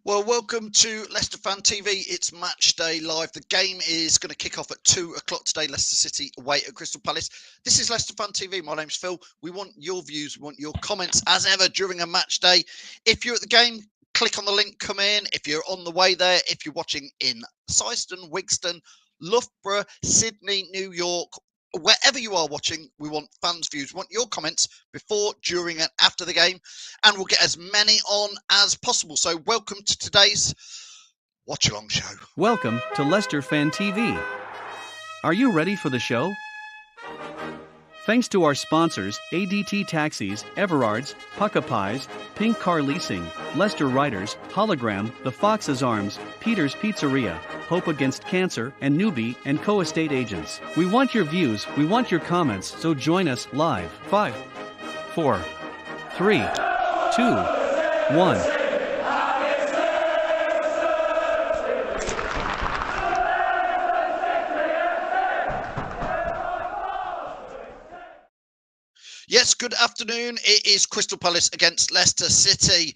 Well, welcome to Leicester Fan TV. It's match day live. The game is going to kick off at 2 o'clock today. Leicester City away at Crystal Palace. This is Leicester Fan TV. My name's Phil. We want your views. We want your comments as ever during a match day. If you're at the game, click on the link, come in. If you're on the way there, if you're watching in Syston, Wigston, Loughborough, Sydney, New York, wherever you are watching, we want fans' views. We want your comments before, during, and after the game, and we'll get as many on as possible. So, welcome to today's Watch Along show. Welcome to Leicester Fan TV. Are you ready for the show? Thanks to our sponsors, ADT Taxis, Everards, Pukka Pies, Pink Car Leasing, Leicester Riders, Hollogram, The Fox's Arms, Peter's Pizzeria, Hope Against Cancer, and Newby Co estate agents. We want your views, we want your comments, so join us live. 5, 4, 3, 2, 1. Yes, good afternoon. It is Crystal Palace against Leicester City.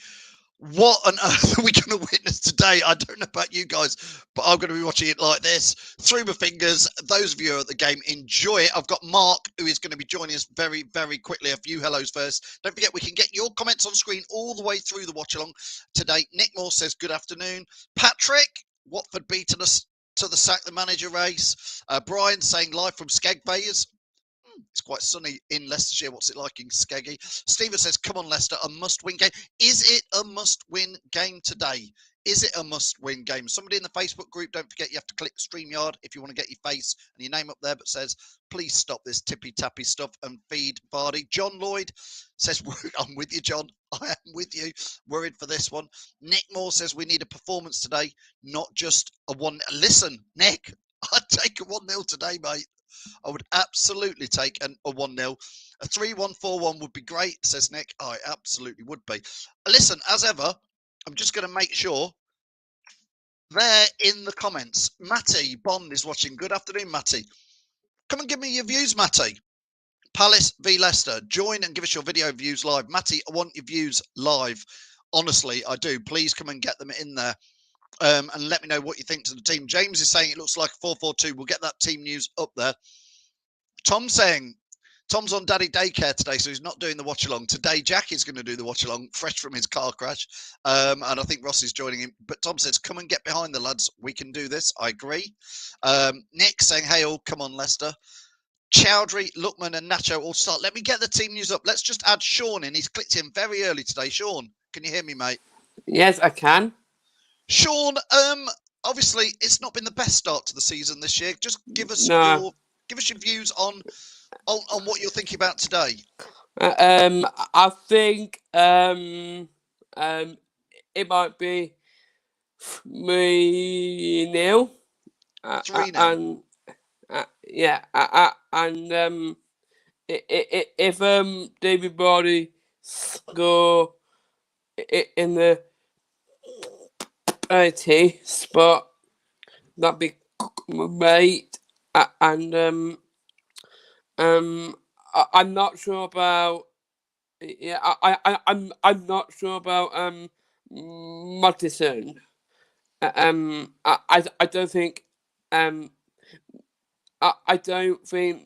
What on earth are we going to witness today? I don't know about you guys, but I'm going to be watching it like this, through my fingers. Those of you who are at the game, enjoy it. I've got Mark, who is going to be joining us very, very quickly. A few hellos first. Don't forget, we can get your comments on screen all the way through the watch-along today. Nick Moore says, good afternoon. Patrick, Watford beating us to the sack the manager race. Brian saying, live from Skegg-Bayers. It's quite sunny in Leicestershire. What's it like in Skeggy? Stephen says, come on, Leicester, a must-win game. Is it a must-win game today? Is it a must-win game? Somebody in the Facebook group, don't forget you have to click StreamYard if you want to get your face and your name up there, but says, please stop this tippy-tappy stuff and feed Vardy. John Lloyd says, I'm with you, John. I am with you. Worried for this one. Nick Moore says, we need a performance today, not just a one. Listen, Nick, I'd take a 1-0 today, mate. I would absolutely take a 1-0. A 3-1-4-1 would be great, says Nick. Oh, it absolutely would be. Listen, as ever, I'm just going to make sure there in the comments. Matty Bond is watching. Good afternoon, Matty. Come and give me your views, Matty. Palace v Leicester. Join and give us your video views live. Matty, I want your views live. Honestly, I do. Please come and get them in there. And let me know what you think to the team. James is saying it looks like a 4-4-2. We'll get that team news up there. Tom's saying Tom's on daddy daycare today, so he's not doing the watch along. Today, Jack is going to do the watch along, fresh from his car crash. And I think Ross is joining him. But Tom says, come and get behind the lads. We can do this. I agree. Nick saying, hey, all, come on, Leicester. Chowdhury, Lookman, and Nacho all start. Let me get the team news up. Let's just add Sean in. He's clicked in very early today. Sean, can you hear me, mate? Yes, I can. Sean, obviously it's not been the best start to the season this year. Just give us your views on what you're thinking about today. I think it might be 3-0. 3-0. And if David Vardy score in the penalty spot, that'd be great. And I'm not sure about. Yeah, I'm not sure about Maddison. I don't think I don't think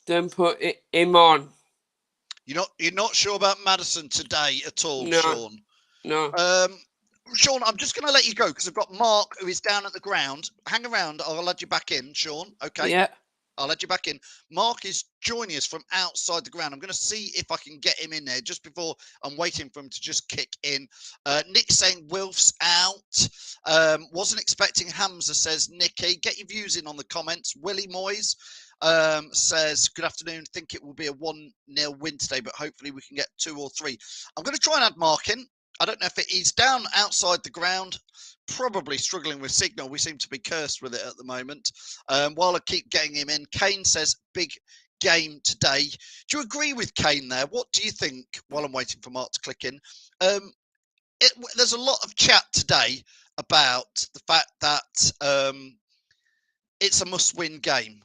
don't put him on. You're not sure about Maddison today at all, No. Sean? No. Sean, I'm just going to let you go because I've got Mark who is down at the ground. Hang around. I'll add you back in, Sean. Okay. Yeah. I'll let you back in. Mark is joining us from outside the ground. I'm going to see if I can get him in there just before I'm waiting for him to just kick in. Nick saying Wilf's out. Wasn't expecting Hamza, says Nicky. Get your views in on the comments. Willie Moyes says, good afternoon. Think it will be a 1-0 win today, but hopefully we can get 2 or 3. I'm going to try and add Mark in. I don't know if he's down outside the ground, probably struggling with signal. We seem to be cursed with it at the moment. While I keep getting him in, Kane says, big game today. Do you agree with Kane there? What do you think, while I'm waiting for Mark to click in? There's a lot of chat today about the fact that it's a must-win game.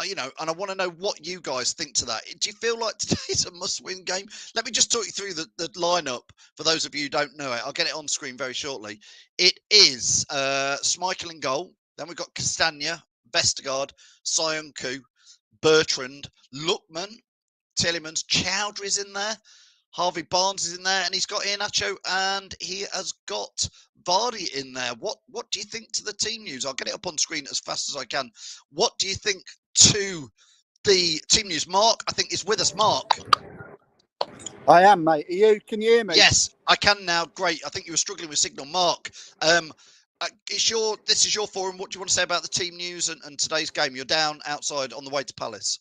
you know, and I want to know what you guys think to that. Do you feel like today's a must-win game? Let me just talk you through the lineup for those of you who don't know it. I'll get it on screen very shortly. It is Schmeichel in goal. Then we've got Castagna, Vestergaard, Sionku, Bertrand, Lookman, Tillemans, Chowdhury's in there. Harvey Barnes is in there, and he's got Iheanacho, and he has got Vardy in there. What do you think to the team news? I'll get it up on screen as fast as I can. What do you think to the team news? Mark, I think, is with us. Mark. I am, mate. Can you hear me? Yes, I can now. Great. I think you were struggling with signal. Mark, this is your forum. What do you want to say about the team news and today's game? You're down outside on the way to Palace.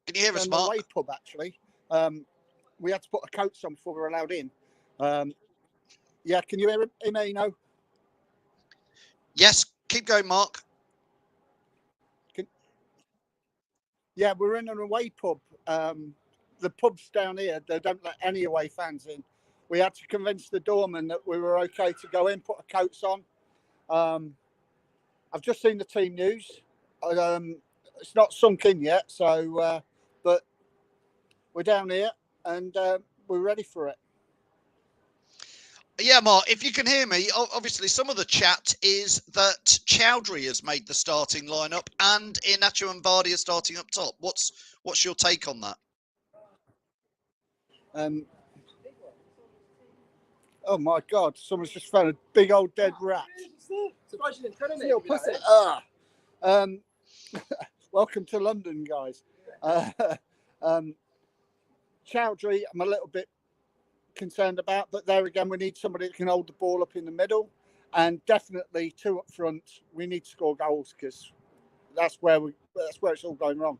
Can you hear us, Mark? The away pub, actually. We had to put a coat on before we were allowed in. Yeah, can you hear me now? Yes, keep going, Mark. Yeah, we're in an away pub. The pubs down here, they don't let any away fans in. We had to convince the doorman that we were okay to go in, put our coats on. I've just seen the team news. It's not sunk in yet, so but we're down here and we're ready for it. Yeah, Mark, if you can hear me, obviously some of the chat is that Chowdhury has made the starting lineup and Iheanacho and Vardy are starting up top. What's your take on that? Oh my God! Someone's just found a big old dead rat. Welcome to London, guys. Chowdhury, I'm a little bit concerned about, but there again, we need somebody that can hold the ball up in the middle, and definitely two up front. We need to score goals because that's where it's all going wrong.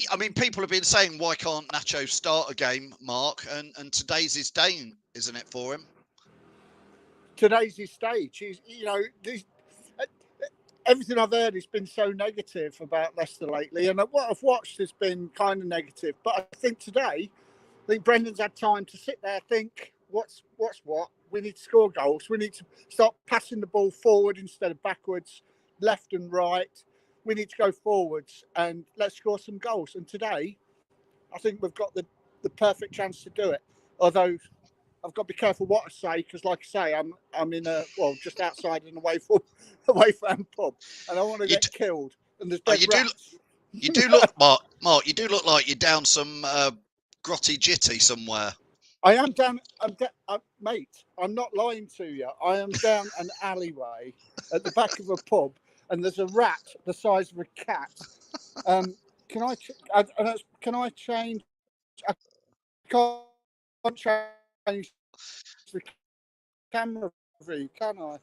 I mean, people have been saying, why can't Nacho start a game, Mark? And today's his day, isn't it, for him? Today's his stage. Everything I've heard has been so negative about Leicester lately, and what I've watched has been kind of negative. But I think today, Brendan's had time to sit there, think, what's what? We need to score goals. We need to start passing the ball forward instead of backwards, left and right. We need to go forwards and let's score some goals. And today, I think we've got the perfect chance to do it. Although I've got to be careful what I say because, like I say, I'm in just outside an away fan pub, and I want to get killed. And there's dead rats. You do look, Mark. You do look like you're down some grotty jitty somewhere. I am down, mate. I'm not lying to you. I am down an alleyway at the back of a pub, and there's a rat the size of a cat. Can I change? I can't change the camera view, can I?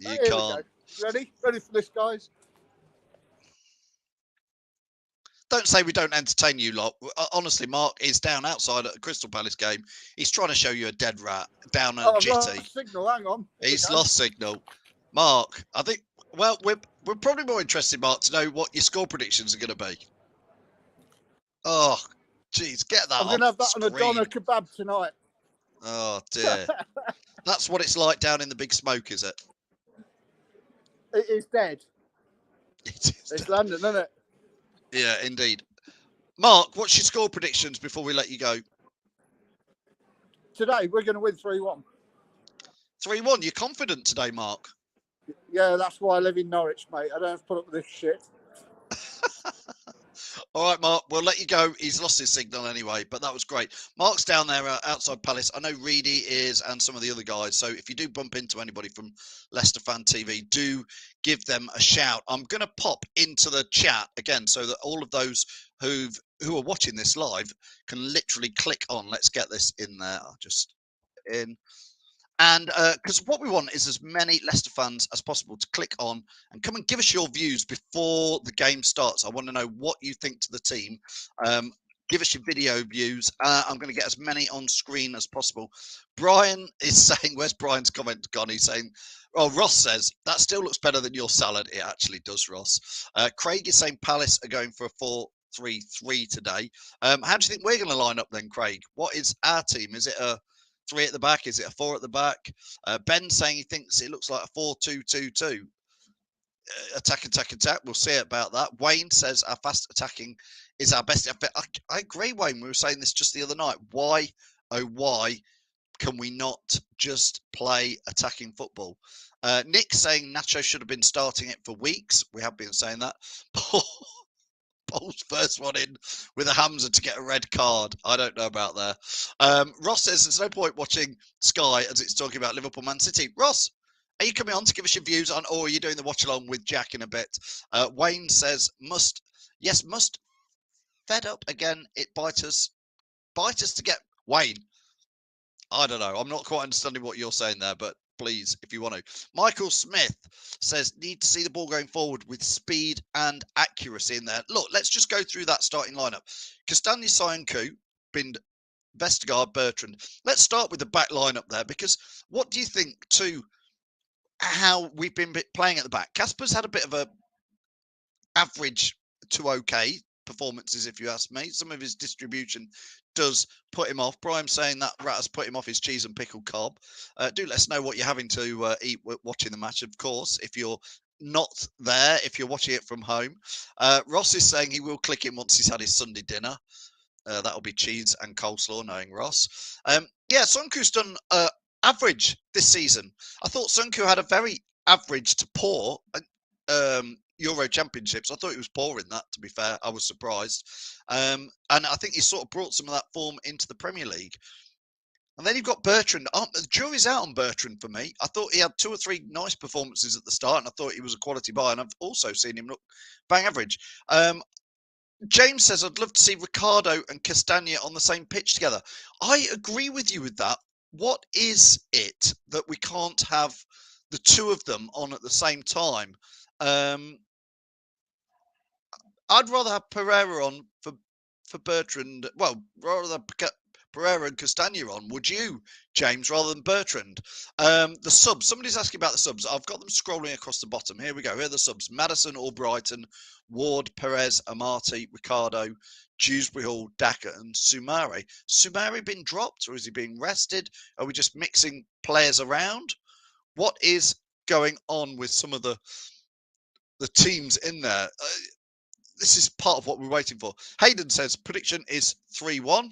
You Here can't. Ready for this, guys? Don't say we don't entertain you lot. Honestly, Mark is down outside at a Crystal Palace game. He's trying to show you a dead rat down a jitty. Lost signal. Hang on. He's lost signal. Mark, I think. Well, we're probably more interested, Mark, to know what your score predictions are going to be. Oh, geez, get that. I'm going to have that on a doner kebab tonight. Oh dear. That's what it's like down in the big smoke, is it? It is dead. It's London, isn't it? Yeah, indeed. Mark, what's your score predictions before we let you go? Today, we're going to win 3-1. 3-1. You're confident today, Mark? Yeah, that's why I live in Norwich, mate. I don't have to put up with this shit. All right, Mark, we'll let you go. He's lost his signal anyway, but that was great. Mark's down there outside Palace. I know Reedy is and some of the other guys. So if you do bump into anybody from Leicester Fan TV, do give them a shout. I'm going to pop into the chat again so that all of those who are watching this live can literally click on. Let's get this in there. I'll just in. And because what we want is as many Leicester fans as possible to click on and come and give us your views before the game starts. I want to know what you think to the team. Give us your video views. I'm going to get as many on screen as possible. Brian is saying, where's Brian's comment gone? He's saying, oh, Ross says, that still looks better than your salad. It actually does, Ross. Craig is saying Palace are going for a 4-3-3 today. How do you think we're going to line up then, Craig? What is our team? Is it a 3 at the back? Is it a 4 at the back? Ben saying he thinks it looks like a 4-2-2-2. Attack. We'll see about that. Wayne says our fast attacking is our best. I agree, Wayne. We were saying this just the other night. Why, oh, why can we not just play attacking football? Nick saying Nacho should have been starting it for weeks. We have been saying that. Paul's first one in with a Hamza to get a red card. I don't know about that. Ross says there's no point watching Sky as it's talking about Liverpool Man City. Ross, are you coming on to give us your views on, or are you doing the watch along with Jack in a bit? Wayne says must fed up again. It bite us to get Wayne. I don't know. I'm not quite understanding what you're saying there, but please, if you want to. Michael Smith says, need to see the ball going forward with speed and accuracy in there. Look, let's just go through that starting lineup. Castagne, Sionku, Bind, Vestergaard, Bertrand. Let's start with the back lineup there, because what do you think to how we've been playing at the back? Casper's had a bit of a average to okay performances, if you ask me. Some of his distribution does put him off. Brian saying that Rat has put him off his cheese and pickle cob. Do let us know what you're having to eat watching the match, of course, if you're not there, if you're watching it from home. Ross is saying he will click in once he's had his Sunday dinner. That'll be cheese and coleslaw, knowing Ross. Sunku's done average this season. I thought Sunku had a very average to poor Euro Championships. I thought he was poor in that, to be fair. I was surprised. And I think he sort of brought some of that form into the Premier League. And then you've got Bertrand. The jury's out on Bertrand for me. I thought he had 2 or 3 nice performances at the start, and I thought he was a quality buy. And I've also seen him look bang average. James says, I'd love to see Ricardo and Castagna on the same pitch together. I agree with you with that. What is it that we can't have the 2 of them on at the same time? I'd rather have Pereira on for Bertrand. Well, rather Pereira and Castagna on, would you, James, rather than Bertrand? The subs. Somebody's asking about the subs. I've got them scrolling across the bottom. Here we go. Here are the subs. Maddison, Albrighton, Ward, Perez, Amati, Ricardo, Dewsbury Hall, Daka, and Sumari. Sumari been dropped, or is he being rested? Are we just mixing players around? What is going on with some of the teams in there? This is part of what we're waiting for. Hayden says prediction is 3-1.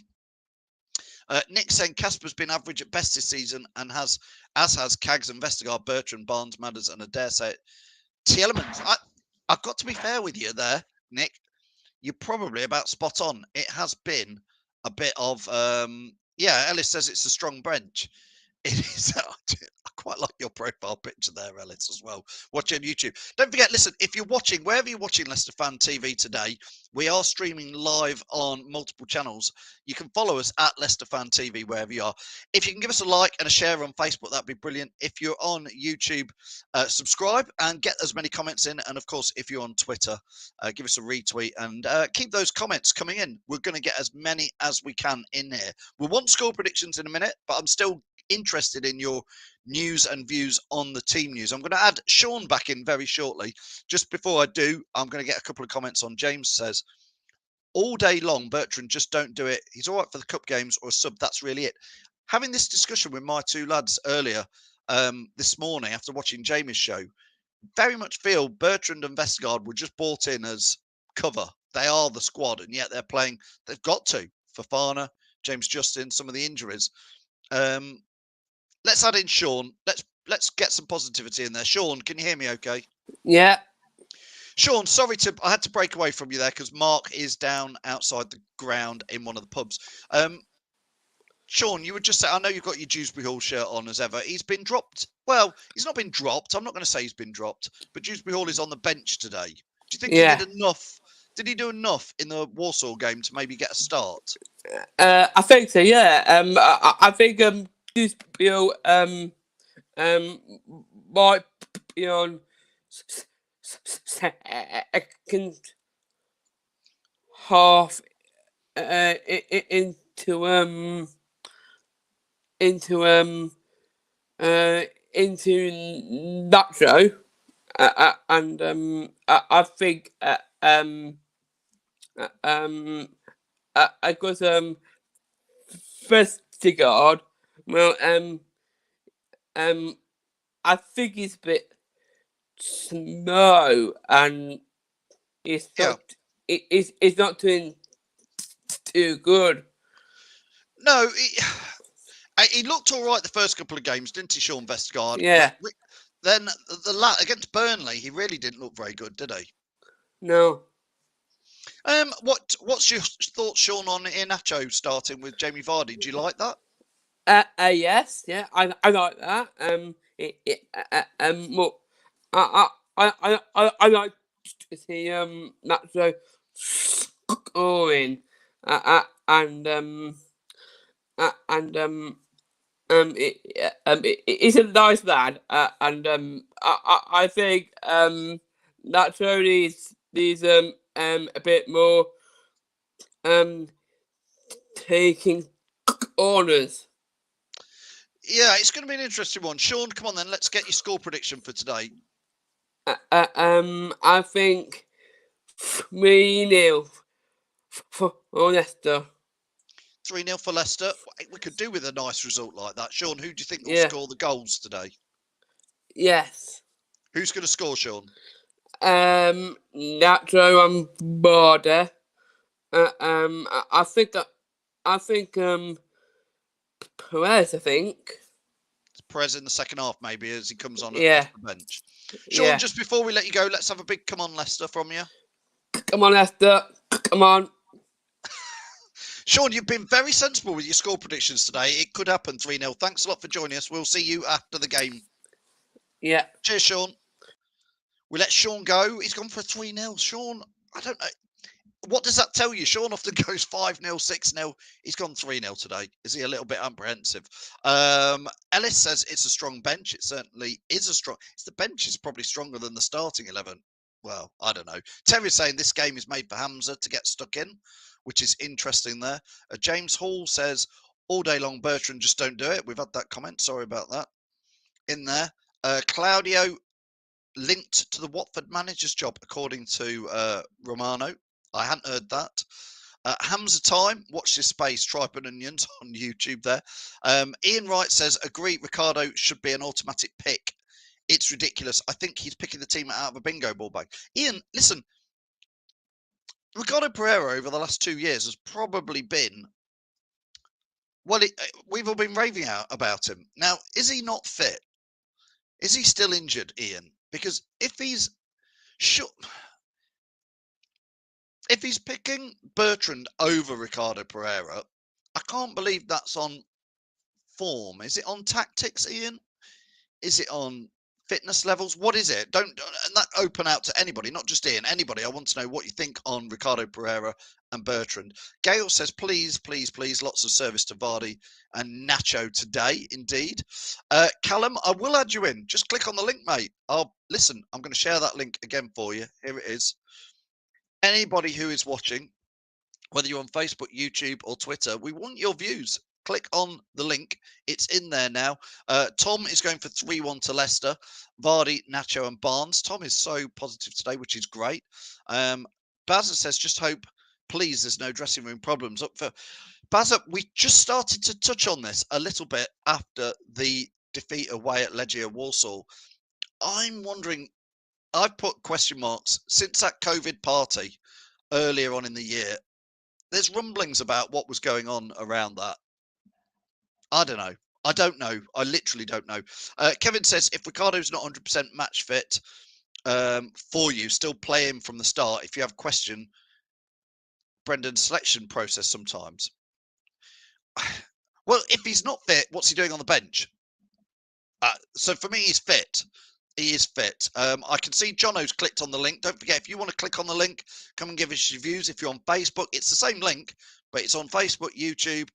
Nick saying Casper's been average at best this season and has Cags and Vestergaard, Bertrand, Barnes, Madders, and I dare say it, Tielemans. I've got to be fair with you there, Nick. You're probably about spot on. It has been a bit of, Ellis says it's a strong bench. It is. I quite like your profile picture there, Ellis, as well. Watch on YouTube. Don't forget, listen, if you're watching, wherever you're watching Leicester Fan TV today, we are streaming live on multiple channels. You can follow us at Leicester Fan TV, wherever you are. If you can give us a like and a share on Facebook, that'd be brilliant. If you're on YouTube, subscribe and get as many comments in. And of course, if you're on Twitter, give us a retweet and keep those comments coming in. We're going to get as many as we can in here. We want score predictions in a minute, but I'm still interested in your news and views on the team news. I'm going to add Sean back in very shortly. Just before I do, I'm going to get a couple of comments on. James says, all day long, Bertrand, just don't do it. He's all right for the cup games or a sub. That's really it. Having this discussion with my 2 lads earlier this morning after watching Jamie's show, very much feel Bertrand and Vestergaard were just bought in as cover. They are the squad, and yet they're playing. They've got to. Fofana, James Justin, some of the injuries. Let's add in Sean. Let's get some positivity in there. Sean, can you hear me okay? Yeah. Sean, sorry I had to break away from you there because Mark is down outside the ground in one of the pubs. Sean, you were just saying, I know you've got your Dewsbury Hall shirt on as ever. He's been dropped. Well, he's not been dropped. I'm not going to say he's been dropped, but Dewsbury Hall is on the bench today. Do you think he did enough? Did he do enough in the Warsaw game to maybe get a start? I think so, yeah. I think Dewsbury Hall might be on second half into Nacho, and I think I got Vestergaard Well, I think it's a bit slow, and it's not. It's not doing too good. No, he looked all right the first couple of games, didn't he, Sean Vestergaard? Yeah. But then against Burnley, he really didn't look very good, did he? No. What's your thoughts, Sean, on Iheanacho starting with Jamie Vardy? Do you like that? Yes, yeah, I like that. Well, I like to see Nacho scoring, he's a nice lad, and I think Nacho needs a bit more taking corners. Yeah, it's going to be an interesting one. Sean, come on then, let's get your score prediction for today. I think 3-0 for Leicester. 3-0 for Leicester. We could do with a nice result like that. Sean, who do you think will Yeah. score the goals today? Yes. Who's going to score, Sean? Nacho and Border. I think Perez, I think. Perez in the second half, maybe, as he comes on off the bench. Sean, Yeah. just before we let you go, let's have a big come on, Leicester, from you. Come on, Leicester. Come on. Sean, you've been very sensible with your score predictions today. It could happen 3-0. Thanks a lot for joining us. We'll see you after the game. Yeah. Cheers, Sean. We let Sean go. He's gone for 3-0. Sean, I don't know. What does that tell you? Sean often goes 5-0, 6-0. He's gone 3-0 today. Is he a little bit apprehensive? Ellis says it's a strong bench. It certainly is a strong. The bench is probably stronger than the starting 11. Well, I don't know. Terry's saying this game is made for Hamza to get stuck in, which is interesting there. James Hall says all day long, Bertrand, just don't do it. We've had that comment. Sorry about that. In there. Claudio linked to the Watford manager's job, according to Romano. I hadn't heard that. Hamza time, watch this space, tripe and onions on YouTube there. Ian Wright says, agree, Ricardo should be an automatic pick. It's ridiculous. I think he's picking the team out of a bingo ball bag. Ian, listen, Ricardo Pereira over the last 2 years has probably been, well, we've all been raving out about him. Now, is he not fit? Is he still injured, Ian? Because if he's picking Bertrand over Ricardo Pereira, I can't believe that's on form. Is it on tactics, Ian? Is it on fitness levels? What is it? And that open out to anybody, not just Ian, anybody. I want to know what you think on Ricardo Pereira and Bertrand. Gail says, please, please, please, lots of service to Vardy and Nacho today, indeed. Callum, I will add you in. Just click on the link, mate. I'm going to share that link again for you. Here it is. Anybody who is watching, whether you're on Facebook, YouTube, or Twitter, we want your views. Click on the link. It's in there now. Tom is going for 3-1 to Leicester. Vardy, Nacho, and Barnes. Tom is so positive today, which is great. Bazza says, just hope, please, there's no dressing room problems. Up for Bazza, we just started to touch on this a little bit after the defeat away at Legia Warsaw. I'm wondering, I've put question marks since that COVID party earlier on in the year. There's rumblings about what was going on around that. I don't know. I literally don't know. Kevin says, if Ricardo's not 100% match fit for you, still play him from the start. If you have a question, Brendan's selection process sometimes. Well, if he's not fit, what's he doing on the bench? So for me, he's fit. He is fit. I can see Jono's clicked on the link. Don't forget, if you want to click on the link, come and give us your views. If you're on Facebook, it's the same link, but it's on Facebook, YouTube,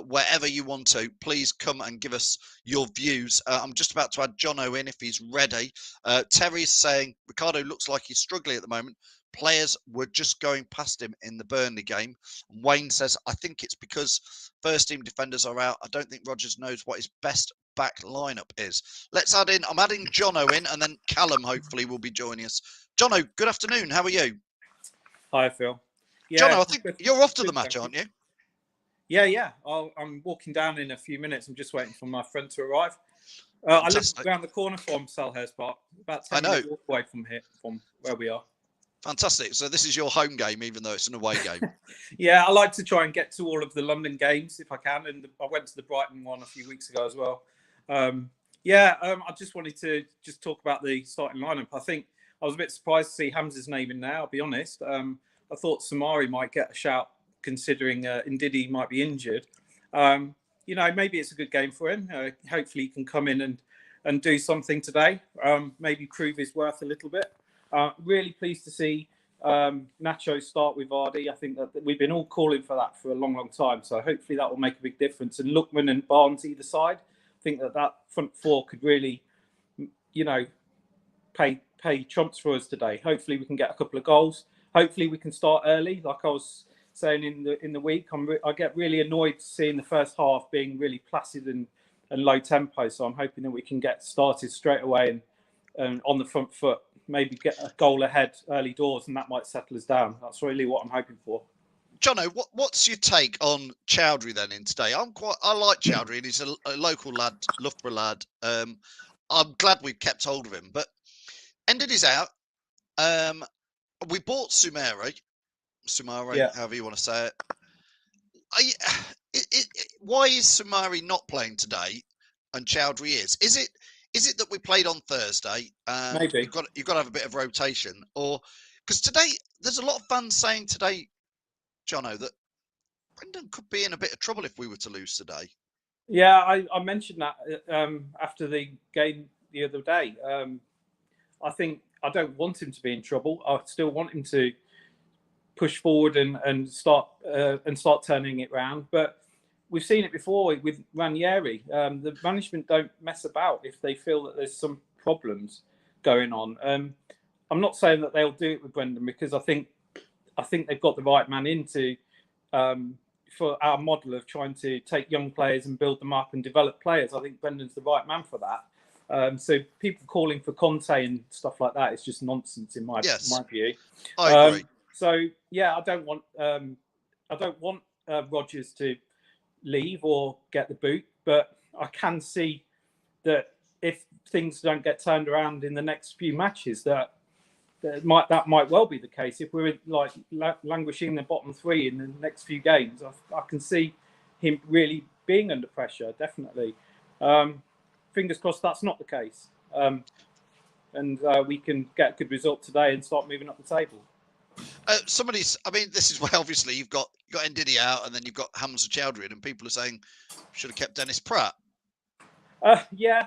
wherever you want to. Please come and give us your views. I'm just about to add Jono in if he's ready. Terry's saying, Ricardo looks like he's struggling at the moment. Players were just going past him in the Burnley game. And Wayne says, I think it's because first team defenders are out. I don't think Rodgers knows what his best back lineup is. Let's add in, I'm adding Jono in, and then Callum hopefully will be joining us. Jono, good afternoon. How are you? Hi, Phil. Yeah, Jono, I think you're off to the match, aren't you? Yeah. I'm walking down in a few minutes. I'm just waiting for my friend to arrive. I live around the corner from Selhurst Park, about 10 minutes walk away from here, from where we are. Fantastic. So this is your home game, even though it's an away game. Yeah, I like to try and get to all of the London games if I can. And I went to the Brighton one a few weeks ago as well. I just wanted to just talk about the starting lineup. I think I was a bit surprised to see Hamza's name in there, I'll be honest. I thought Samari might get a shout considering Ndidi might be injured. Maybe it's a good game for him. Hopefully he can come in and do something today. Maybe prove his worth a little bit. Really pleased to see Nacho start with Vardy. I think that we've been all calling for that for a long, long time. So hopefully that will make a big difference. And Lookman and Barnes either side. I think that front four could really, pay trumps for us today. Hopefully we can get a couple of goals. Hopefully we can start early. Like I was saying in the week, I get really annoyed seeing the first half being really placid and low tempo. So I'm hoping that we can get started straight away and on the front foot. Maybe get a goal ahead early doors, and that might settle us down. That's really what I'm hoping for. Jono, what's your take on Chowdhury then in today? I like Chowdhury, and he's a local lad, Loughborough lad. I'm glad we kept hold of him, but ended his out. We bought Sumare, however you want to say it. Why is Sumare not playing today, and Chowdhury is? Is it that we played on Thursday? Maybe you've got to have a bit of rotation, or because today there's a lot of fans saying today, Jono, that Brendan could be in a bit of trouble if we were to lose today. Yeah, I mentioned that after the game the other day. I think I don't want him to be in trouble. I still want him to push forward and start turning it round. But we've seen it before with Ranieri. The management don't mess about if they feel that there's some problems going on. I'm not saying that they'll do it with Brendan because I think they've got the right man into for our model of trying to take young players and build them up and develop players. I think Brendan's the right man for that. So people calling for Conte and stuff like that is just nonsense in my view. I agree. I don't want Rodgers to leave or get the boot, but I can see that if things don't get turned around in the next few matches, that might well be the case. If we're like languishing in the bottom three in the next few games, I can see him really being under pressure. Definitely. Fingers crossed that's not the case, and we can get a good result today and start moving up the table. This is where obviously you've got Ndidi out, and then you've got Hamza Chowdhury, and people are saying should have kept Dennis Pratt. Absolutely.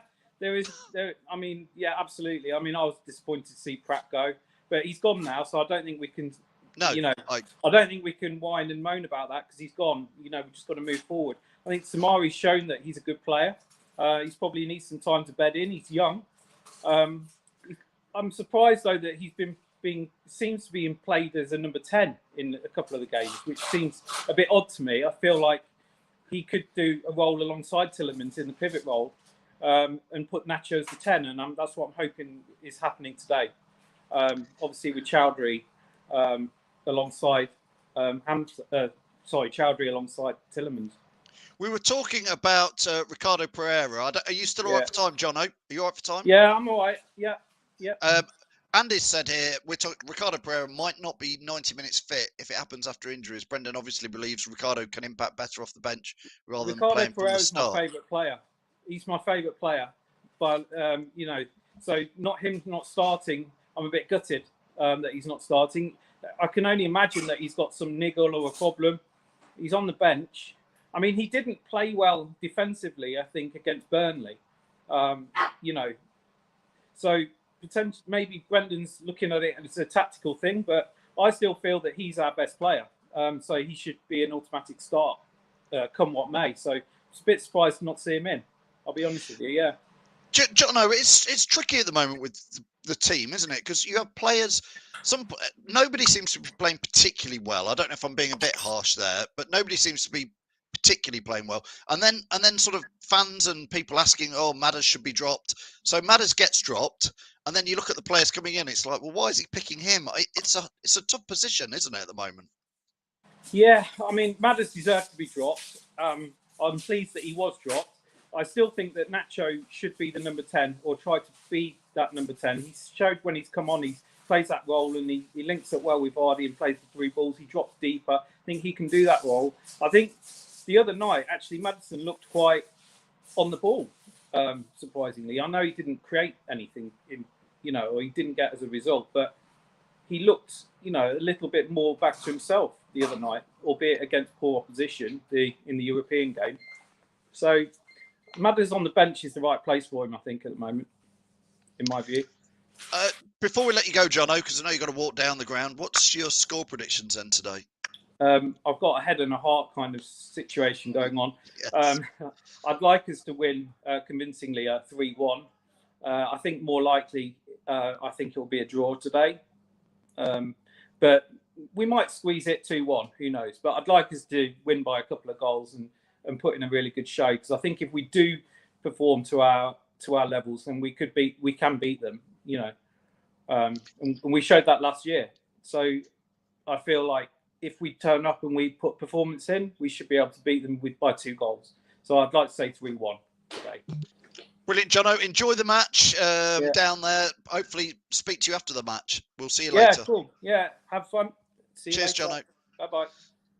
I was disappointed to see Pratt go, but he's gone now, so I don't think we can. I don't think we can whine and moan about that because he's gone. We've just got to move forward. I think Samari's shown that he's a good player. He's probably needs some time to bed in. He's young. I'm surprised though that he's seems to be played as a number 10 in a couple of the games, which seems a bit odd to me. I feel like he could do a role alongside Tielemans in the pivot role and put Nacho as the 10, and that's what I'm hoping is happening today. Obviously with Chowdhury alongside Chowdhury alongside Tielemans. We were talking about Ricardo Pereira. Are you still all right for time, Jono? Are you all right for time? Yeah, I'm all right. Yeah. Andy said here, Ricardo Pereira might not be 90 minutes fit if it happens after injuries. Brendan obviously believes Ricardo can impact better off the bench rather than playing from the start. Ricardo Pereira is my favourite player. He's my favourite player. But, so not him not starting, I'm a bit gutted that he's not starting. I can only imagine that he's got some niggle or a problem. He's on the bench. He didn't play well defensively, I think, against Burnley. So potentially maybe Brendan's looking at it as a tactical thing, but I still feel that he's our best player. So he should be an automatic start, come what may. So I'm a bit surprised to not see him in. I'll be honest with you, yeah. Jono, it's tricky at the moment with the team, isn't it? Because you have players. Nobody seems to be playing particularly well. I don't know if I'm being a bit harsh there, but nobody seems to be particularly playing well. And then sort of fans and people asking, "Oh, Madders should be dropped." So Madders gets dropped, and then you look at the players coming in. It's like, well, why is he picking him? It's a tough position, isn't it, at the moment? Yeah, I mean, Madders deserved to be dropped. I'm pleased that he was dropped. I still think that Nacho should be the number 10 or try to be that number 10. He's showed when he's come on, he plays that role and he links up well with Vardy and plays the through balls. He drops deeper. I think he can do that role. I think the other night, actually, Maddison looked quite on the ball, surprisingly. I know he didn't create anything, or he didn't get as a result, but he looked, a little bit more back to himself the other night, albeit against poor opposition in the European game. So Madders on the bench is the right place for him, I think, at the moment, in my view. Before we let you go, Jono, because I know you've got to walk down the ground, what's your score predictions then today? I've got a head and a heart kind of situation going on. Yes. I'd like us to win convincingly 3-1. I think more likely, I think it'll be a draw today. But we might squeeze it 2-1, who knows? But I'd like us to win by a couple of goals and put in a really good show, because I think if we do perform to our levels, then we can beat them, and we showed that last year. So I feel like if we turn up and we put performance in, we should be able to beat them by 2 goals. So I'd like to say 3-1 today. Brilliant, Jono. Enjoy the match down there. Hopefully speak to you after the match. We'll see you later. Yeah, cool. Yeah, have fun. See you Cheers, later. Jono. Bye-bye.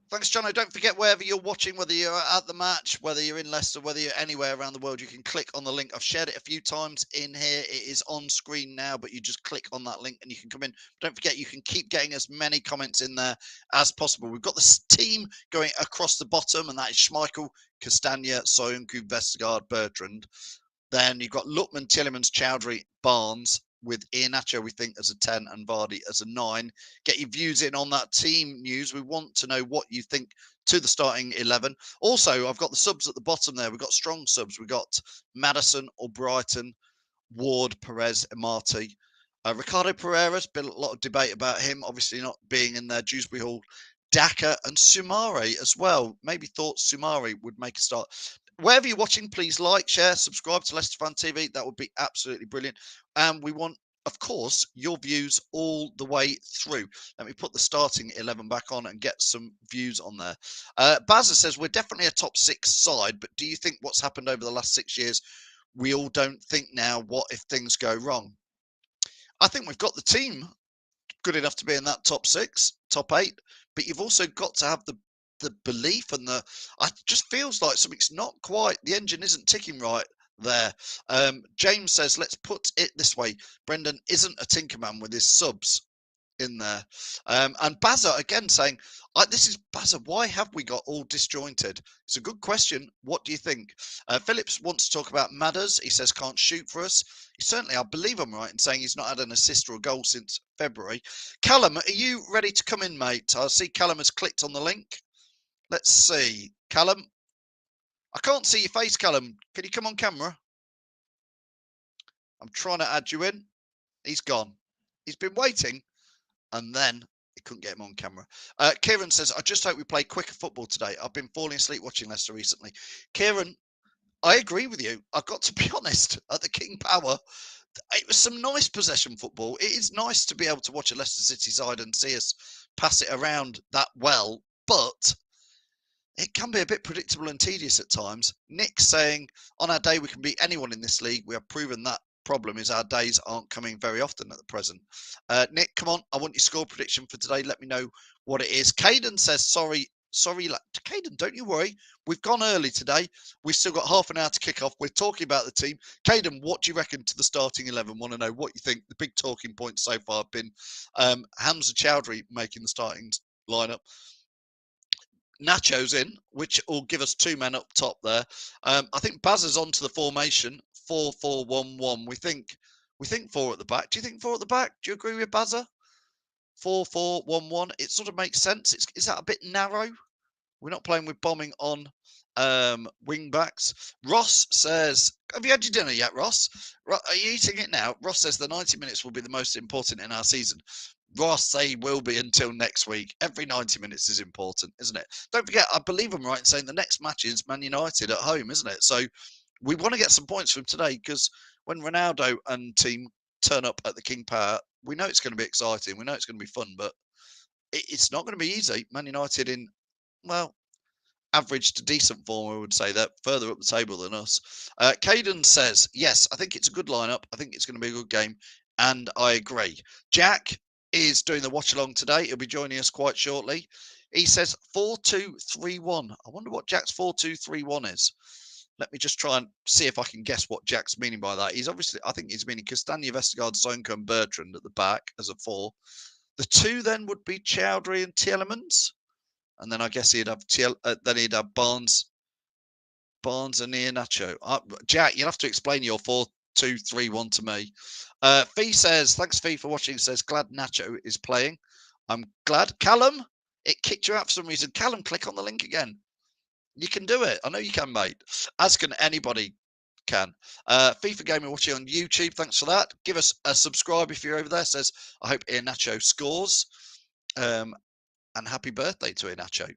Thanks, Jono. Don't forget, wherever you're watching, whether you're at the match, whether you're in Leicester, whether you're anywhere around the world, you can click on the link. I've shared it a few times in here. It is on screen now, but you just click on that link and you can come in. Don't forget, you can keep getting as many comments in there as possible. We've got this team going across the bottom, and that is Schmeichel, Castagna, Soyuncu, Vestergaard, Bertrand. Then you've got Lookman, Tillemans, Chowdhury, Barnes, with Iheanacho, we think, as a 10 and Vardy as a 9. Get your views in on that team news. We want to know what you think to the starting 11. Also, I've got the subs at the bottom there. We've got strong subs. We've got Maddison or Brighton, Ward, Perez, Marty. Ricardo Pereira's been a lot of debate about him, obviously not being in there. Dewsbury Hall, Daka, and Sumari as well. Maybe thought Sumari would make a start. Wherever you're watching, please like, share, subscribe to Leicester Fan TV. That would be absolutely brilliant. And we want, of course, your views all the way through. Let me put the starting 11 back on and get some views on there. Bazza says, we're definitely a top 6 side, but do you think what's happened over the last 6 years, we all don't think now, what if things go wrong? I think we've got the team good enough to be in that top 6, top 8, but you've also got to have the belief and it just feels like something's not quite, the engine isn't ticking right there. James says, let's put it this way, Brendan isn't a tinkerman with his subs in there. And Bazza again saying, this is Bazza, why have we got all disjointed? It's a good question. What do you think? Phillips wants to talk about Madders. He says can't shoot for us. Certainly, I believe I'm right in saying he's not had an assist or a goal since February. Callum, are you ready to come in, mate? I see Callum has clicked on the link. Let's see. Callum. I can't see your face, Callum. Can you come on camera? I'm trying to add you in. He's gone. He's been waiting. And then he couldn't get him on camera. Kieran says, I just hope we play quicker football today. I've been falling asleep watching Leicester recently. Kieran, I agree with you. I've got to be honest. At the King Power, it was some nice possession football. It is nice to be able to watch a Leicester City side and see us pass it around that well. But it can be a bit predictable and tedious at times. Nick saying, on our day, we can beat anyone in this league. We have proven that. Problem is our days aren't coming very often at the present. Nick, come on. I want your score prediction for today. Let me know what it is. Caden says, sorry. Caden, don't you worry. We've gone early today. We've still got half an hour to kick off. We're talking about the team. Caden, what do you reckon to the starting 11? Want to know what you think. The big talking points so far have been Hamza Chowdhury making the starting lineup. Nacho's in, which will give us 2 men up top there. I think Baz is onto the formation 4-4-1-1. We think 4 at the back. Do you think 4 at the back? Do you agree with Bazza? 4-4-1-1. It sort of makes sense. Is that a bit narrow? We're not playing with bombing on wing backs. Ross says, have you had your dinner yet, Ross? Are you eating it now? Ross says the 90 minutes will be the most important in our season. Ross, they will be until next week. Every 90 minutes is important, isn't it? Don't forget, I believe I'm right in saying the next match is Man United at home, isn't it? So we want to get some points from today, because when Ronaldo and team turn up at the King Power, we know it's going to be exciting. We know it's going to be fun, but it's not going to be easy. Man United in well, average to decent form, I would say. They're further up the table than us. Caden says, yes, I think it's a good lineup. I think it's going to be a good game. And I agree. Jack is doing the watch along today. He'll be joining us quite shortly. He says 4-2-3-1. I wonder what Jack's 4-2-3-1 is. Let me just try and see if I can guess what Jack's meaning by that. He's obviously, I think he's meaning Castagna, Vestergaard, Sonko and Bertrand at the back as a 4. The 2 then would be Chowdhury and Tielemans. And then I guess he'd have Barnes and Iheanacho. Jack, you'll have to explain your 4-2-3-1 to me. Fee says, thanks Fee for watching, says, glad Nacho is playing. I'm glad. Callum, it kicked you out for some reason. Callum, click on the link again. You can do it. I know you can, mate. As can anybody can. FIFA Gaming watching on YouTube. Thanks for that. Give us a subscribe if you're over there. Says, I hope Iheanacho scores. And happy birthday to Iheanacho.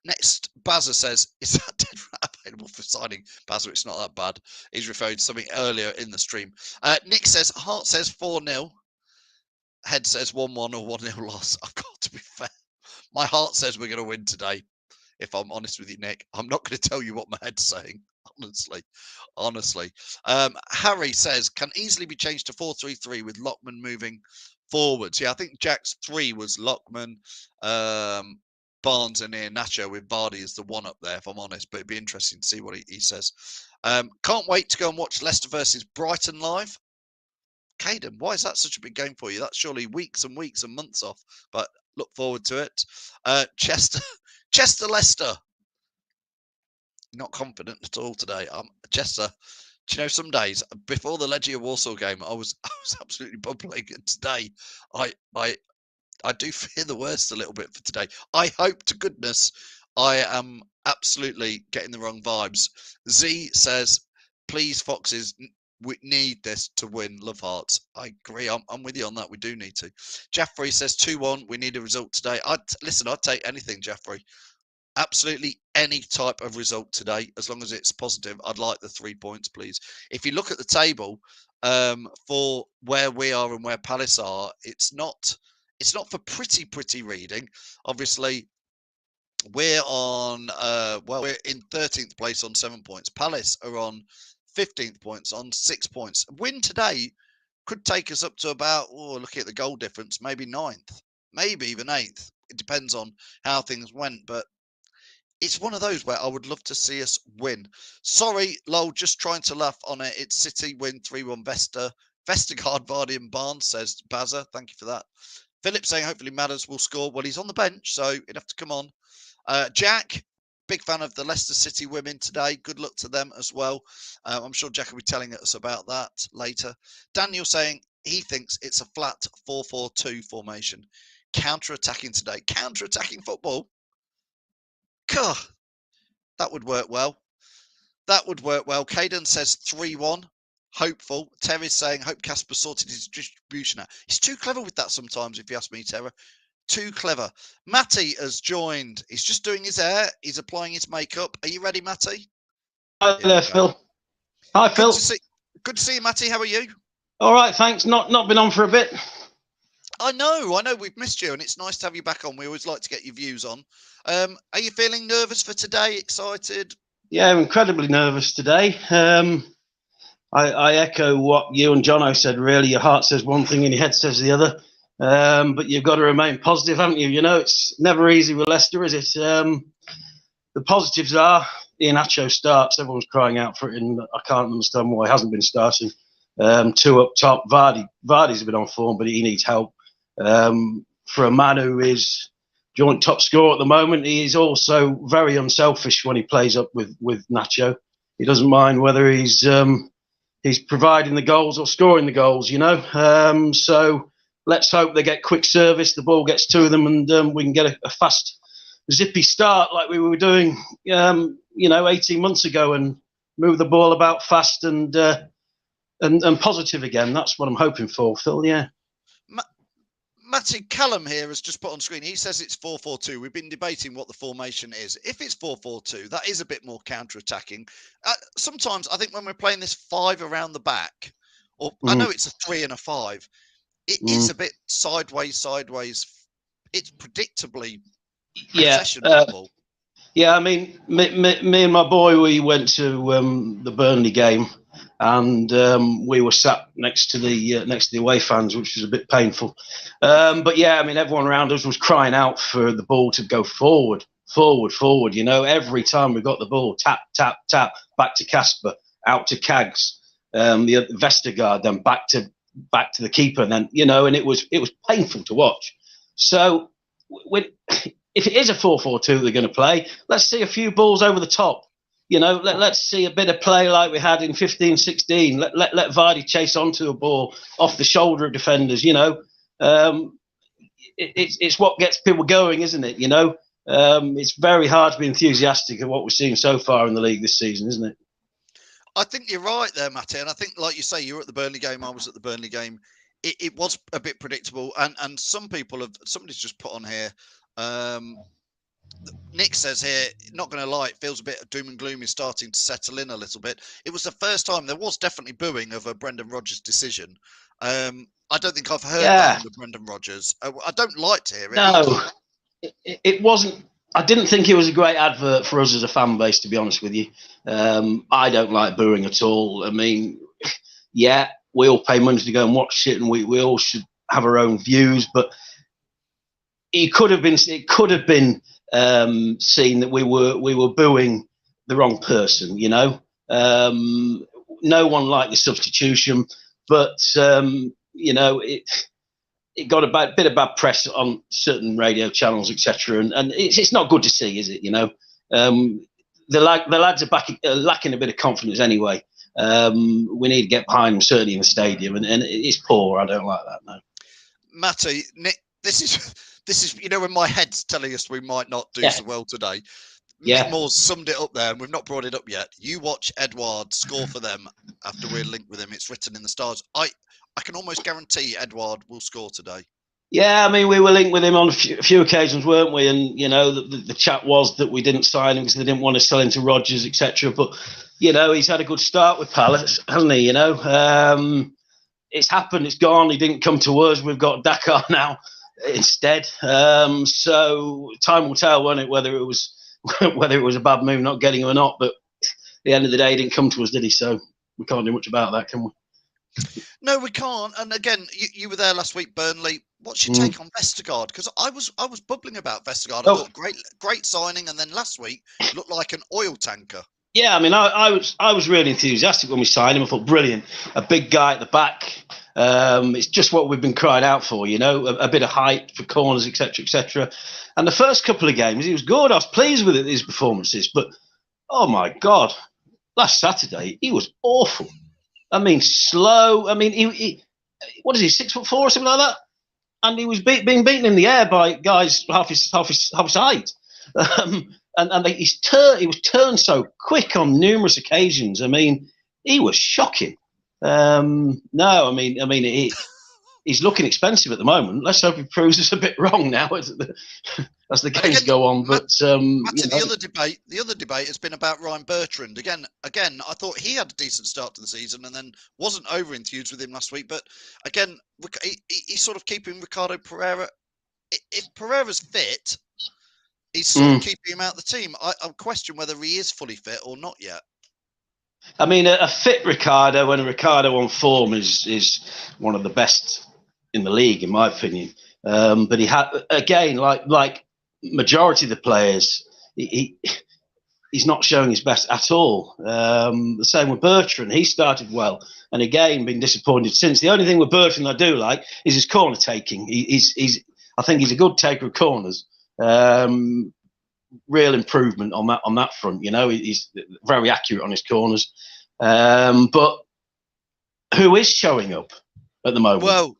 Next, Bazza says, is that dead rat available for signing? Bazza, it's not that bad. He's referring to something earlier in the stream. Nick says, Hart says 4-0. Head says 1-1 or 1-0 loss. I've got to be fair. My heart says we're going to win today. If I'm honest with you, Nick, I'm not going to tell you what my head's saying. Honestly. Harry says, can easily be changed to 4-3-3 with Lockman moving forwards. Yeah, I think Jack's 3 was Lockman, Barnes and Iheanacho with Vardy as the 1 up there, if I'm honest. But it'd be interesting to see what he says. Can't wait to go and watch Leicester versus Brighton live. Caden, why is that such a big game for you? That's surely weeks and weeks and months off. But look forward to it. Chester Leicester. Not confident at all today. Chester, do you know, some days before the Legia Warsaw game, I was absolutely bubbling. And today, I do fear the worst a little bit for today. I hope to goodness I am absolutely getting the wrong vibes. Z says, please, Foxes, we need this to win. Love Hearts. I agree. I'm with you on that. We do need to. Jeffrey says 2-1. We need a result today. Listen, I'd take anything, Jeffrey. Absolutely any type of result today, as long as it's positive. I'd like the 3 points, please. If you look at the table for where we are and where Palace are, it's not for pretty reading. Obviously, we're on we're in 13th place on 7 points. Palace are on 15th points on 6 points. Win today could take us up to about, looking at the goal difference, maybe 9th, maybe even 8th. It depends on how things went, but it's one of those where I would love to see us win. Sorry, Lol, just trying to laugh on it. It's City win 3-1 Vestergaard, Vardy and Barnes, says Bazza. Thank you for that. Philip saying hopefully Madders will score. Well, he's on the bench, so he'd have to come on. Jack, big fan of the Leicester City women today. Good luck to them as well. I'm sure Jack will be telling us about that later. Daniel saying he thinks it's a flat 4-4-2 formation. Counter-attacking today. Counter-attacking football. God, that would work well. That would work well. Caden says 3-1. Hopeful. Terry's saying, hope Casper sorted his distribution out. He's too clever with that sometimes, if you ask me, Terry. Too clever. Matty has joined. He's just doing his hair. He's applying his makeup. Are you ready, Matty? Hi there, Phil. Hi, Phil. Good to see you, Matty. How are you? All right, thanks. Not been on for a bit. I know we've missed you, and it's nice to have you back on. We always like to get your views on. Are you feeling nervous for today? Excited? Yeah, I'm incredibly nervous today. I echo what you and Jono said, really. Your heart says one thing and your head says the other. But you've got to remain positive, haven't you? You know, it's never easy with Leicester, is it? The positives are Iheanacho starts. Everyone's crying out for it, and I can't understand why he hasn't been starting. 2 up top. Vardy's been on form, but he needs help. For a man who is joint top scorer at the moment, he is also very unselfish when he plays up with Nacho. He doesn't mind whether he's providing the goals or scoring the goals, you know. So let's hope they get quick service, the ball gets to them, and we can get a fast, zippy start like we were doing, 18 months ago, and move the ball about fast and positive again. That's what I'm hoping for, Phil. Yeah. Matty, Callum here has just put on screen. He says it's 4-4-2. We've been debating what the formation is. If it's 4-4-2, that is a bit more counter-attacking. Sometimes I think when we're playing this 5 around the back, or I know it's a 3 and a 5, it is a bit sideways. It's predictably Yeah. possession of the ball. Yeah, I mean, me and my boy, we went to the Burnley game, and we were sat next to the away fans, which was a bit painful. But yeah, I mean, everyone around us was crying out for the ball to go forward. You know, every time we got the ball, tap, tap, tap, back to Casper, out to Cags, the Vestergaard, then back to the keeper, and then, you know, and it was painful to watch. So if it is a 4-4-2 they're going to play, let's see a few balls over the top. You know, let's see a bit of play like we had in 15-16. Let Vardy chase onto a ball off the shoulder of defenders. You know, it's what gets people going, isn't it? You know, it's very hard to be enthusiastic at what we're seeing so far in the league this season, isn't it? I think you're right there, Matty. And I think, like you say, you were at the Burnley game. I was at the Burnley game. It was a bit predictable. And somebody's just put on here. Nick says here, not going to lie, it feels a bit of doom and gloom is starting to settle in a little bit. It was the first time there was definitely booing of a Brendan Rodgers decision. I don't think I've heard that with Brendan Rodgers. I don't like to hear it. No, it wasn't. I didn't think it was a great advert for us as a fan base, to be honest with you. I don't like booing at all. I mean, yeah, we all pay money to go and watch it, and we all should have our own views, but it could have been seen that we were booing the wrong person, you know. No one liked the substitution, but you know, it got a bit of bad press on certain radio channels, etc. And it's not good to see, is it? You know, the lads are lacking a bit of confidence anyway. We need to get behind them, certainly in the stadium, and it's poor. I don't like that. No, Matty, Nick, this is, you know, when my head's telling us we might not do so well today. Nick Moore's summed it up there, and we've not brought it up yet. You watch Everards score for them after we're linked with him. It's written in the stars. I can almost guarantee Everards will score today. Yeah, I mean, we were linked with him on a few occasions, weren't we? And, you know, the chat was that we didn't sign him because they didn't want to sell him to Rodgers, etc. But, you know, he's had a good start with Palace, hasn't he? You know, it's happened, it's gone. He didn't come to us. We've got Dakar now instead. So time will tell, won't it, whether it was a bad move not getting him or not. But at the end of the day, he didn't come to us, did he? So we can't do much about that, can we? No, we can't. And again, you were there last week, Burnley. What's your take on Vestergaard? Because I was bubbling about Vestergaard. I thought great signing, and then last week looked like an oil tanker. Yeah, I mean, I was really enthusiastic when we signed him. I thought, brilliant, a big guy at the back. It's just what we've been crying out for, you know, a bit of height for corners, etc., etc. And the first couple of games, he was good. I was pleased with his performances, but oh my God, last Saturday he was awful. I mean, slow. I mean, he what is he, 6'4" or something like that? And he was being beaten in the air by guys half his height. And he was turned so quick on numerous occasions. I mean, he was shocking. No, I mean, he's looking expensive at the moment. Let's hope he proves us a bit wrong now as the games go on. But the other debate has been about Ryan Bertrand. Again, I thought he had a decent start to the season and then wasn't over enthused with him last week. But again, he's sort of keeping Ricardo Pereira. If Pereira's fit, he's sort of keeping him out of the team. I question whether he is fully fit or not yet. I mean, a fit Ricardo and a Ricardo on form is one of the best in the league, in my opinion. But he had, again, like majority of the players, he's not showing his best at all. The same with Bertrand. He started well, and again, been disappointed since. The only thing with Bertrand I do like is his corner taking. I think he's a good taker of corners. Real improvement on that front. You know, he's very accurate on his corners. But who is showing up at the moment? Well,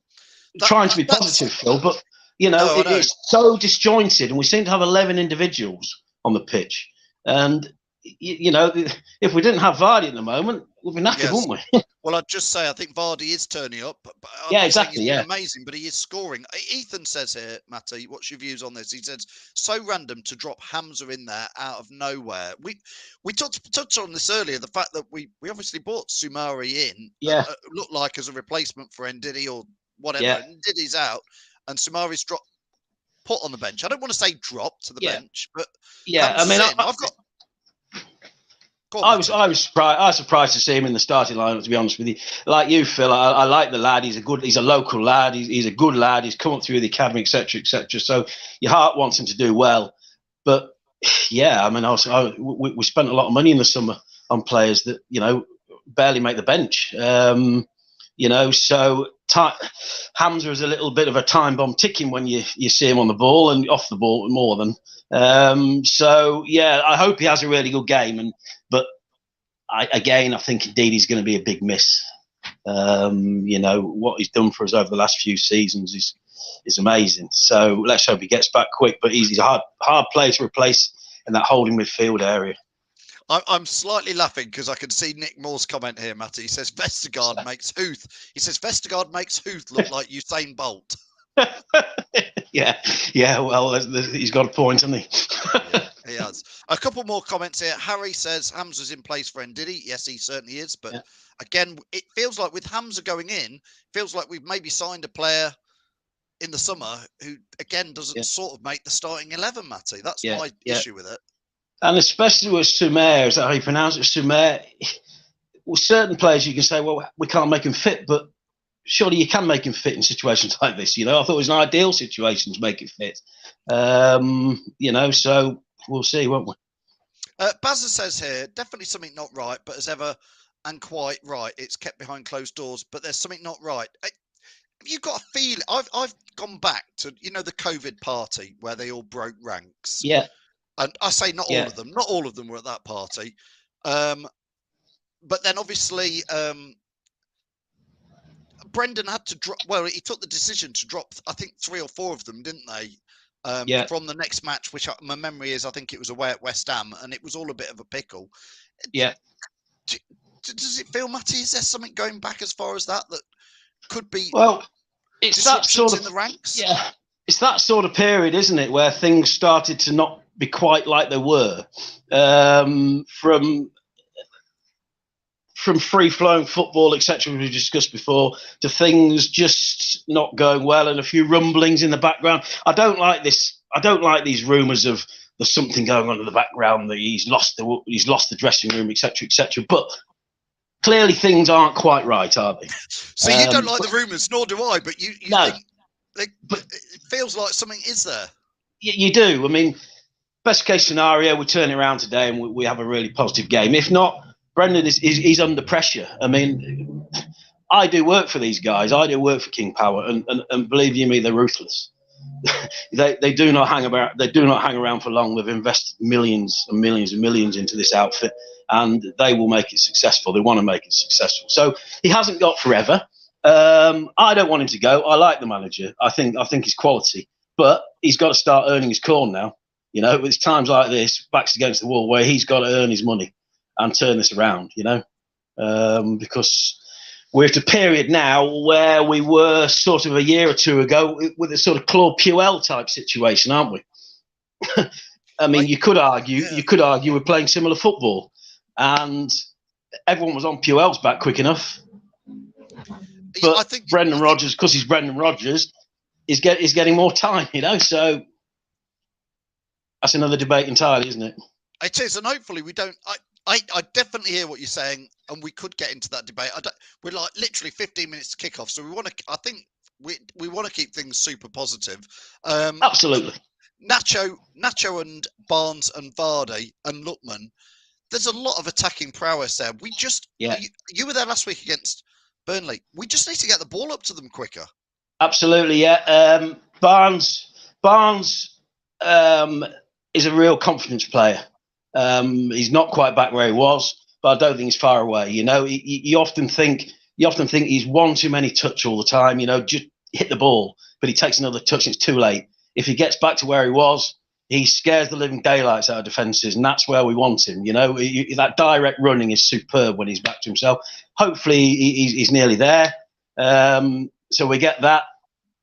trying to be positive, Phil, but you know, it's so disjointed, and we seem to have 11 individuals on the pitch. And you know, if we didn't have Vardy at the moment, we'd be knackered, wouldn't we? Well, I'd just say I think Vardy is turning up. But exactly. Yeah, amazing, but he is scoring. Ethan says here, Matty, what's your views on this? He says so random to drop Hamza in there out of nowhere. We touched on this earlier. The fact that we obviously bought Sumari in. Looked like as a replacement for Ndidi or whatever. Yeah. Ndidi's out, and Sumari's dropped. put on the bench. I don't want to say drop to the bench, but yeah, I mean, I was surprised to see him in the starting lineup. To be honest with you, like you, Phil, I like the lad. He's a local lad. He's a good lad. He's come up through the academy, etc., etc. So your heart wants him to do well. But yeah, I mean, we spent a lot of money in the summer on players that barely make the bench. So Hamza is a little bit of a time bomb ticking when you see him on the ball and off the ball more than. So yeah, I hope he has a really good game. But I think indeed he's going to be a big miss. What he's done for us over the last few seasons is amazing. So let's hope he gets back quick. But he's a hard player to replace in that holding midfield area. I'm slightly laughing because I can see Nick Moore's comment here, Matty. He says Vestergaard makes Huth. He says Vestergaard makes Huth look like Usain Bolt. Yeah. Well, he's got a point, hasn't he? Yeah, he has. A couple more comments here. Harry says Hamza's in place for Ndidi. Yes, he certainly is. But again, it feels like with Hamza going in, feels like we've maybe signed a player in the summer who again doesn't sort of make the starting 11, Matty. That's my issue with it. And especially with Sumer, is that how you pronounce it? Sumer. Well, certain players you can say, well, we can't make him fit, but surely you can make him fit in situations like this. I thought it was an ideal situation to make it fit. So we'll see, won't we? Bazza says here, definitely something not right, but as ever, and quite right. It's kept behind closed doors, but there's something not right. Have you got a feeling? I've gone back to the COVID party where they all broke ranks. Yeah. And I say not all of them. Not all of them were at that party. But then obviously Brendan had to drop. Well, he took the decision to drop, I think, 3 or 4 of them, didn't they? From the next match, which my memory is, I think it was away at West Ham, and it was all a bit of a pickle. Yeah. Does it feel, Matty, is there something going back as far as that could be? Well, it's that sort of in the ranks. Yeah, it's that sort of period, isn't it, where things started to not be quite like they were, from free-flowing football, etc., we discussed before, to things just not going well and a few rumblings in the background. I don't like this. I don't like these rumours of there's something going on in the background, that he's lost the dressing room, etc., etc. But clearly things aren't quite right, are they? So you don't like the rumours, nor do I. But you think it feels like something is there. You do. I mean, best case scenario, we turn it around today and we have a really positive game. If not, Brendan is under pressure. I mean, I do work for these guys. I do work for King Power, and believe you me, they're ruthless. they do not hang about. They do not hang around for long. They've invested millions and millions and millions into this outfit, and they will make it successful. They want to make it successful. So he hasn't got forever. I don't want him to go. I like the manager. I think he's quality, but he's got to start earning his corn now. It's times like this, backs against the wall, where he's got to earn his money and turn this around, because we're at a period now where we were sort of a year or two ago with a sort of Claude Puel type situation, aren't we? I mean, you could argue we're playing similar football, and everyone was on Puel's back quick enough. But I think Brendan Rodgers, because he's Brendan Rodgers, is getting more time, so that's another debate entirely, isn't it? It is, and hopefully we don't. I definitely hear what you're saying, and we could get into that debate. We're like literally 15 minutes to kick off, so we want to. I think we want to keep things super positive. Absolutely. Nacho and Barnes and Vardy and Lookman. There's a lot of attacking prowess there. We just you were there last week against Burnley. We just need to get the ball up to them quicker. Absolutely, yeah. Barnes is a real confidence player. He's not quite back where he was, but I don't think he's far away. You often think he's one too many touch all the time. Just hit the ball, but he takes another touch and it's too late. If he gets back to where he was, he scares the living daylights out of defences, and that's where we want him. That direct running is superb when he's back to himself. Hopefully, he's nearly there. So we get that.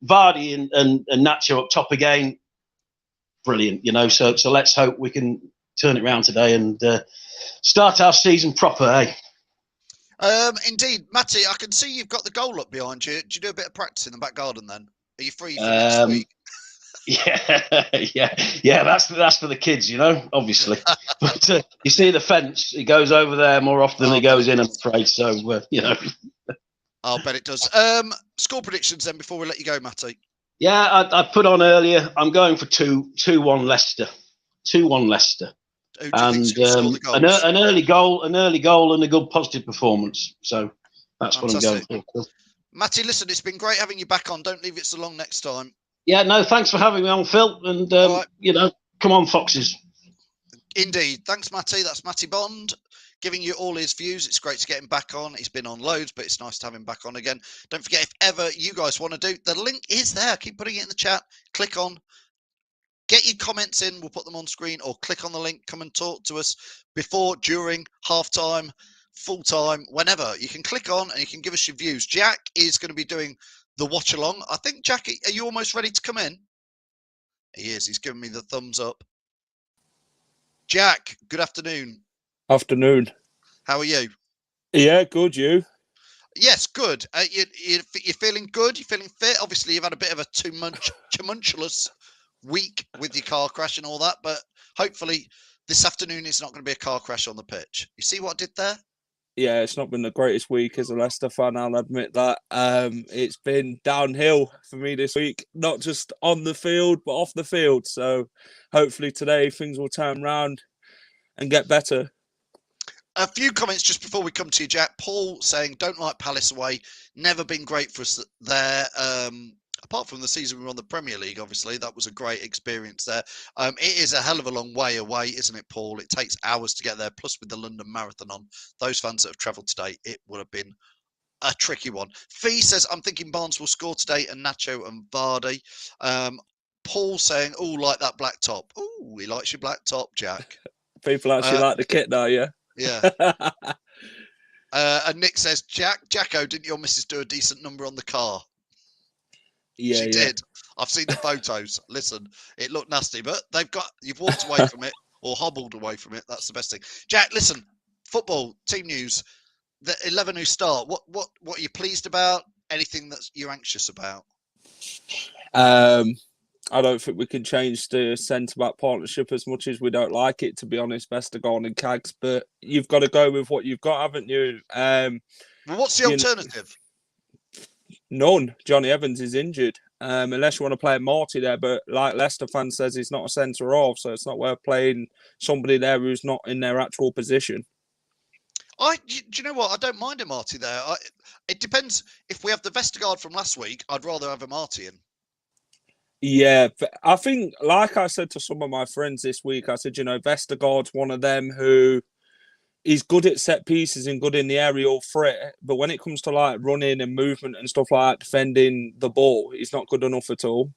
Vardy and Nacho up top again, brilliant. So let's hope we can turn it around today and start our season proper, eh? Indeed. Matty, I can see you've got the goal up behind you. Do you do a bit of practice in the back garden then? Are you free for next week? Yeah. That's for the kids, you know, obviously. But you see the fence; he goes over there more often than he goes in. I'm afraid. So you know. I'll bet it does. Score predictions then before we let you go, Matty. Yeah, I put on earlier. I'm going for 2-1 Leicester. 2-1 Leicester. Who do you think's And going to score the goals? an early goal, and a good positive performance. So that's Fantastic. what I'm going for. Matty, listen, it's been great having you back on. Don't leave it so long next time. Yeah, no, thanks for having me on, Phil. And right. you know, come on, Foxes. Indeed. Thanks, Matty. That's Matty Bond giving you all his views. It's great to get him back on. He's been on loads, but it's nice to have him back on again. Don't forget, if ever you guys want to do, the link is there. Keep putting it in the chat. Click on. Get your comments in. We'll put them on screen, or click on the link. Come and talk to us before, during, half-time, full-time, whenever. You can click on and you can give us your views. Jack is going to be doing the watch-along. I think, Jack, are you almost ready to come in? He is. He's giving me the thumbs up. Jack, good afternoon. Afternoon. How are you? Yeah, good. You? Yes, good. You're feeling good? You're feeling fit? Obviously, you've had a bit of a tumultuous week with your car crash and all that, but hopefully this afternoon is not going to be a car crash on the pitch. You see what I did there? Yeah, it's not been the greatest week as a Leicester fan, I'll admit that. It's been downhill for me this week, not just on the field, but off the field. So hopefully today things will turn around and get better. A few comments just before we come to you, Jack. Paul saying, don't like Palace away. Never been great for us there. Apart from the season we were on the Premier League, obviously, that was a great experience there. It is a hell of a long way away, isn't it, Paul? It takes hours to get there. Plus, with the London Marathon on, those fans that have travelled today, it would have been a tricky one. Fee says, I'm thinking Barnes will score today, and Nacho and Vardy. Paul saying, oh, like that black top. Oh, he likes your black top, Jack. People actually like the kit now, yeah? Yeah. And Nick says, Jacko, didn't your missus do a decent number on the car? Yeah, she did. I've seen the photos. Listen, it looked nasty, but you've walked away from it or hobbled away from it. That's the best thing. Jack, listen, football, team news, the 11 who start. What are you pleased about? Anything that you're anxious about? I don't think we can change the centre-back partnership as much as we don't like it, to be honest, Vestergaard and Cags, but you've got to go with what you've got, haven't you? Well, what's the alternative? None. Johnny Evans is injured, unless you want to play Matty there, but like Leicester fan says, he's not a centre-half, so it's not worth playing somebody there who's not in their actual position. Do you know what? I don't mind a Matty there. It depends. If we have the Vestergaard from last week, I'd rather have a Matty in. Yeah, I think, like I said to some of my friends this week, I said, Vestergaard's one of them who is good at set pieces and good in the aerial threat, but when it comes to like running and movement and stuff like that, defending the ball, he's not good enough at all.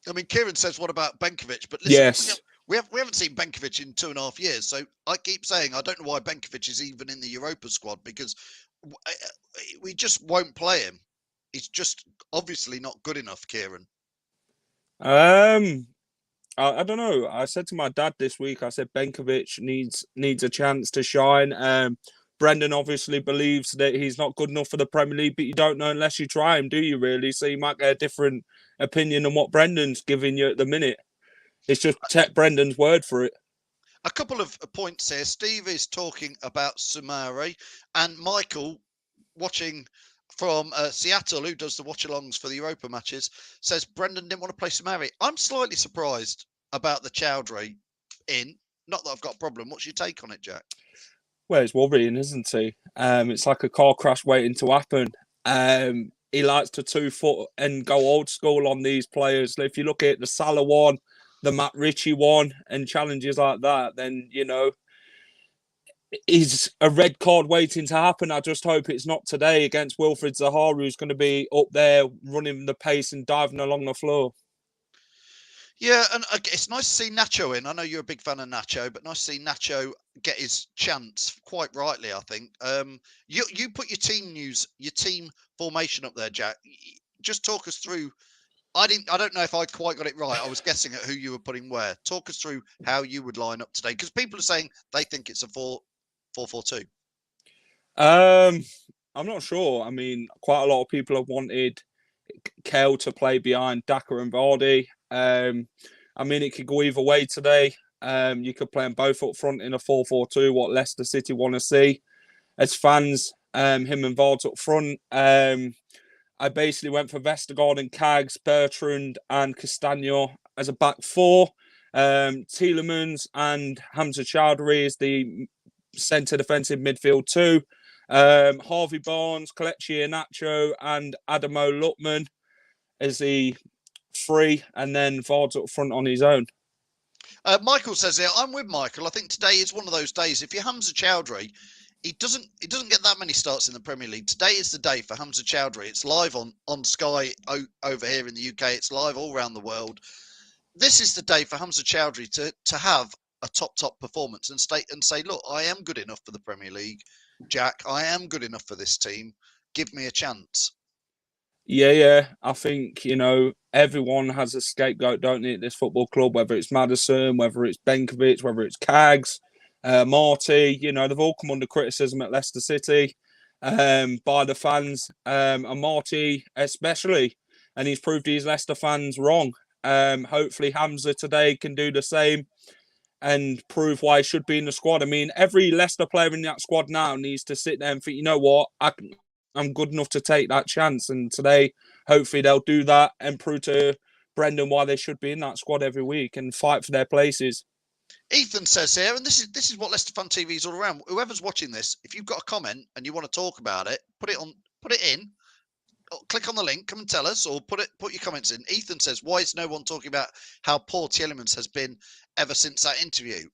I mean, Kieran says, what about Benkovic? But listen, yes. We haven't seen Benkovic in 2.5 years, so I keep saying I don't know why Benkovic is even in the Europa squad, because we just won't play him. He's just obviously not good enough, Kieran. I don't know. I said to my dad this week, I said Benkovic needs a chance to shine. Brendan obviously believes that he's not good enough for the Premier League, but you don't know unless you try him, do you really? So you might get a different opinion than what Brendan's giving you at the minute. It's just take Brendan's word for it. A couple of points here. Steve is talking about Sumari, and Michael, watching from Seattle, who does the watch-alongs for the Europa matches, says Brendan didn't want to play Sumari. I'm slightly surprised about the Chowdhury in. Not that I've got a problem. What's your take on it, Jack? Well, it's worrying, isn't he? It's like a car crash waiting to happen. He likes to 2-foot and go old school on these players. If you look at the Salah one, the Matt Ritchie one, and challenges like that, then, is a red card waiting to happen. I just hope it's not today against Wilfried Zaha, who's going to be up there running the pace and diving along the floor. Yeah, and it's nice to see Nacho in. I know you're a big fan of Nacho, but nice to see Nacho get his chance, quite rightly, I think. You put your team formation up there, Jack. Just talk us through. I don't know if I quite got it right. I was guessing at who you were putting where. Talk us through how you would line up today, because people are saying they think it's a 4-4-2. I'm not sure. I mean, quite a lot of people have wanted Kel to play behind Daka and Vardy. I mean, it could go either way today. You could play them both up front in a 4-4-2, what Leicester City want to see. As fans, him and Vards up front. I basically went for Vestergaard and Kaggs, Bertrand and Castagno as a back four. Tielemans and Hamza Chowdhury is the centre defensive midfield two. Harvey Barnes, Kelechi Iheanacho and Adamo Lutman is the three, and then Vards up front on his own. Michael says here, I'm with Michael. I think today is one of those days. If you're Hamza Chowdhury, he doesn't get that many starts in the Premier League. Today is the day for Hamza Chowdhury. It's live on Sky over here in the UK. It's live all around the world. This is the day for Hamza Chowdhury to have a top performance and say, look, I am good enough for the Premier League, Jack. I am good enough for this team. Give me a chance. Yeah. I think, everyone has a scapegoat, don't they, at this football club, whether it's Maddison, whether it's Benkovic, whether it's Kaggs, Marty, they've all come under criticism at Leicester City by the fans, and Marty especially, and he's proved these Leicester fans wrong. Hopefully Hamza today can do the same and prove why he should be in the squad. I mean, every Leicester player in that squad now needs to sit there and think, you know what, I'm good enough to take that chance. And today, hopefully they'll do that and prove to Brendan why they should be in that squad every week and fight for their places. Ethan says here, and this is what Leicester Fan TV is all around. Whoever's watching this, if you've got a comment and you want to talk about it, put it in. Click on the link, come and tell us, or put your comments in. Ethan says, why is no one talking about how poor Tielemans has been ever since that interview?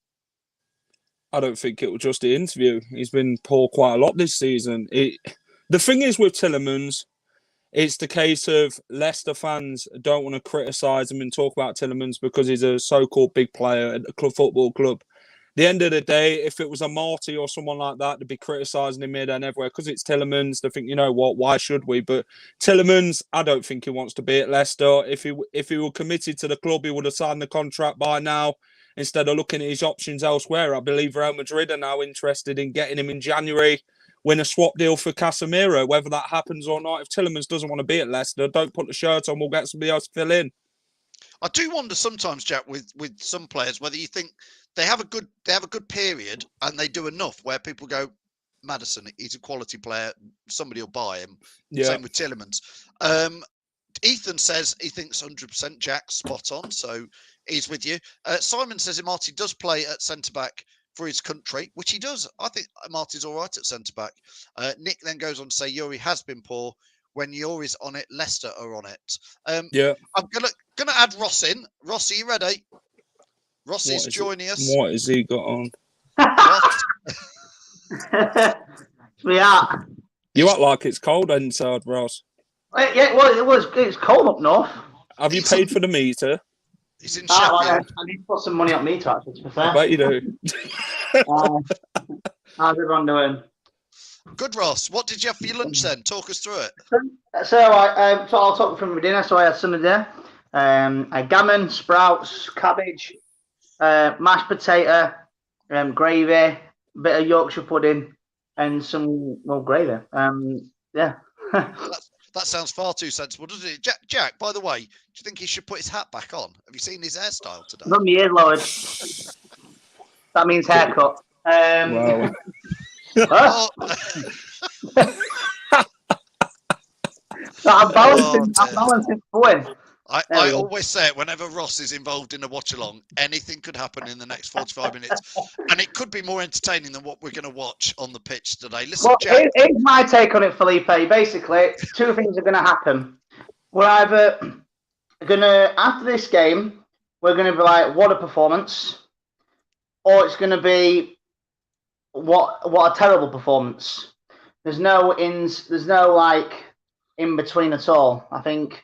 I don't think it was just the interview. He's been poor quite a lot this season. The thing is with Tielemans, it's the case of Leicester fans don't want to criticise him and talk about Tielemans because he's a so-called big player at the football club. At the end of the day, if it was a Marty or someone like that, to be criticising him here and everywhere because it's Tielemans, they think, you know what, why should we? But Tielemans, I don't think he wants to be at Leicester. If he were committed to the club, he would have signed the contract by now instead of looking at his options elsewhere. I believe Real Madrid are now interested in getting him in January, win a swap deal for Casemiro, whether that happens or not. If Tielemans doesn't want to be at Leicester, don't put the shirt on, we'll get somebody else to fill in. I do wonder sometimes, Jack, with some players, whether you think they have a good period and they do enough where people go, Maddison, he's a quality player, somebody will buy him. Yeah. Same with Tielemans. Ethan says he thinks 100% Jack, spot on, so he's with you. Simon says Marty does play at centre-back for his country, which he does. I think Marty's all right at centre-back. Nick then goes on to say Yuri has been poor. When Yuri's on it, Leicester are on it. Yeah. I'm gonna add Ross in. Ross, are you ready? Ross is joining us. What has he got on? We are. You act like it's cold inside, Ross. Yeah, well, it's cold up north. Have you paid for the meter? He's in Sheffield. I need to put some money on meter, actually, to be fair. I bet you do. How's everyone doing? Good, Ross. What did you have for your lunch then? Talk us through it. So I'll talk from my dinner. So I had some of there. I had gammon, sprouts, cabbage, mashed potato, gravy, a bit of Yorkshire pudding, and some gravy. Yeah. That sounds far too sensible, doesn't it? Jack, by the way, do you think he should put his hat back on? Have you seen his hairstyle today? Not my ears lowered. That means haircut. Wow. I'm balancing going. I always say it whenever Ross is involved in a watch-along, anything could happen in the next 45 minutes. And it could be more entertaining than what we're going to watch on the pitch today. Listen, well, Jack. Here's my take on it, Felipe. Basically, two things are going to happen. We're either going to, after this game, we're going to be like, what a performance. Or it's going to be, what a terrible performance. There's no in between at all. I think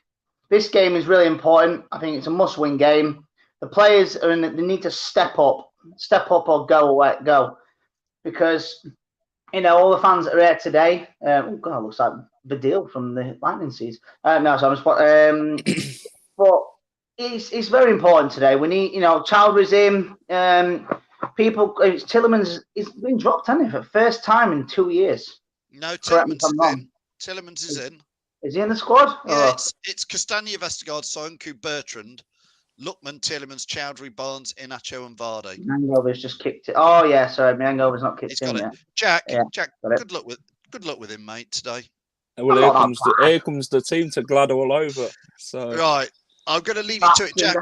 this game is really important. I think it's a must-win game. The players they need to step up or go, because all the fans that are here today. Oh God, looks like the deal from the Lightning Seas. No, so I'm but it's very important today. We need, Childress in. Tielemans is been dropped, hasn't he, for the first time in 2 years? No, Tielemans is in. Tielemans is in. Is he in the squad? Yeah, it's Castagno, Vestergaard, Soyuncu, Bertrand, Lookman, Tielemans, Chowdhury, Barnes, Inacho, and Vardy. Hangover's just kicked it. Oh yeah, sorry, my hangover's not kicked He's in got it. yet. Jack, Yeah, Jack, got it. good luck with him, mate, today. Well, here comes the team to glad all over. So right, I'm going to leave you to it, Jack.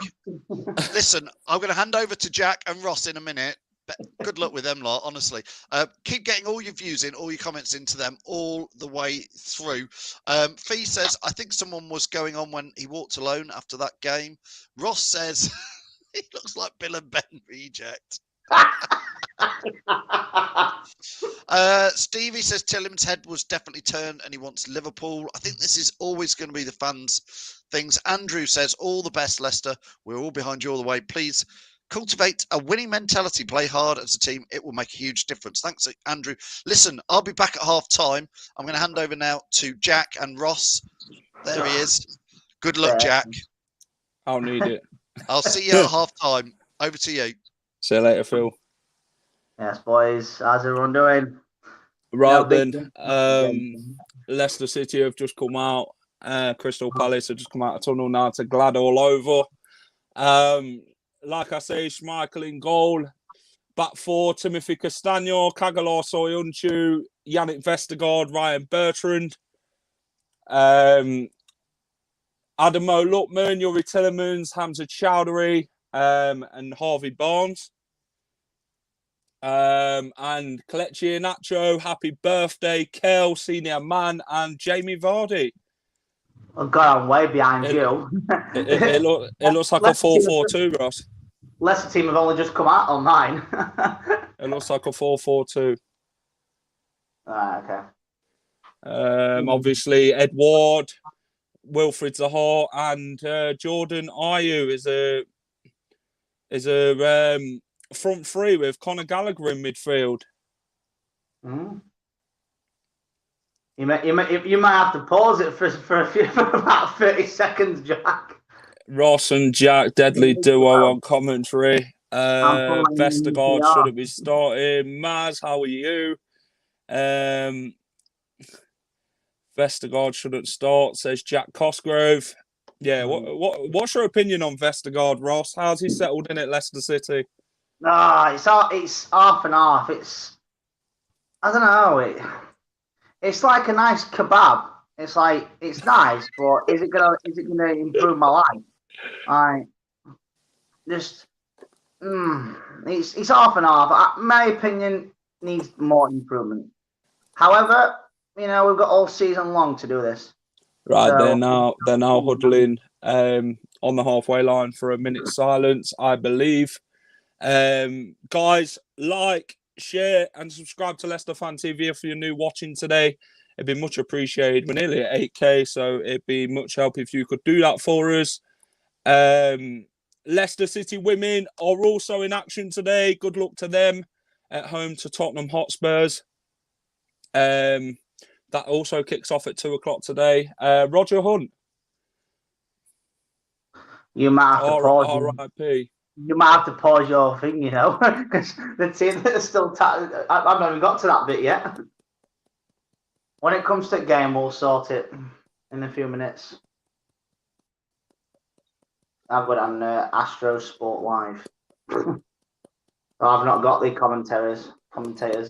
Listen, I'm going to hand over to Jack and Ross in a minute. But good luck with them lot, honestly. Keep getting all your views in, all your comments into them all the way through. Fee says, I think someone was going on when he walked alone after that game. Ross says, he looks like Bill and Ben reject. Stevie says Tillem's head was definitely turned and he wants Liverpool. I think this is always going to be the fans' things. Andrew says, all the best, Leicester. We're all behind you all the way. Please cultivate a winning mentality. Play hard as a team. It will make a huge difference. Thanks, Andrew. Listen, I'll be back at half time. I'm going to hand over now to Jack and Ross. There he is. Good luck, Jack. I'll need it. I'll see you at half time. Over to you. See you later, Phil. Yes, boys. How's everyone doing? Right then, Leicester City have just come out. Crystal Palace have just come out of tunnel now to glad all over. Like I say, Schmeichel in goal. Back four, Timothy Castagne, Kagalar Soyuncu, Yannick Vestergaard, Ryan Bertrand. Adamo Lookman, Yuri Tillemans, Hamza Chowdhury, and Harvey Barnes. And Kelechi Iheanacho, happy birthday, Kel, senior man, and Jamie Vardy. Oh God, I'm way behind you. It looks like a 4-4-2, Ross. Leicester team have only just come out on mine. It looks like a 4-4-2. Okay. Obviously, Edward, Wilfried Zaha, and Jordan Ayew is a front three with Conor Gallagher in midfield. Mm. You might have to pause it for about 30 seconds, Jack. Ross and Jack, deadly duo on commentary. Vestergaard shouldn't be starting. Maz, how are you? Vestergaard shouldn't start, says Jack Cosgrove. Yeah, what's your opinion on Vestergaard, Ross? How's he settled in at Leicester City? It's half and half. I don't know. It's like a nice kebab. It's like it's nice, but is it gonna improve my life? It's half and half. My opinion needs more improvement. However, we've got all season long to do this. Right, so, they're now huddling on the halfway line for a minute's silence, I believe. Guys, like, share, and subscribe to Leicester Fan TV if you're new watching today. It'd be much appreciated. We're nearly at 8K, so it'd be much help if you could do that for us. Leicester City women are also in action today. Good luck to them at home to Tottenham Hotspurs. That also kicks off at 2 o'clock today. Roger Hunt. You might have to pause. R.I.P. You might have to pause your thing, because the team that is still. I've not even got to that bit yet. When it comes to the game, we'll sort it in a few minutes. I've got on Astro Sport Live. I've not got the commentators.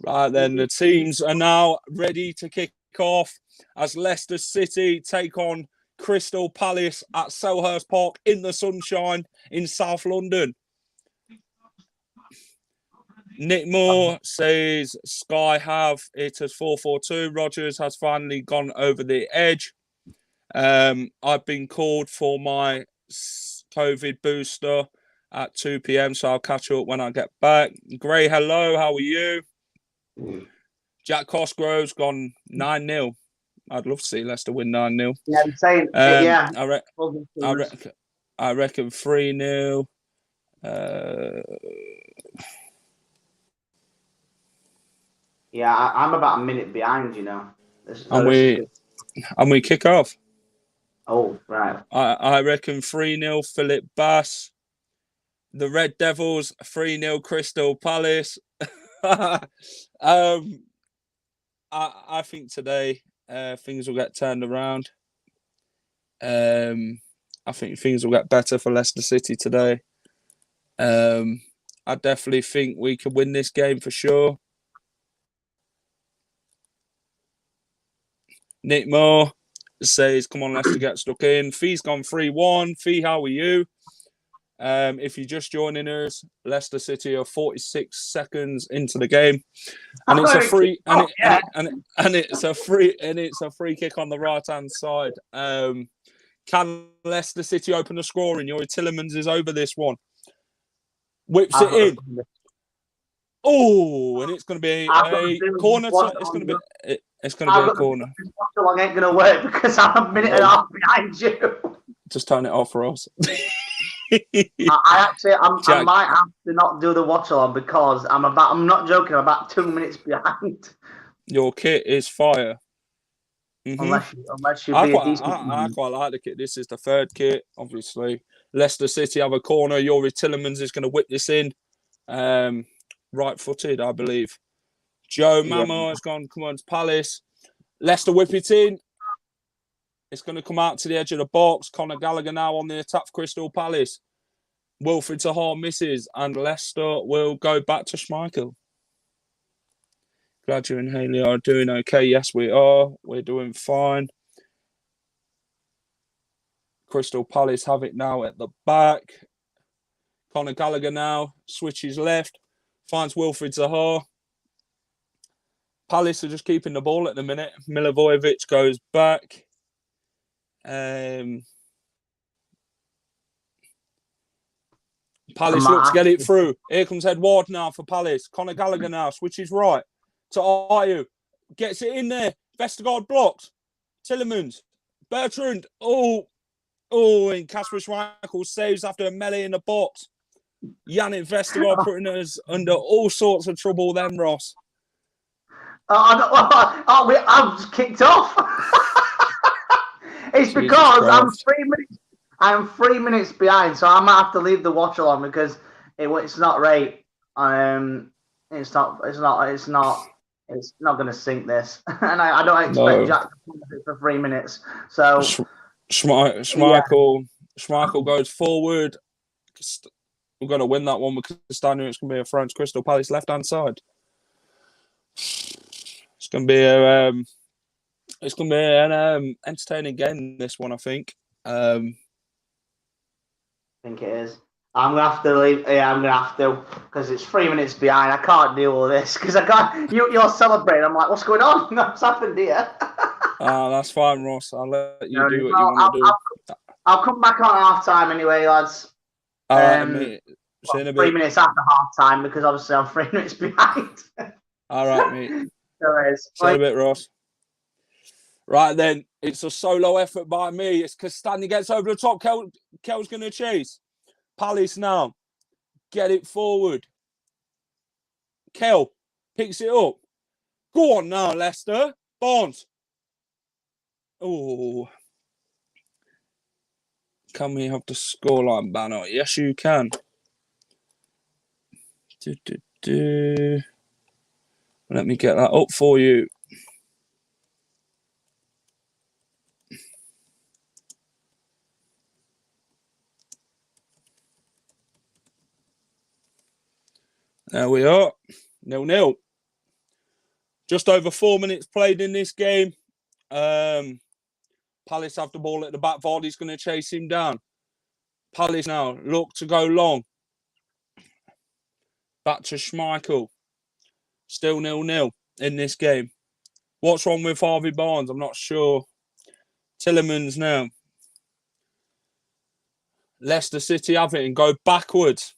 Right then, the teams are now ready to kick off as Leicester City take on Crystal Palace at Selhurst Park in the sunshine in South London. Nick Moore says Sky have it as 4-4-2. Rogers has finally gone over the edge. I've been called for my COVID booster at 2 p.m, so I'll catch up when I get back. Gray, hello, how are you? Jack Cosgrove's gone 9-0. I'd love to see Leicester win 9-0. Yeah, I'm saying, yeah. I reckon 3-0. Yeah, I'm about a minute behind, And we kick off. Oh, right. I reckon 3-0 Philip Bass. The Red Devils 3-0 Crystal Palace. I think today things will get turned around. I I think things will get better for Leicester City today. I definitely think we could win this game for sure. Nick Moore says, come on, Leicester, get stuck in. Fee's gone 3-1. Fee, how are you? If you're just joining us, Leicester City are 46 seconds into the game. And it's a free it's a free kick on the right-hand side. Can Leicester City open the scoring? Yuri Tillemans is over this one. Whips it in. Oh, and it's going to be a corner. It's going to be a corner. Watch-along ain't going to work because I'm a minute and a half behind you. Just turn it off for us. I might have to not do the watch-along because I'm not joking, I'm about 2 minutes behind. Your kit is fire. Mm-hmm. Unless you I quite like the kit. This is the third kit, obviously. Leicester City have a corner. Yuri Tillemans is going to whip this in. Right-footed, I believe. Joe Mamo has gone, come on, to Palace. Leicester whip it in. It's going to come out to the edge of the box. Conor Gallagher now on the attack for Crystal Palace. Wilfried Zaha misses, and Leicester will go back to Schmeichel. Glad you and Haley are doing okay. Yes, we are. We're doing fine. Crystal Palace have it now at the back. Conor Gallagher now switches left. Finds Wilfried Zaha. Palace are just keeping the ball at the minute. Milivojevic goes back. Palace look to get it through. Here comes Edward now for Palace. Conor Gallagher now switches right to Ayew. Gets it in there. Vestergaard blocks. Tillemans. Bertrand. Oh, and Kasper Schmeichel saves after a melee in the box. Yannick Vestergaard putting us under all sorts of trouble then, Ross. I'm just kicked off. It's because I'm 3 minutes behind, so I might have to leave the watch along because it's not right. It's not going to sink this, and I don't expect Jack to put it for 3 minutes. So Schmeichel goes forward. We're going to win that one because Castagne. It's going to be a French Crystal Palace left hand side. It's going to be an entertaining game. This one, I think. I think it is. I'm gonna have to leave. Yeah, I'm gonna have to because it's 3 minutes behind. I can't do all this because I can't. You're celebrating. I'm like, what's going on? What's happened here? That's fine, Ross. I'll let you do what you want to do. I'll come back on half time anyway, lads. All right, mate. 3 minutes after half time because obviously I'm 3 minutes behind. All right, mate. See you a bit, Ross. Right then, it's a solo effort by me. It's Castagne gets over the top. Kel's going to chase. Palace now. Get it forward. Kel picks it up. Go on now, Leicester. Barnes. Oh. Can we have the scoreline banner? Yes, you can. Let me get that up for you. There we are. 0-0. Just over 4 minutes played in this game. Palace have the ball at the back. Vardy's going to chase him down. Palace now look to go long. Back to Schmeichel. Still 0-0 in this game. What's wrong with Harvey Barnes? I'm not sure. Tillemans now. Leicester City have it and go backwards.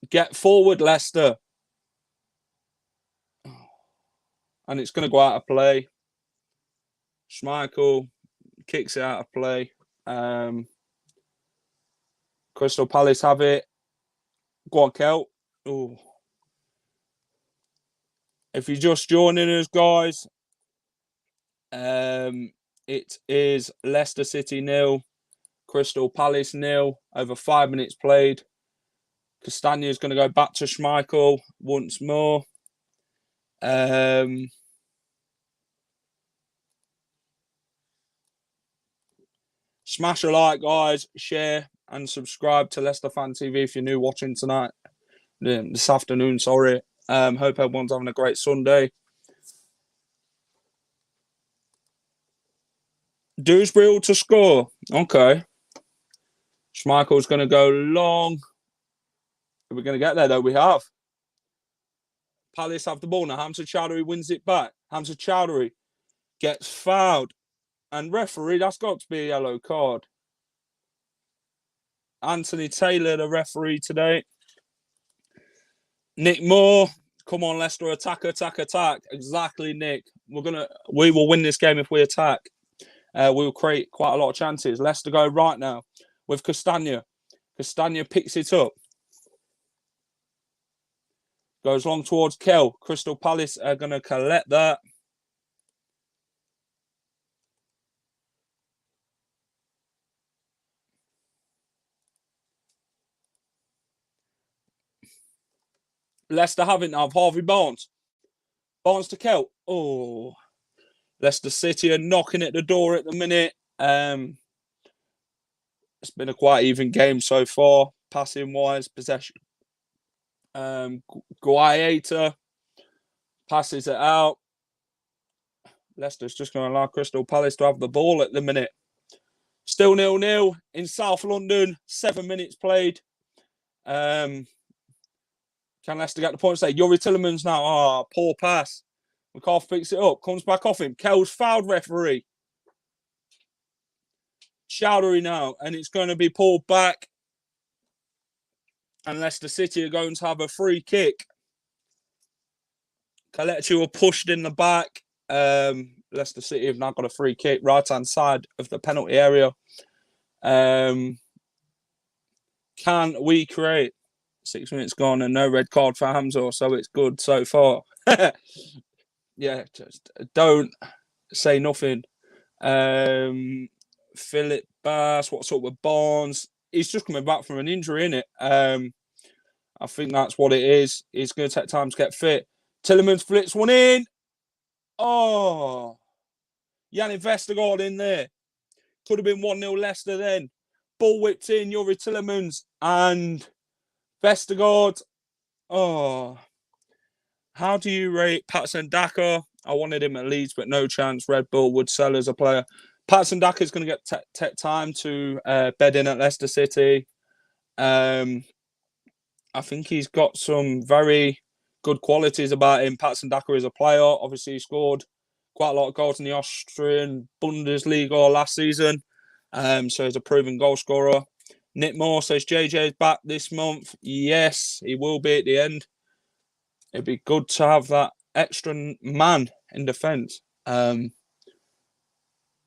Get forward, Leicester. And it's going to go out of play. Schmeichel kicks it out of play. Crystal Palace have it. Go on, Kel. Ooh. If you're just joining us, guys, it is Leicester City 0, Crystal Palace 0, over 5 minutes played. Castagne is going to go back to Schmeichel once more. Smash a like, guys, share and subscribe to Leicester Fan TV if you're new watching tonight. This afternoon, sorry. Hope everyone's having a great Sunday. Dewsbury to score. Okay. Schmeichel's going to go long. Are we going to get there, though? We have. Palace have the ball now. Hamza Chowdhury wins it back. Hamza Chowdhury gets fouled. And referee, that's got to be a yellow card. Anthony Taylor, the referee today. Nick Moore. Come on, Leicester. Attack, attack, attack. Exactly, Nick. We will win this game if we attack. We will create quite a lot of chances. Leicester go right now with Castagna. Castagna picks it up. Goes long towards Kell. Crystal Palace are going to collect that. Leicester have it now. Harvey Barnes. Barnes to Kell. Oh. Leicester City are knocking at the door at the minute. It's been a quite even game so far. Passing wise, possession. Guayata passes it out. Leicester's just going to allow Crystal Palace to have the ball at the minute. Still 0-0 in South London. 7 minutes played. Can Leicester get the points there? Yuri Tillemans now. Ah, poor pass. McCarthy picks it up. Comes back off him. Kell's fouled referee. Chowdhury now. And it's going to be pulled back. And Leicester City are going to have a free kick. Kelechi were pushed in the back. Leicester City have now got a free kick. Right-hand side of the penalty area. Can we create? 6 minutes gone and no red card for Hamza, so it's good so far. Yeah, just don't say nothing. Philip Bass, what's up with Barnes? He's just coming back from an injury, innit? I think that's what it is. It's going to take time to get fit. Tillemans flips one in. Oh, Yannick Vestergaard in there. Could have been 1-0 Leicester then. Ball whipped in, Yuri Tillemans and Vestergaard. Oh, how do you rate Patson Daka? I wanted him at Leeds, but no chance. Red Bull would sell as a player. Patson Daka is going to get time to bed in at Leicester City. I think he's got some very good qualities about him. Patson Daka is a player. Obviously, he scored quite a lot of goals in the Austrian Bundesliga last season. So he's a proven goal scorer. Nick Moore says JJ is back this month. Yes, he will be at the end. It'd be good to have that extra man in defence.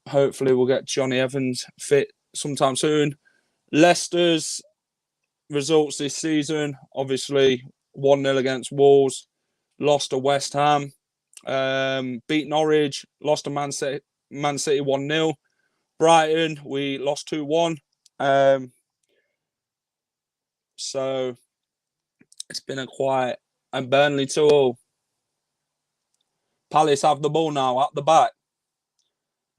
Hopefully we'll get Johnny Evans fit sometime soon. Leicester's results this season, obviously 1-0 against Wolves, lost to West Ham, beat Norwich, lost to Man City 1-0. Brighton, we lost 2-1. So it's been a quiet. And Burnley 2-0. Palace have the ball now at the back.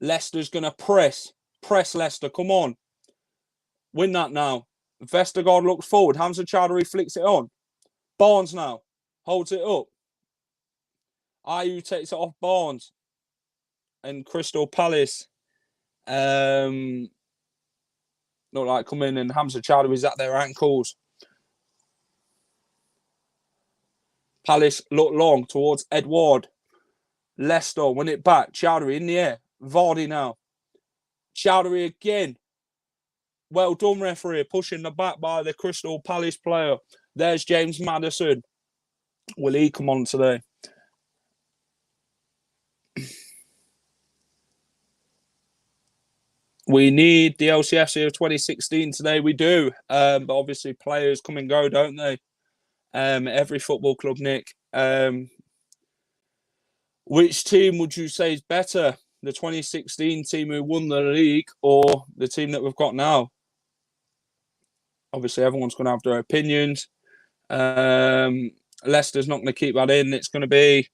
Leicester's going to press. Press Leicester. Come on. Win that now. Vestergaard looks forward. Hamza Chowdhury flicks it on. Barnes now. Holds it up. Ayew takes it off Barnes. And Crystal Palace look like come in and Hamza Chowdhury's at their ankles. Palace look long towards Edward. Leicester win it back. Chowdhury in the air. Vardy now. Chowdhury again. Well done, referee. Pushing the back by the Crystal Palace player. There's James Maddison. Will he come on today? We need the LCFC of 2016 today. We do. But obviously players come and go, don't they? Every football club, Nick. Which team would you say is better? The 2016 team who won the league or the team that we've got now? Obviously, everyone's going to have their opinions. Leicester's not going to keep that in. It's going to be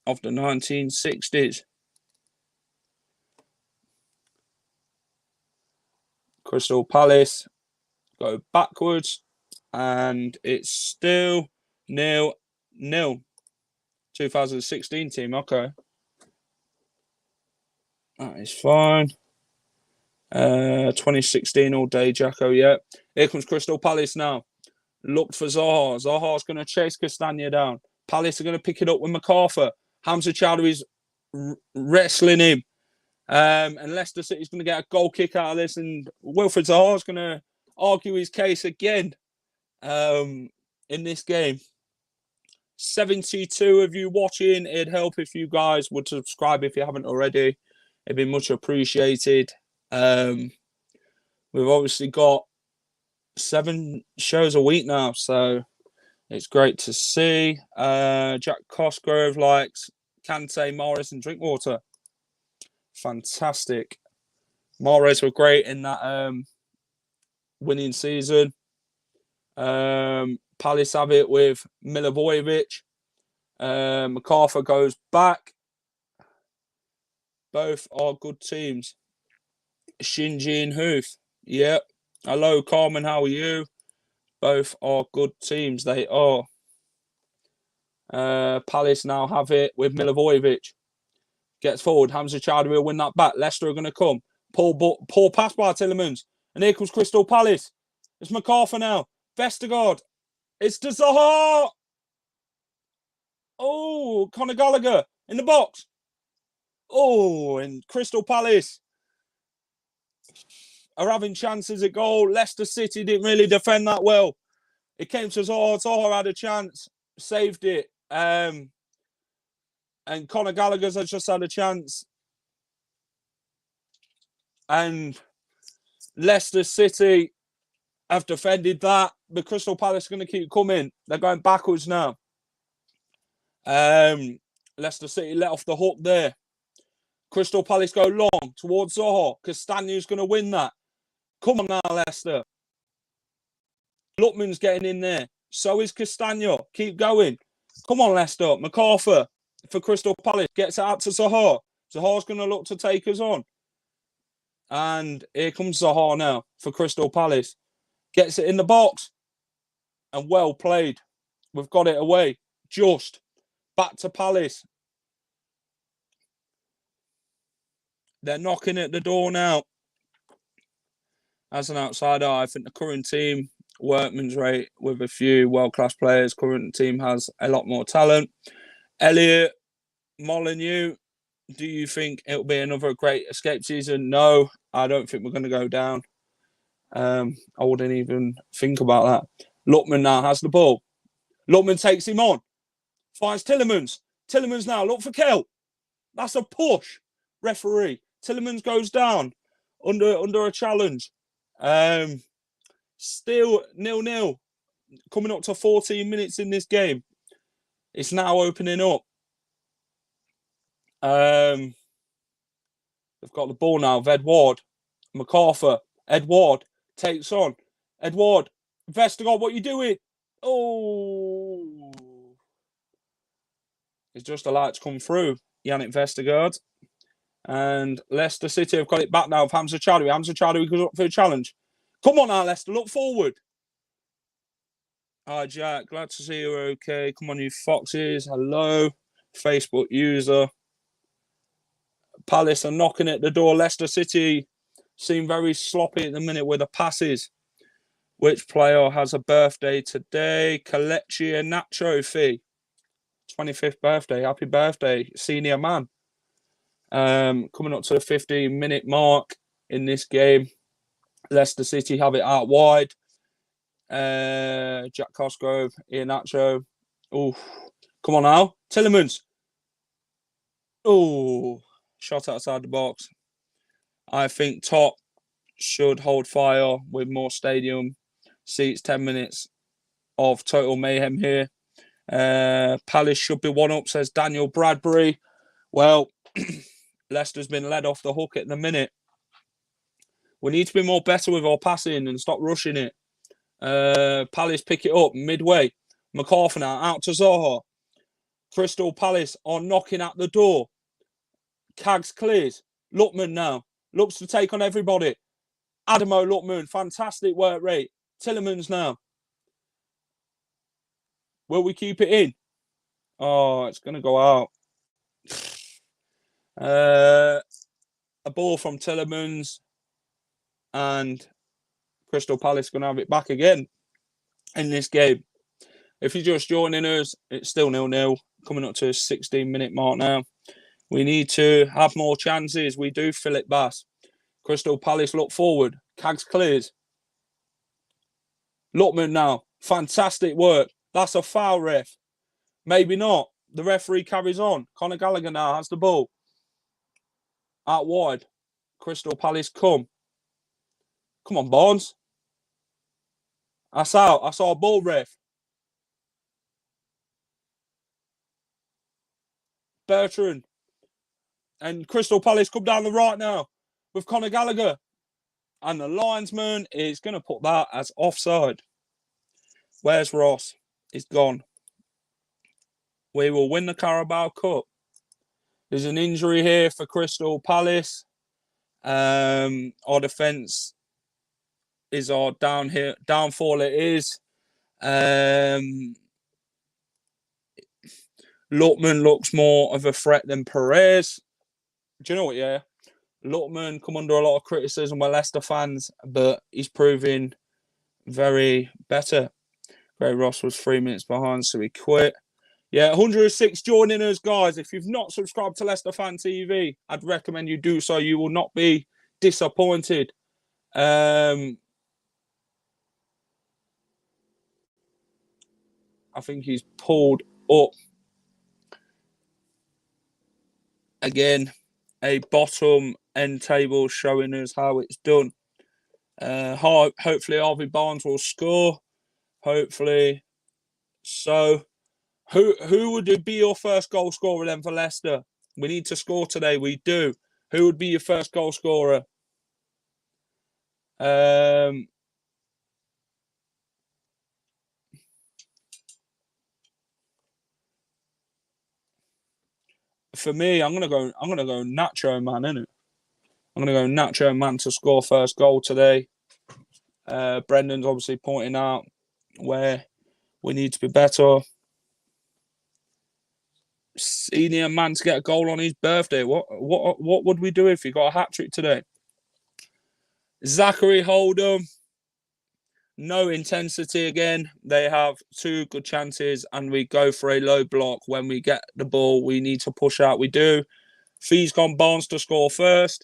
of the 1960s. Crystal Palace go backwards, and it's still 0-0. 2016 team, okay. That is fine. 2016 all day, Jacko, yeah. Here comes Crystal Palace now. Looked for Zaha. Zaha's going to chase Castagna down. Palace are going to pick it up with MacArthur. Hamza Chowdhury's wrestling him. And Leicester City's going to get a goal kick out of this. And Wilfred Zaha's going to argue his case again in this game. 72 of you watching. It'd help if you guys would subscribe if you haven't already. It'd be much appreciated. We've obviously got 7 shows a week now, so it's great to see. Jack Cosgrove likes Kante, Morris, and Drinkwater. Fantastic. Morris were great in that winning season. Palace have it with Milivojevic. MacArthur goes back. Both are good teams. Shinji and Hoof. Yep. Hello, Carmen. How are you? Both are good teams. They are. Palace now have it with Milivojevic. Gets forward. Hamza Chowdhury will win that back. Leicester are going to come. Poor pass by Tillemans. And here comes Crystal Palace. It's MacArthur now. Vestergaard. It's to Zaha. Oh, Conor Gallagher in the box. Oh, and Crystal Palace are having chances at goal. Leicester City didn't really defend that well. It came to Zaha. Zaha had a chance, saved it. And Conor Gallagher's has just had a chance. And Leicester City have defended that. The Crystal Palace are going to keep coming. They're going backwards now. Leicester City let off the hook there. Crystal Palace go long towards Zaha. Castagna's going to win that. Come on now, Leicester. Lutman's getting in there. So is Castagna. Keep going. Come on, Leicester. MacArthur for Crystal Palace gets it out to Zaha. Zaha's going to look to take us on. And here comes Zaha now for Crystal Palace. Gets it in the box. And well played. We've got it away. Just. Back to Palace. They're knocking at the door now. As an outsider, I think the current team, workman's rate with a few world-class players, current team has a lot more talent. Elliot Molyneux, do you think it'll be another great escape season? No, I don't think we're going to go down. I wouldn't even think about that. Lutman now has the ball. Lutman takes him on. Finds Tillemans. Tillemans now, look for Kell. That's a push, referee. Tillemans goes down under a challenge. Still 0-0. Coming up to 14 minutes in this game. It's now opening up. They've got the ball now of Edward. MacArthur. Edward takes on. Edward. Vestergaard, what are you doing? Oh. It's just a light to come through. Yannick Vestergaard. And Leicester City have got it back now of Hamza Chowdhury. Hamza Chowdhury goes up for a challenge. Come on now, Leicester. Look forward. Hi, Jack. Glad to see you're okay. Come on, you foxes. Hello. Facebook user. Palace are knocking at the door. Leicester City seem very sloppy at the minute with the passes. Which player has a birthday today? Kalechi Nacho Fee. 25th birthday. Happy birthday, senior man. Coming up to the 15-minute mark in this game. Leicester City have it out wide. Jack Cosgrove, Iheanacho. Oh, come on now. Tillemans. Oh, shot outside the box. I think Top should hold fire with more stadium seats. 10 minutes of total mayhem here. Palace should be one up, says Daniel Bradbury. Well, Leicester's been led off the hook at the minute. We need to be more better with our passing and stop rushing it. Palace pick it up midway. MacArthur now out to Zaha. Crystal Palace are knocking at the door. Cags clears. Lutman now looks to take on everybody. Adamo Lookman, fantastic work rate. Tillemans now. Will we keep it in? Oh, it's going to go out. A ball from Tillemans. And Crystal Palace going to have it back again in this game. If you're just joining us, it's still 0-0. Coming up to a 16-minute mark now. We need to have more chances. We do, Philip Bass. Crystal Palace look forward. Cags clears. Lookman now. Fantastic work. That's a foul, ref. Maybe not. The referee carries on. Conor Gallagher now has the ball. Out wide. Crystal Palace come. Come on, Barnes. That's out. I saw a ball, ref. Bertrand. And Crystal Palace come down the right now with Conor Gallagher. And the linesman is going to put that as offside. Where's Ross? He's gone. We will win the Carabao Cup. There's an injury here for Crystal Palace. Our defence is our downfall. It is. Lookman looks more of a threat than Perez. Do you know what? Yeah, Lookman come under a lot of criticism by Leicester fans, but he's proving very better. Gray Ross was 3 minutes behind, so he quit. Yeah, 106 joining us, guys. If you've not subscribed to Leicester Fan TV, I'd recommend you do so. You will not be disappointed. I think he's pulled up again a bottom end table showing us how it's done. Hopefully Harvey Barnes will score. Hopefully so. Who would be your first goal scorer then for Leicester? We need to score today. We do. Who would be your first goal scorer? For me, I'm gonna go Nacho Man, innit? I'm gonna go Nacho Man to score first goal today. Brendan's obviously pointing out where we need to be better. Senior man to get a goal on his birthday. What would we do if he got a hat trick today? Zachary Hold'em. No intensity again. They have 2 good chances and we go for a low block. When we get the ball, we need to push out. We do. Fee's gone Barnes to score first.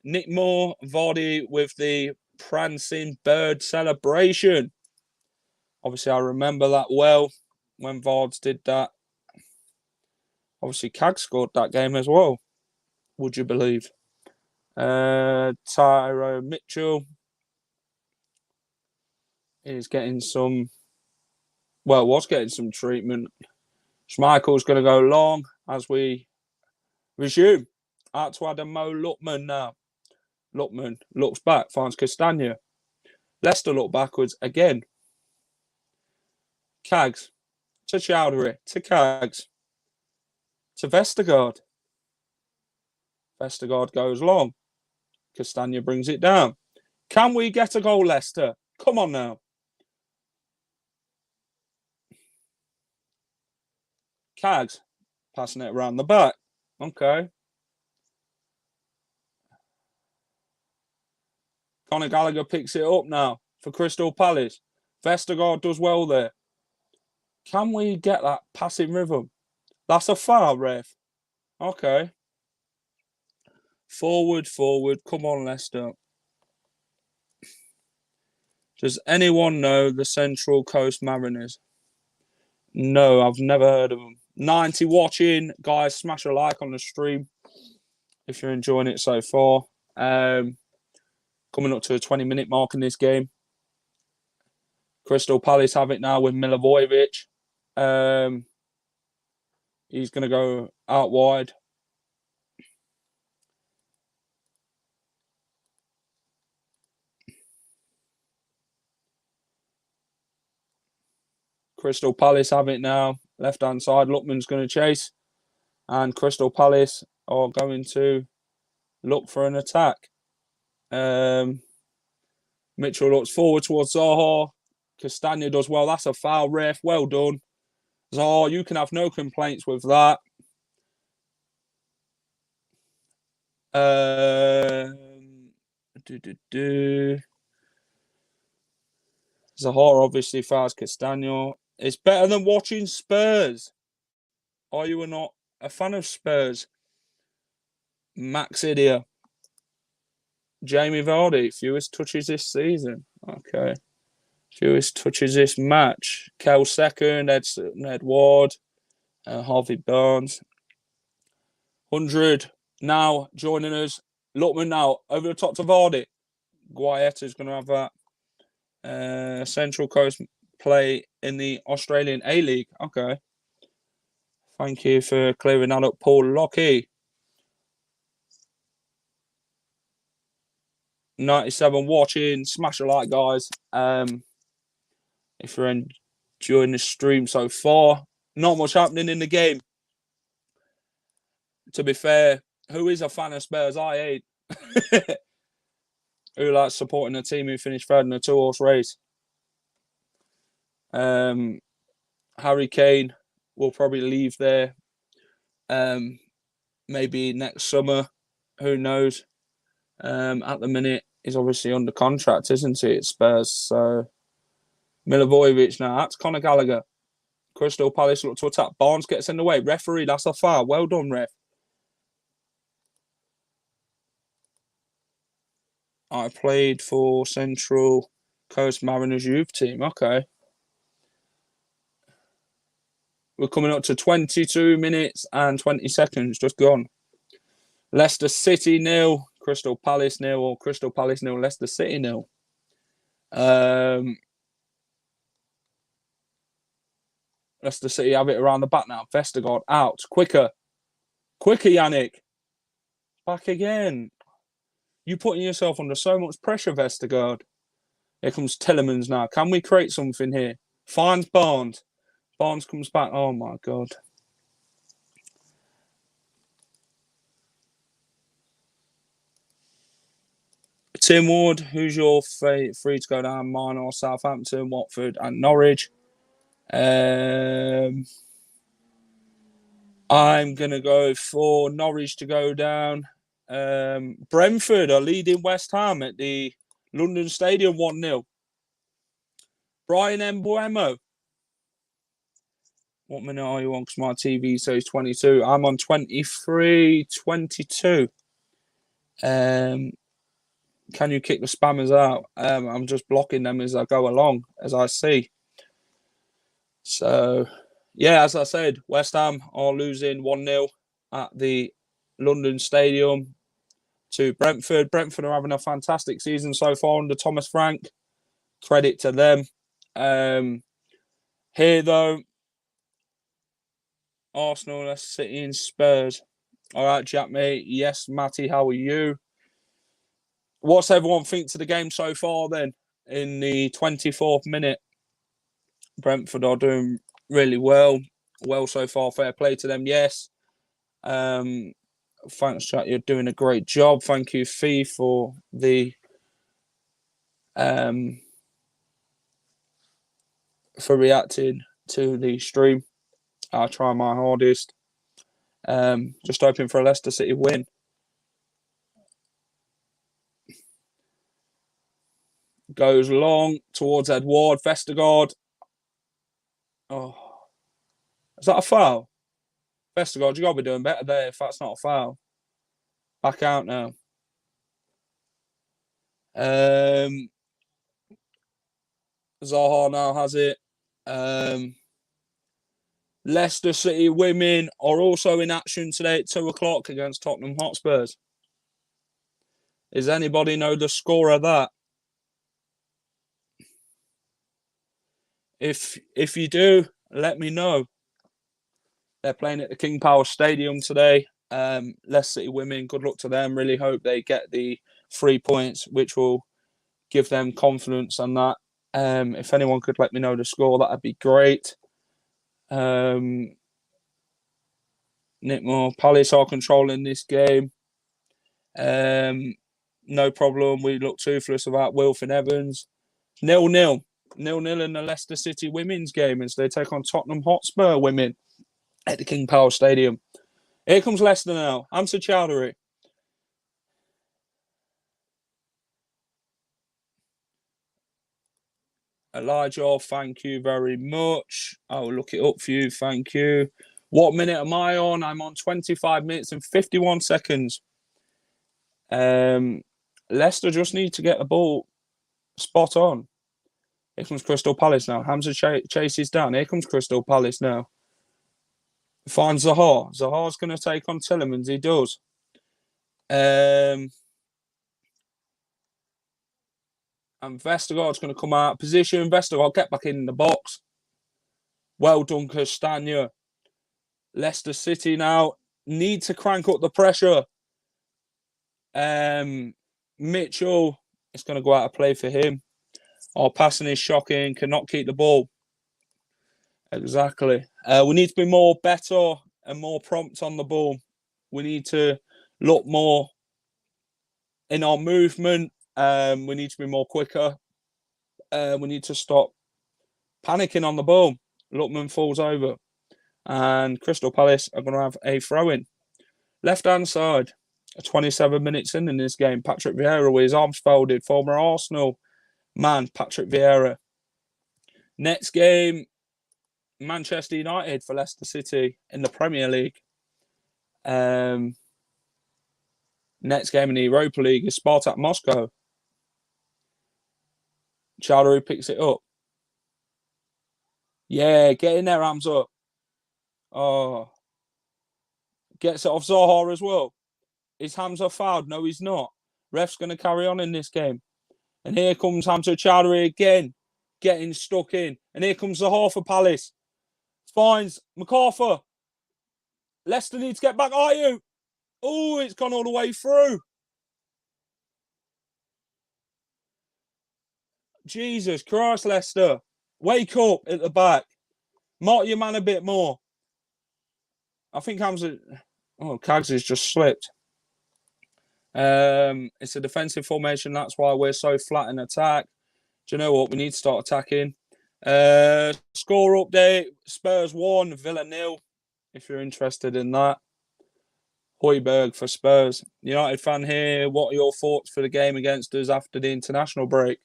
Nick Moore, Vardy with the prancing bird celebration. Obviously, I remember that well when Vards did that. Obviously, Cag scored that game as well, would you believe? Tyro Mitchell is getting some, was getting some treatment. Schmeichel's going to go long as we resume. Out to Adamo Lookman now. Lookman looks back, finds Castagna. Leicester look backwards again. Cags to Chowdhury, to Cags. To Vestergaard. Vestergaard goes long. Castagna brings it down. Can we get a goal, Leicester? Come on now. Cags passing it around the back. Okay. Conor Gallagher picks it up now for Crystal Palace. Vestergaard does well there. Can we get that passing rhythm? That's a foul, ref. Okay. Forward. Come on, Leicester. Does anyone know the Central Coast Mariners? No, I've never heard of them. 90 watching. Guys, smash a like on the stream if you're enjoying it so far. Coming up to a 20-minute mark in this game. Crystal Palace have it now with Milivojevic. He's going to go out wide. Crystal Palace have it now. Left-hand side. Lookman's going to chase. And Crystal Palace are going to look for an attack. Mitchell looks forward towards Zaha. Castagna does well. That's a foul, ref. Well done. Zaha, you can have no complaints with that. Zaha obviously fouls Castagna. It's better than watching Spurs. Are you or not a fan of Spurs? Max Idia. Jamie Vardy, fewest touches this season. Okay. Fewest touches this match. Kel second, Ed Ward, Harvey Barnes. 100 now joining us. Lookman now over the top to Vardy. Guaita's going to have that. Central Coast play in the Australian A-League. Okay. Thank you for clearing that up, Paul Lockie. 97 watching. Smash a like, guys. If you're enjoying the stream so far. Not much happening in the game. To be fair, who is a fan of Spurs? I ain't. Who likes supporting a team who finished third in a 2-horse race? Harry Kane will probably leave there. Maybe next summer. Who knows? At the minute, he's obviously under contract, isn't he, at Spurs? So, Milivojevic now. That's Conor Gallagher. Crystal Palace look to attack. Barnes gets in the way. Referee, that's a foul. Well done, ref. I played for Central Coast Mariners youth team. Okay. We're coming up to 22 minutes and 20 seconds. Just gone. Leicester City 0. Crystal Palace 0. Or Crystal Palace 0. Leicester City 0. Leicester City have it around the back now. Vestergaard out. Quicker. Quicker, Yannick. Back again. You're putting yourself under so much pressure, Vestergaard. Here comes Tillemans now. Can we create something here? Finds Barnes. Barnes comes back. Oh, my God. Tim Ward, who's your free to go down? Mine or Southampton, Watford and Norwich. I'm going to go for Norwich to go down. Brentford are leading West Ham at the London Stadium 1-0. Brian Mbuemo. What minute are you on? Because my TV says 22. I'm on 23:22. Can you kick the spammers out? I'm just blocking them as I go along, as I see. So, yeah, as I said, West Ham are losing 1-0 at the London Stadium to Brentford. Brentford are having a fantastic season so far under Thomas Frank. Credit to them. Here, though, Arsenal, Leicester City and Spurs. All right, Jack, mate. Yes, Matty, how are you? What's everyone think to the game so far, then, in the 24th minute? Brentford are doing really well. Well so far. Fair play to them, yes. Thanks, Jack. You're doing a great job. Thank you, Fee, for the for reacting to the stream. I'll try my hardest. Just hoping for a Leicester City win. Goes long towards Edward. Vestergaard. Oh, is that a foul? Vestergaard, you got to be doing better there if that's not a foul. Back out now. Zaha now has it. Leicester City women are also in action today at 2 o'clock against Tottenham Hotspurs. Does anybody know the score of that? If you do, let me know. They're playing at the King Power Stadium today. Leicester City women, good luck to them. Really hope they get the 3 points, which will give them confidence on that. If anyone could let me know the score, that'd be great. Nick Moore, Palace are controlling this game. no problem. We look toothless about Wilfred Evans. 0-0. 0-0 in the Leicester City women's game as they take on Tottenham Hotspur women at the King Power Stadium. Here comes Leicester now. Hamza Chowdhury. Elijah, thank you very much. I will look it up for you. Thank you. What minute am I on? I'm on 25 minutes and 51 seconds. Leicester just need to get the ball spot on. Here comes Crystal Palace now. Hamza chases down. Here comes Crystal Palace now. Finds Zaha. Zaha's going to take on Tielemans. He does. And Vestergaard's going to come out of position. Vestergaard, get back in the box. Well done, Castagna. Leicester City now need to crank up the pressure. Mitchell is going to go out of play for him. Our passing is shocking. Cannot keep the ball. Exactly. We need to be more better and more prompt on the ball. We need to look more in our movement. We need to be more quicker. We need to stop panicking on the ball. Lookman falls over. And Crystal Palace are going to have a throw-in. Left-hand side, 27 minutes in this game. Patrick Vieira with his arms folded. Former Arsenal man, Patrick Vieira. Next game, Manchester United for Leicester City in the Premier League. Next game in the Europa League is Spartak Moscow. Chowdhury picks it up. Yeah, get in there, arms up. Oh. Gets it off Zaha as well. Is Hamza fouled? No, he's not. Ref's going to carry on in this game. And here comes Hamza Chowdhury again, getting stuck in. And here comes Zaha for Palace. Finds MacArthur. Leicester needs to get back. Are you? Oh, it's gone all the way through. Jesus Christ, Leicester. Wake up at the back. Mark your man a bit more. I think Hamza... Oh, Cags has just slipped. It's a defensive formation. That's why we're so flat in attack. Do you know what? We need to start attacking. Score update. Spurs 1, Villa 0. If you're interested in that. Højbjerg for Spurs. United fan here. What are your thoughts for the game against us after the international break?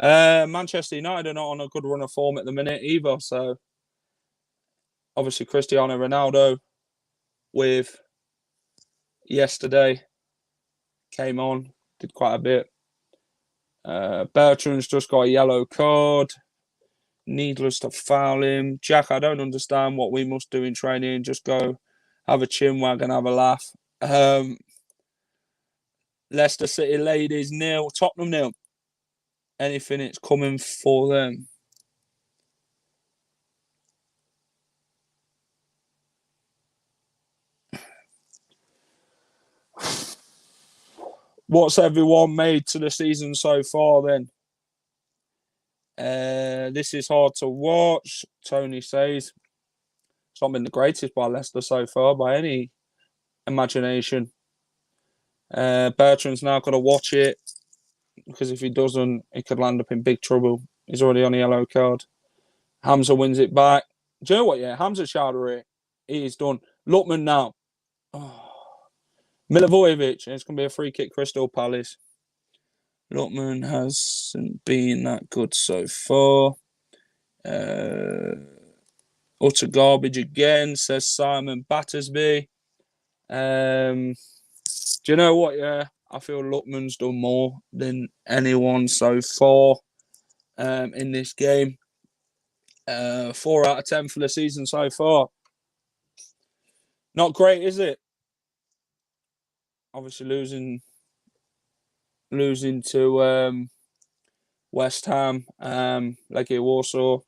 Manchester United are not on a good run of form at the minute either. So, obviously, Cristiano Ronaldo with yesterday came on, did quite a bit. Bertrand's just got a yellow card. Needless to foul him. Jack, I don't understand what we must do in training. Just go have a chin wag and have a laugh. Leicester City ladies 0, Tottenham 0. Anything, it's coming for them. What's everyone made to the season so far then? This is hard to watch, Tony says. It's not been the greatest by Leicester so far by any imagination. Bertrand's now got to watch it because if he doesn't, he could land up in big trouble. He's already on a yellow card. Hamza wins it back. Do you know what? Yeah, Hamza Chowdhury, he's done. Lookman now. Oh. Milivojevic, it's going to be a free kick, Crystal Palace. Lookman hasn't been that good so far. Utter garbage again, says Simon Battersby. Do you know what? Yeah, I feel Lookman's done more than anyone so far in this game. 4 out of 10 for the season so far. Not great, is it? Obviously losing to West Ham, Legia Warsaw.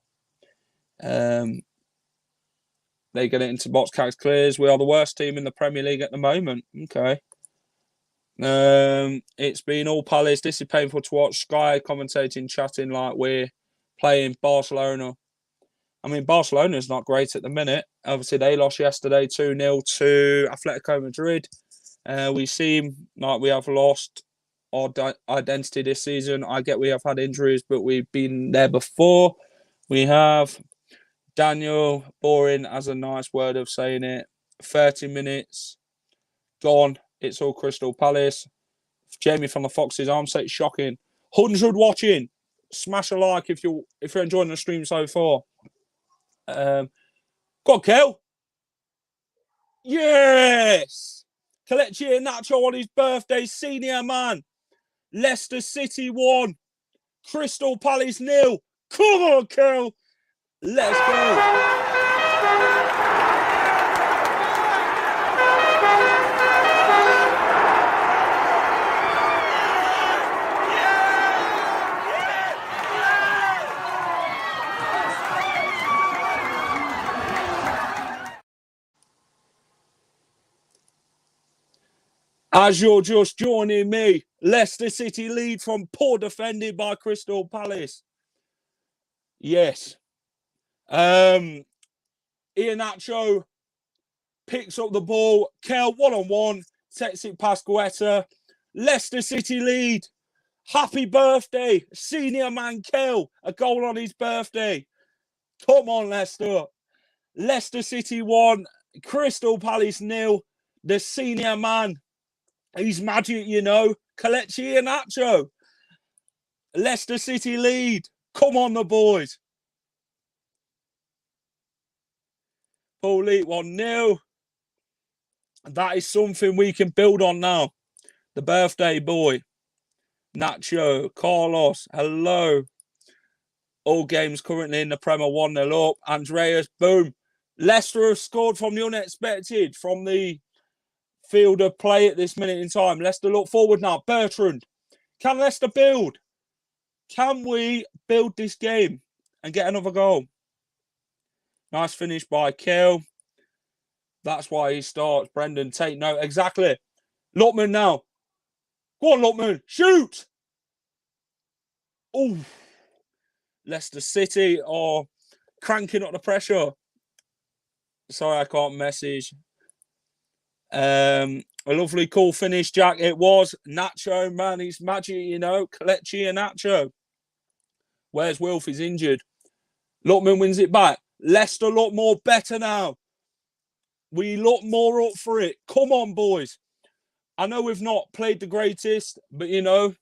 They get it into box cags clears. We are the worst team in the Premier League at the moment. Okay. It's been all Palace. This is painful to watch. Sky commentating, chatting like we're playing Barcelona. I mean, Barcelona's not great at the minute. Obviously, they lost yesterday 2-0 to Atletico Madrid. We seem like we have lost identity this season. I get we have had injuries, but we've been there before. We have Daniel, boring as a nice word of saying it. 30 minutes gone. It's all Crystal Palace. Jamie from the Foxes Arms say it's shocking. 100 watching. Smash a like if you're enjoying the stream so far. Go on, Kel. Yes! Kelechi Iheanacho on his birthday, senior man. Leicester City 1. Crystal Palace 0. Come on, Kel. Let's go. As you're just joining me, Leicester City lead from poor defending by Crystal Palace. Yes. Iheanacho picks up the ball. Kel one-on-one, sets it past Guetta. Leicester City lead. Happy birthday, senior man Kel. A goal on his birthday. Come on, Leicester. Leicester City 1, Crystal Palace 0. The senior man. He's magic, you know. Kelechi Iheanacho. Leicester City lead. Come on, the boys. Paul Leet 1-0. That is something we can build on now. The birthday boy. Nacho. Carlos. Hello. All games currently in the Premier 1-0 up. Andreas. Boom. Leicester have scored from the unexpected. From the field of play at this minute in time. Leicester look forward now. Bertrand. Can Leicester build? Can we build this game and get another goal? Nice finish by Kel. That's why he starts. Brendan, take note. Exactly. Lookman now. Go on, Lookman. Shoot! Oh. Leicester City are cranking up the pressure. Sorry, I can't message. A lovely cool finish, Jack. It was. Nacho, man, he's magic, you know. Kelechi Iheanacho. Where's Wilf? He's injured. Lookman wins it back. Leicester look more better now. We look more up for it. Come on, boys. I know we've not played the greatest, but, you know,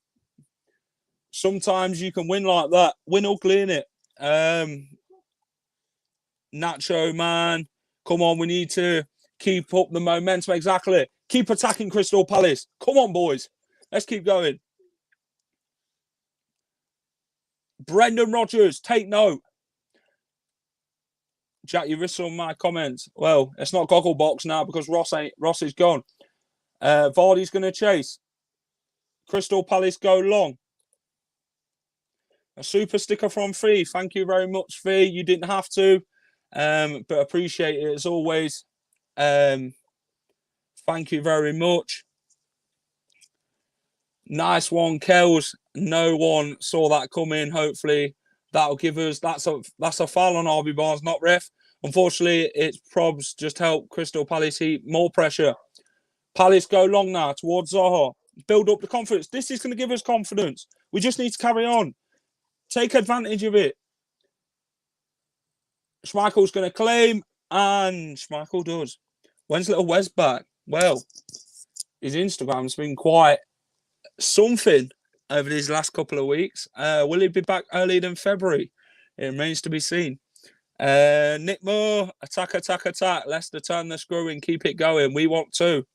sometimes you can win like that. Win ugly, innit? Nacho, man. Come on, we need to keep up the momentum. Exactly. Keep attacking Crystal Palace. Come on, boys. Let's keep going. Brendan Rodgers, take note. Jack, you risked on my comments. Well, it's not Gogglebox now because Ross is gone. Vardy's going to chase. Crystal Palace go long. A super sticker from Fee. Thank you very much, Fee. You didn't have to, but appreciate it as always. Thank you very much. Nice one, Kels. No one saw that coming. Hopefully, that'll give us that's a foul on RB Barnes, not ref. Unfortunately, it's probs just help Crystal Palace heap more pressure. Palace go long now towards Zaha. Build up the confidence. This is going to give us confidence. We just need to carry on. Take advantage of it. Schmeichel's going to claim, and Schmeichel does. When's little Wes back? Well, his Instagram's been quite something over these last couple of weeks. Will he be back earlier than February? It remains to be seen. Nick Moore, attack. Leicester turn the screw and keep it going. We want to.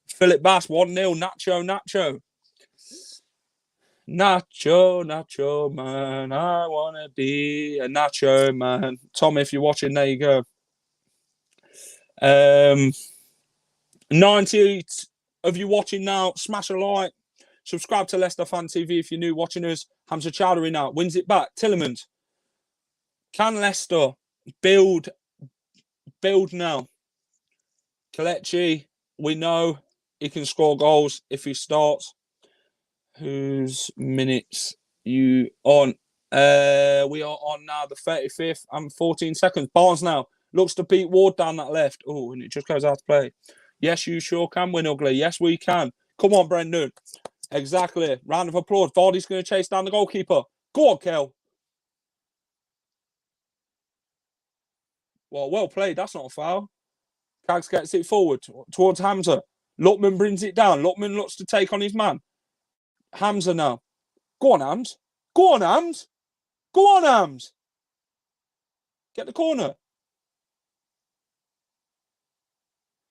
Philip Bass, 1-0. Nacho. Nacho, man. I want to be a Nacho, man. Tom, if you're watching, there you go. 90 of you watching now, smash a like. Subscribe to Leicester Fan TV if you're new watching us. Hamza Chowdhury now wins it back. Tillemans. Can Leicester build now? Kelechi, we know he can score goals if he starts. Whose minutes you on? We are on now the 35th and 14 seconds. Barnes now looks to beat Ward down that left. Oh, and it just goes out to play. Yes, you sure can win ugly. Yes, we can. Come on, Brendan. Exactly. Round of applause. Vardy's going to chase down the goalkeeper. Go on, Kel. Well played. That's not a foul. Kags gets it forward towards Hamza. Lutman brings it down. Lutman looks to take on his man. Hamza now. Go on, Hams. Go on, Hams. Go on, Hams. Get the corner.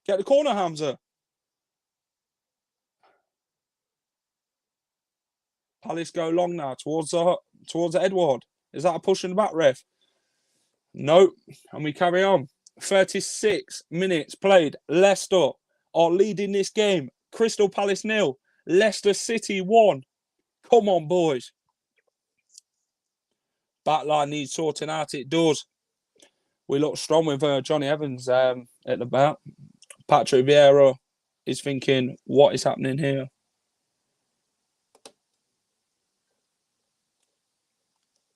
Get the corner, Hamza. Palace go long now towards Edward. Is that a push in the back, ref? No. And we carry on. 36 minutes played. Leicester are leading this game. Crystal Palace 0. Leicester City 1. Come on, boys. Backline needs sorting out. It does. We look strong with Johnny Evans at the back. Patrick Vieira is thinking, what is happening here?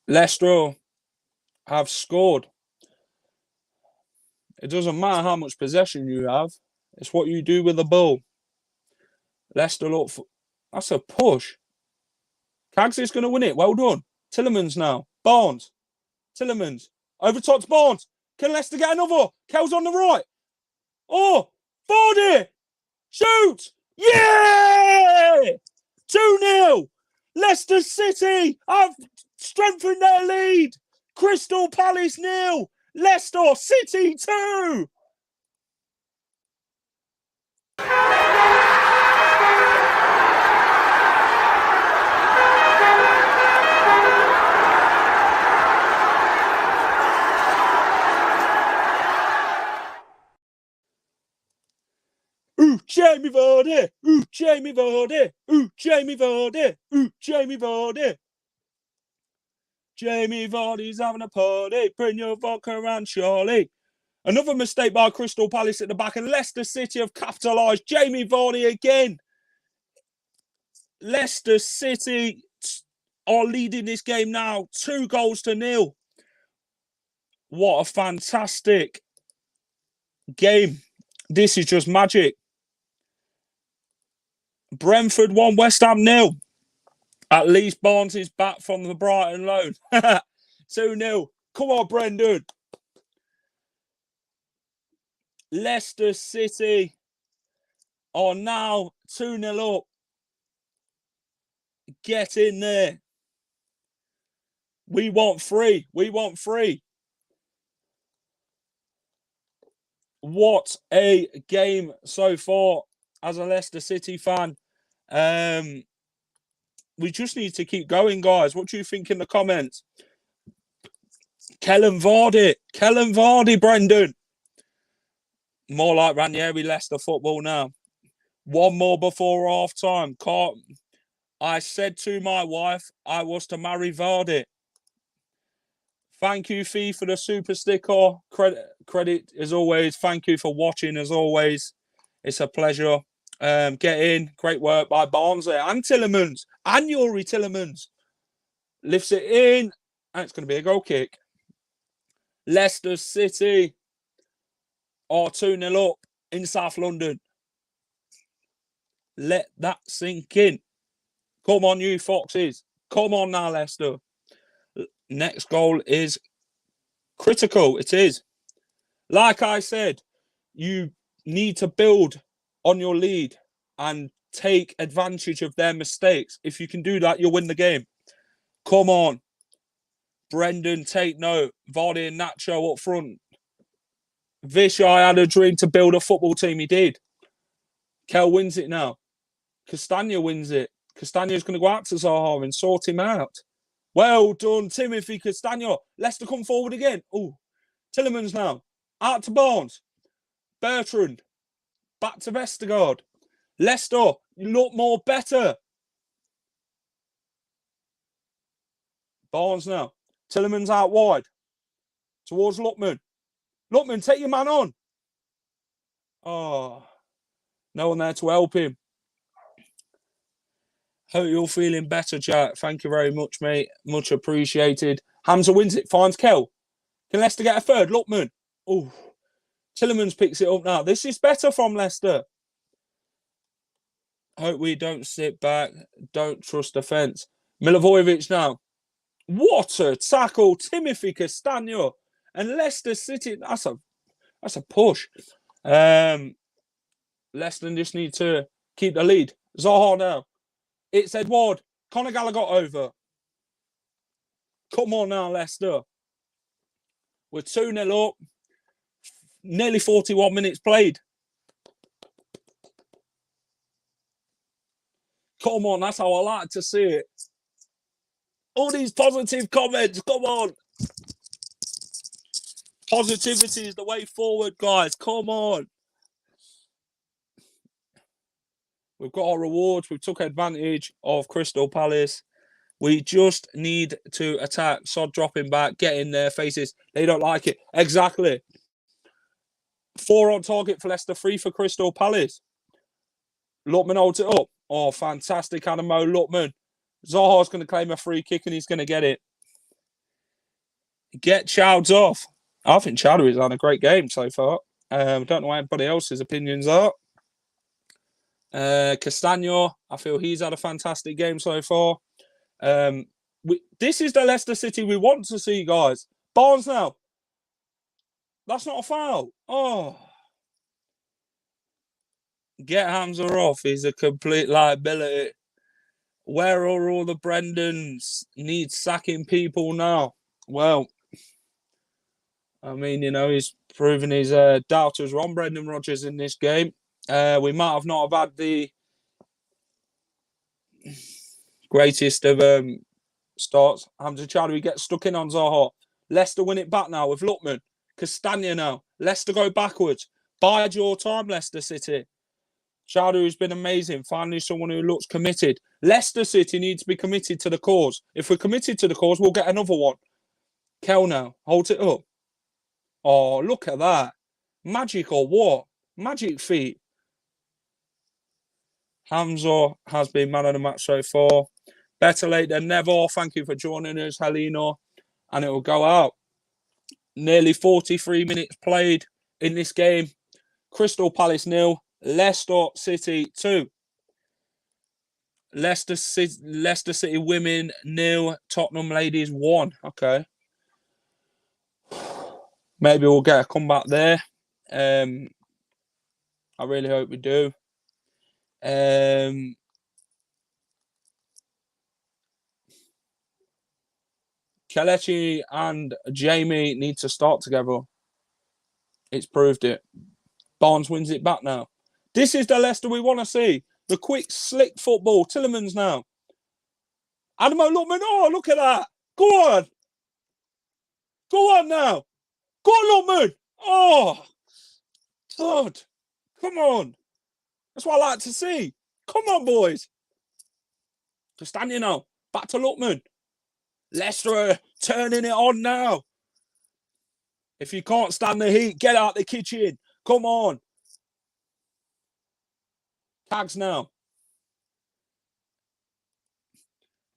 Leicester have scored. It doesn't matter how much possession you have. It's what you do with the ball. Leicester look for... That's a push. Kags is going to win it. Well done. Tillemans now. Barnes. Tillemans. Over top to Barnes. Can Leicester get another? Kel's on the right. Oh! Vardy! Shoot! Yeah! 2-0. Leicester City have strengthened their lead. Crystal Palace 0. Leicester City 2. Ooh, Jamie Vardy! Ooh, Jamie Vardy! Ooh, Jamie Vardy! Ooh, Jamie Vardy! Jamie Vardy's having a party. Bring your vodka around, Charlie. Another mistake by Crystal Palace at the back, and Leicester City have capitalised. Jamie Vardy again. Leicester City are leading this game now, 2-0. What a fantastic game. This is just magic. Brentford 1, West Ham 0. At least Barnes is back from the Brighton loan. 2-0. Come on, Brendan. Leicester City are now 2-0 up. Get in there. We want 3. We want 3. What a game so far as a Leicester City fan. We just need to keep going, guys. What do you think in the comments? Kellen Vardy, Brendan. More like Ranieri Leicester football now. One more before half time. I said to my wife I was to marry Vardy. Thank you, Fee, for the super sticker. Credit as always. Thank you for watching as always. It's a pleasure. Get in. Great work by Barnes there. And Tillemans. And Yuri Tillemans. Lifts it in. And it's going to be a goal kick. Leicester City are 2-0 up in South London. Let that sink in. Come on, you Foxes. Come on now, Leicester. Next goal is critical. It is. Like I said, you need to build on your lead and take advantage of their mistakes. If you can do that, you'll win the game. Come on. Brendan, take note. Vardy and Nacho up front. Vishay had a dream to build a football team. He did. Kel wins it now. Castagna wins it. Castagna's going to go out to Zaha and sort him out. Well done, Timothy Castagna. Leicester come forward again. Oh, Tillemans now. Out to Barnes. Bertrand. Back to Vestergaard. Leicester, you look more better. Barnes now. Tillemans out wide. Towards Lutman. Lutman, take your man on. Oh, no one there to help him. Hope you're feeling better, Jack. Thank you very much, mate. Much appreciated. Hamza wins it, finds Kel. Can Leicester get a third? Lutman. Oh, Tillemans picks it up now. This is better from Leicester. Hope we don't sit back. Don't trust defence. Milivojevic now. What a tackle. Timothy Castagno. And Leicester City. That's a push. Leicester just need to keep the lead. Zaha now. It's Edward. Conor Gallagher got over. Come on now, Leicester. We're 2-0 up. Nearly 41 minutes played. Come on, that's how I like to see it. All these positive comments, come on. Positivity is the way forward, guys. Come on. We've got our rewards. We took advantage of Crystal Palace. We just need to attack. Sod dropping back, get in their faces. They don't like it. Exactly. 4 on target for Leicester, 3 for Crystal Palace. Lutman holds it up. Oh, fantastic, Animo Lutman. Zaha's going to claim a free kick and he's going to get it. Get Chowds off. I think Chowdhury's had a great game so far. Don't know what anybody else's opinions are. Castagno, I feel he's had a fantastic game so far. This is the Leicester City we want to see, guys. Barnes now. That's not a foul. Oh. Get Hamza off. He's a complete liability. Where are all the Brendans? Need sacking people now. Well, I mean, you know, he's proven his doubters wrong, Brendan Rodgers, in this game. We might have not have had the greatest of starts. Hamza Chowdhury gets stuck in on Zaha. Leicester win it back now with Lutman. Castagna now. Leicester go backwards. Bide your time, Leicester City. Chowdhury's been amazing. Finally, someone who looks committed. Leicester City needs to be committed to the cause. If we're committed to the cause, we'll get another one. Kel now holds it up. Oh, look at that. Magic or what? Magic feet. Hamza has been man of the match so far. Better late than never. Thank you for joining us, Helena. And it will go out. Nearly 43 minutes played in this game. Crystal Palace 0. Leicester City 2. Leicester City women 0. Tottenham ladies 1. Okay. Maybe we'll get a comeback there. I really hope we do. Kelechi and Jamie need to start together. It's proved it. Barnes wins it back now. This is the Leicester we want to see. The quick, slick football. Tillemans now. Adamo Lutman. Oh, look at that. Go on. Go on now. Go on, Lutman. Oh, God. Come on. That's what I like to see. Come on, boys. Castagna now. Back to Lutman. Leicester turning it on now. If you can't stand the heat, get out the kitchen. Come on. Tags now.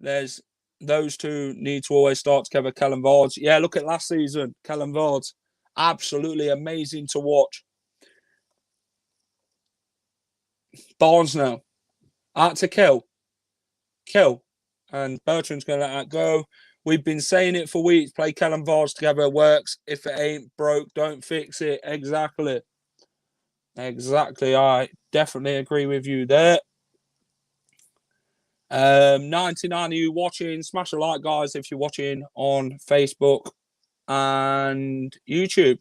There's those two need to always start together. Callum Vards. Yeah, look at last season. Callum Vards. Absolutely amazing to watch. Barnes now. Out to Kill. And Bertrand's going to let that go. We've been saying it for weeks. Play Callum Vards together. Works. If it ain't broke, don't fix it. Exactly. I definitely agree with you there. 99 of you watching. Smash a like, guys, if you're watching on Facebook and YouTube.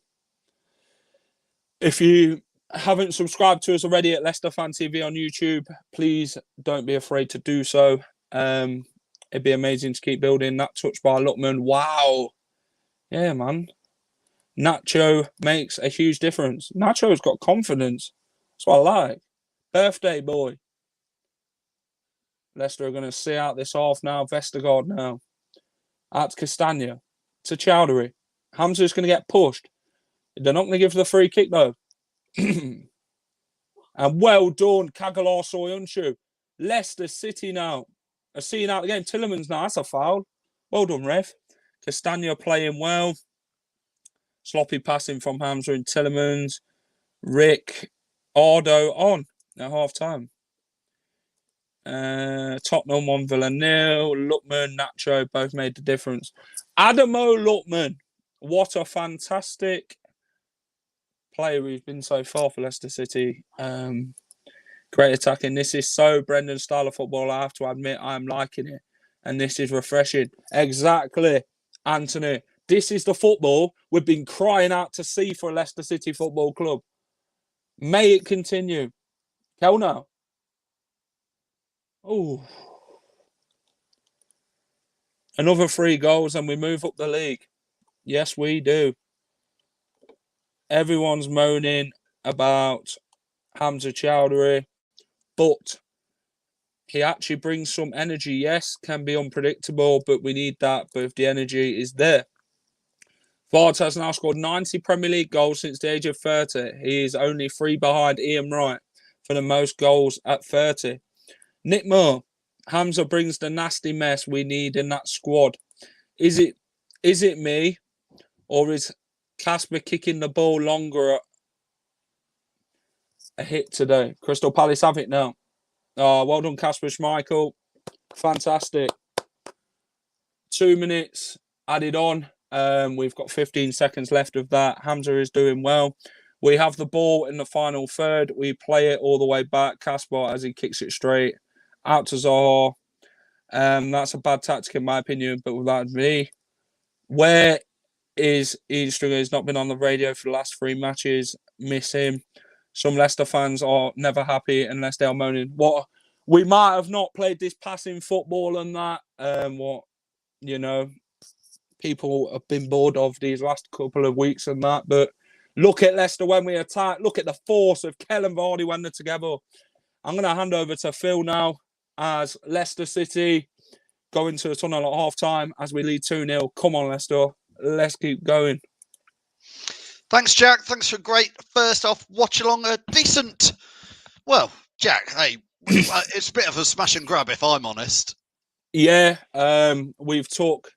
If you haven't subscribed to us already at Leicester Fan TV on YouTube, please don't be afraid to do so. It'd be amazing to keep building. That touch by Lutman. Wow. Yeah, man. Nacho makes a huge difference. Nacho's got confidence. That's what I like. Birthday boy. Leicester are going to see out this half now. Vestergaard now. Out to Castagna. To Chowdhury. Hamza's going to get pushed. They're not going to give the free kick, though. And well done, Kagalar Soyuncu. Leicester City now are seeing out the game. Tillemans now. That's a foul. Well done, ref. Castagna playing well. Sloppy passing from Hamza and Tillemans. Rick Ardo on at half time. Tottenham 1, Villa 0. Lookman, Nacho both made the difference. Adamo Lookman, what a fantastic player he's been so far for Leicester City. Great attacking. This is so Brendan's style of football. I have to admit, I'm liking it. And this is refreshing. Exactly, Anthony. This is the football we've been crying out to see for Leicester City Football Club. May it continue. Jono. Oh. Another 3 goals and we move up the league. Yes, we do. Everyone's moaning about Hamza Chowdhury, but he actually brings some energy. Yes, can be unpredictable, but we need that. But if the energy is there. Everards has now scored 90 Premier League goals since the age of 30. He is only 3 behind Ian Wright for the most goals at 30. Nick Moore, Hamza brings the nasty mess we need in that squad. Is it me, or is Casper kicking the ball longer? A hit today. Crystal Palace have it now. Oh, well done, Casper Schmeichel. Fantastic. 2 minutes added on. We've got 15 seconds left of that. Hamza is doing well. We have the ball in the final third. We play it all the way back. Casper, as he kicks it straight out to Zaha. That's a bad tactic in my opinion, but without me. Where is Ian Stringer? He's not been on the radio for the last 3 matches. Miss him. Some Leicester fans are never happy unless they are moaning. What we might have not played this passing football and that. People have been bored of these last couple of weeks and that. But look at Leicester when we attack. Look at the force of Kellen Vardy when they're together. I'm going to hand over to Phil now as Leicester City go into the tunnel at half-time as we lead 2-0. Come on, Leicester. Let's keep going. Thanks, Jack. Thanks for a great first off watch along. A decent, well, Jack, hey, it's a bit of a smash and grab if I'm honest. Yeah, we've took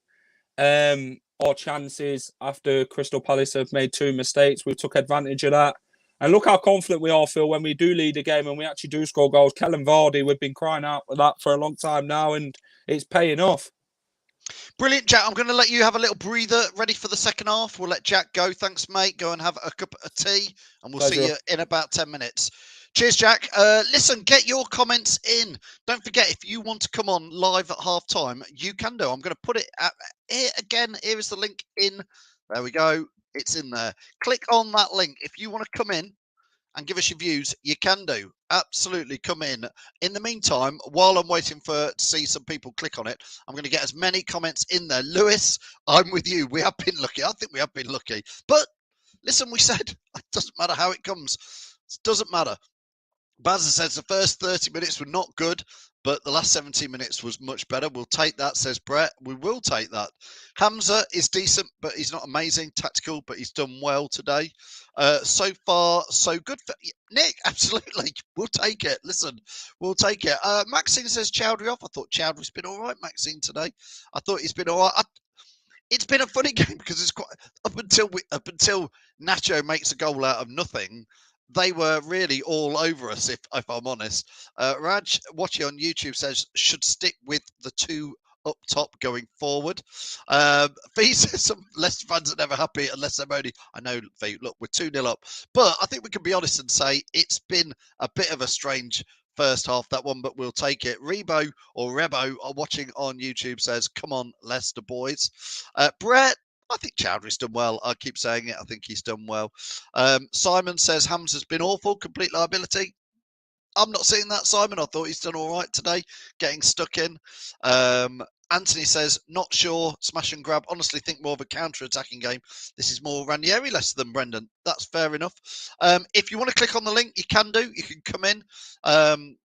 our chances after Crystal Palace have made 2 mistakes. We took advantage of that. And look how confident we are, Phil, when we do lead a game and we actually do score goals. Kellen Vardy, we've been crying out for that for a long time now, and it's paying off. Brilliant, Jack. I'm going to let you have a little breather ready for the second half. We'll let Jack go. Thanks, mate. Go and have a cup of tea, and we'll see you in about 10 minutes. Cheers, Jack. Listen, get your comments in. Don't forget, if you want to come on live at half-time, you can do. I'm going to put it here again. Here is the link in. There we go. It's in there. Click on that link. If you want to come in and give us your views, you can do. Absolutely come in. In the meantime, while I'm waiting to see some people click on it, I'm going to get as many comments in there. Lewis, I'm with you. We have been lucky. I think we have been lucky. But listen, we said it doesn't matter how it comes. It doesn't matter. Bazza says the first 30 minutes were not good, but the last 17 minutes was much better. We'll take that, says Brett. We will take that. Hamza is decent, but he's not amazing. Tactical, but he's done well today. So far, so good. For Nick, absolutely. We'll take it. Listen, we'll take it. Maxine says Chowdhury off. I thought Chowdhury's been all right, Maxine, today. I thought he's been all right. It's been a funny game because it's quite up until Nacho makes a goal out of nothing. They were really all over us, if I'm honest. Raj, watching on YouTube, says should stick with the 2 up top going forward. Fee says some Leicester fans are never happy unless they're only. I know, Fee, look, we're 2-0 up. But I think we can be honest and say it's been a bit of a strange first half, that one, but we'll take it. Rebo or Rebo watching on YouTube says, come on, Leicester boys. Brett, I think Chowdhury's done well. I keep saying it. I think he's done well. Simon says Hamza's been awful. Complete liability. I'm not seeing that, Simon. I thought he's done all right today, getting stuck in. Anthony says, not sure. Smash and grab. Honestly, think more of a counter-attacking game. This is more Ranieri Leicester than Brendan. That's fair enough. If you want to click on the link, you can do. You can come in.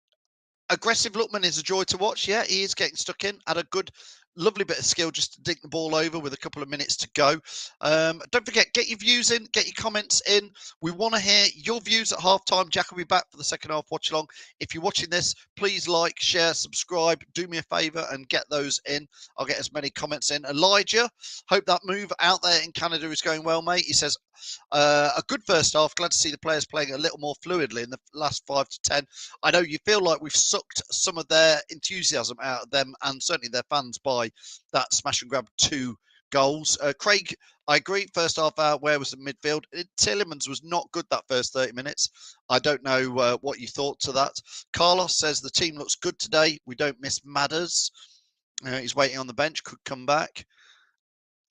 Aggressive Lookman is a joy to watch. Yeah, he is getting stuck in. Had a good Lovely bit of skill just to dink the ball over with a couple of minutes to go. Don't forget, get your views in, get your comments in. We want to hear your views at halftime. Jack will be back for the second half watch along. If you're watching this, please like, share, subscribe. Do me a favour and get those in. I'll get as many comments in. Elijah, hope that move out there in Canada is going well, mate. He says, a good first half. Glad to see the players playing a little more fluidly in the last 5 to 10. I know you feel like we've sucked some of their enthusiasm out of them and certainly their fans by that smash and grab 2 goals. Craig, I agree. First half out, where was the midfield? Tielemans was not good that first 30 minutes. I don't know what you thought to that. Carlos says the team looks good today. We don't miss Madders. He's waiting on the bench, could come back.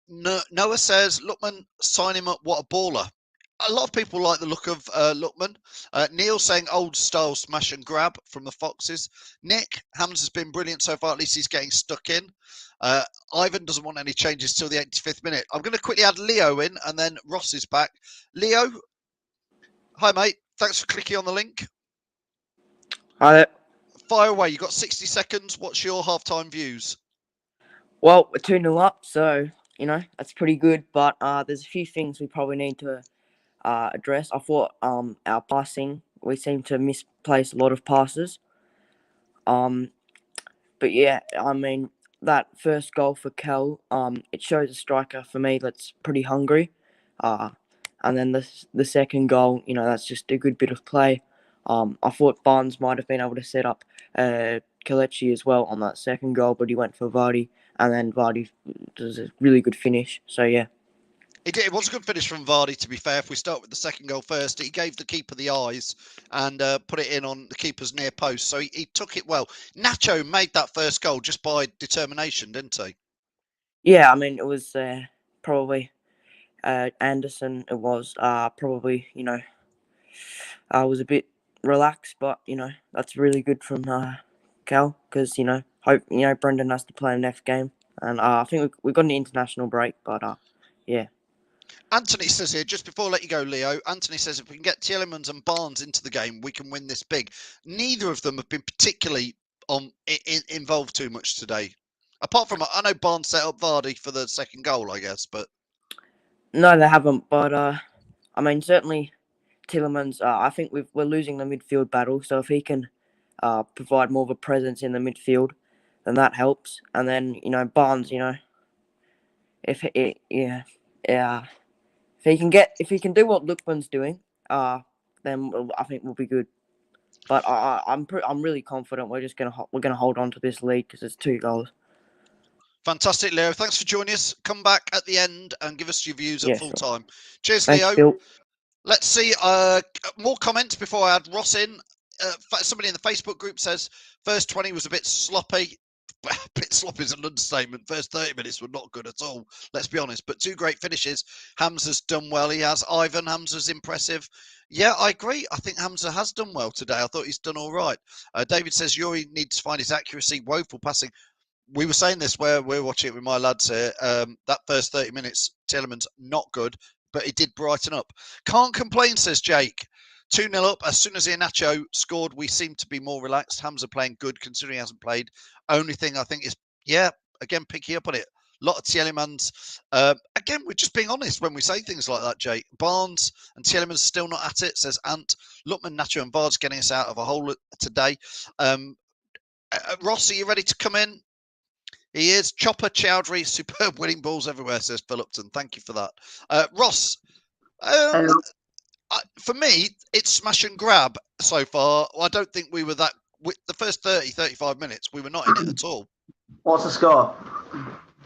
Noah says, Lookman, sign him up. What a baller. A lot of people like the look of Lookman. Neil saying old style smash and grab from the Foxes. Nick, Hams has been brilliant so far. At least he's getting stuck in. Ivan doesn't want any changes till the 85th minute. I'm going to quickly add Leo in and then Ross is back. Leo, hi, mate. Thanks for clicking on the link. Hi there. Fire away. You've got 60 seconds. What's your halftime views? Well, we're 2-0 up, so, you know, that's pretty good. But there's a few things we probably need to address. I thought our passing, we seem to misplace a lot of passes. But yeah, I mean, that first goal for Kel, it shows a striker for me that's pretty hungry. And then the second goal, you know, that's just a good bit of play. I thought Barnes might have been able to set up Kelechi as well on that second goal, but he went for Vardy, and then Vardy does a really good finish. So yeah. It was a good finish from Vardy, to be fair. If we start with the second goal first, he gave the keeper the eyes and put it in on the keeper's near post. So he took it well. Nacho made that first goal just by determination, didn't he? Yeah, I mean, it was probably Anderson. It was probably, you know, I was a bit relaxed, but, you know, that's really good from Cal because, you know, Brendan has to play the next game. And I think we got an international break, but yeah. Anthony says here, just before I let you go, Leo, Anthony says if we can get Tielemans and Barnes into the game, we can win this big. Neither of them have been particularly involved too much today. Apart from, I know Barnes set up Vardy for the second goal, I guess, but... No, they haven't, but I mean, certainly Tielemans, I think we're losing the midfield battle, so if he can provide more of a presence in the midfield, then that helps. And then, you know, Barnes, you know, if he can do what Lookman's doing, then I think we'll be good. But I'm really confident we're gonna hold on to this lead because it's 2 goals. Fantastic, Leo. Thanks for joining us. Come back at the end and give us your views at full time. Cheers, Thanks, Leo. Phil. Let's see more comments before I add Ross in. Somebody in the Facebook group says first 20 was a bit sloppy. A bit sloppy is an understatement. First 30 minutes were not good at all, let's be honest. But 2 great finishes. Hamza's done well. He has. Ivan, Hamza's impressive. Yeah, I agree. I think Hamza has done well today. I thought he's done all right. David says Yuri needs to find his accuracy. Woeful passing. We were saying this where we're watching it with my lads here. That first 30 minutes, Tielemans, not good, but it did brighten up. Can't complain, says Jake. 2-0 up. As soon as Iheanacho scored, we seemed to be more relaxed. Hamza playing good, considering he hasn't played. Only thing I think is, again, picking up on it. A lot of Tielemans. Again, we're just being honest when we say things like that, Jake. Barnes and Tielemans still not at it, says Ant. Lookman, Nacho and Vard's getting us out of a hole today. Ross, are you ready to come in? He is. Chopper, Chowdhury, superb winning balls everywhere, says Phillipton. Thank you for that. Ross, for me, it's smash and grab so far. I don't think we were that... The first 30, 35 minutes, we were not in it at all. What's the score?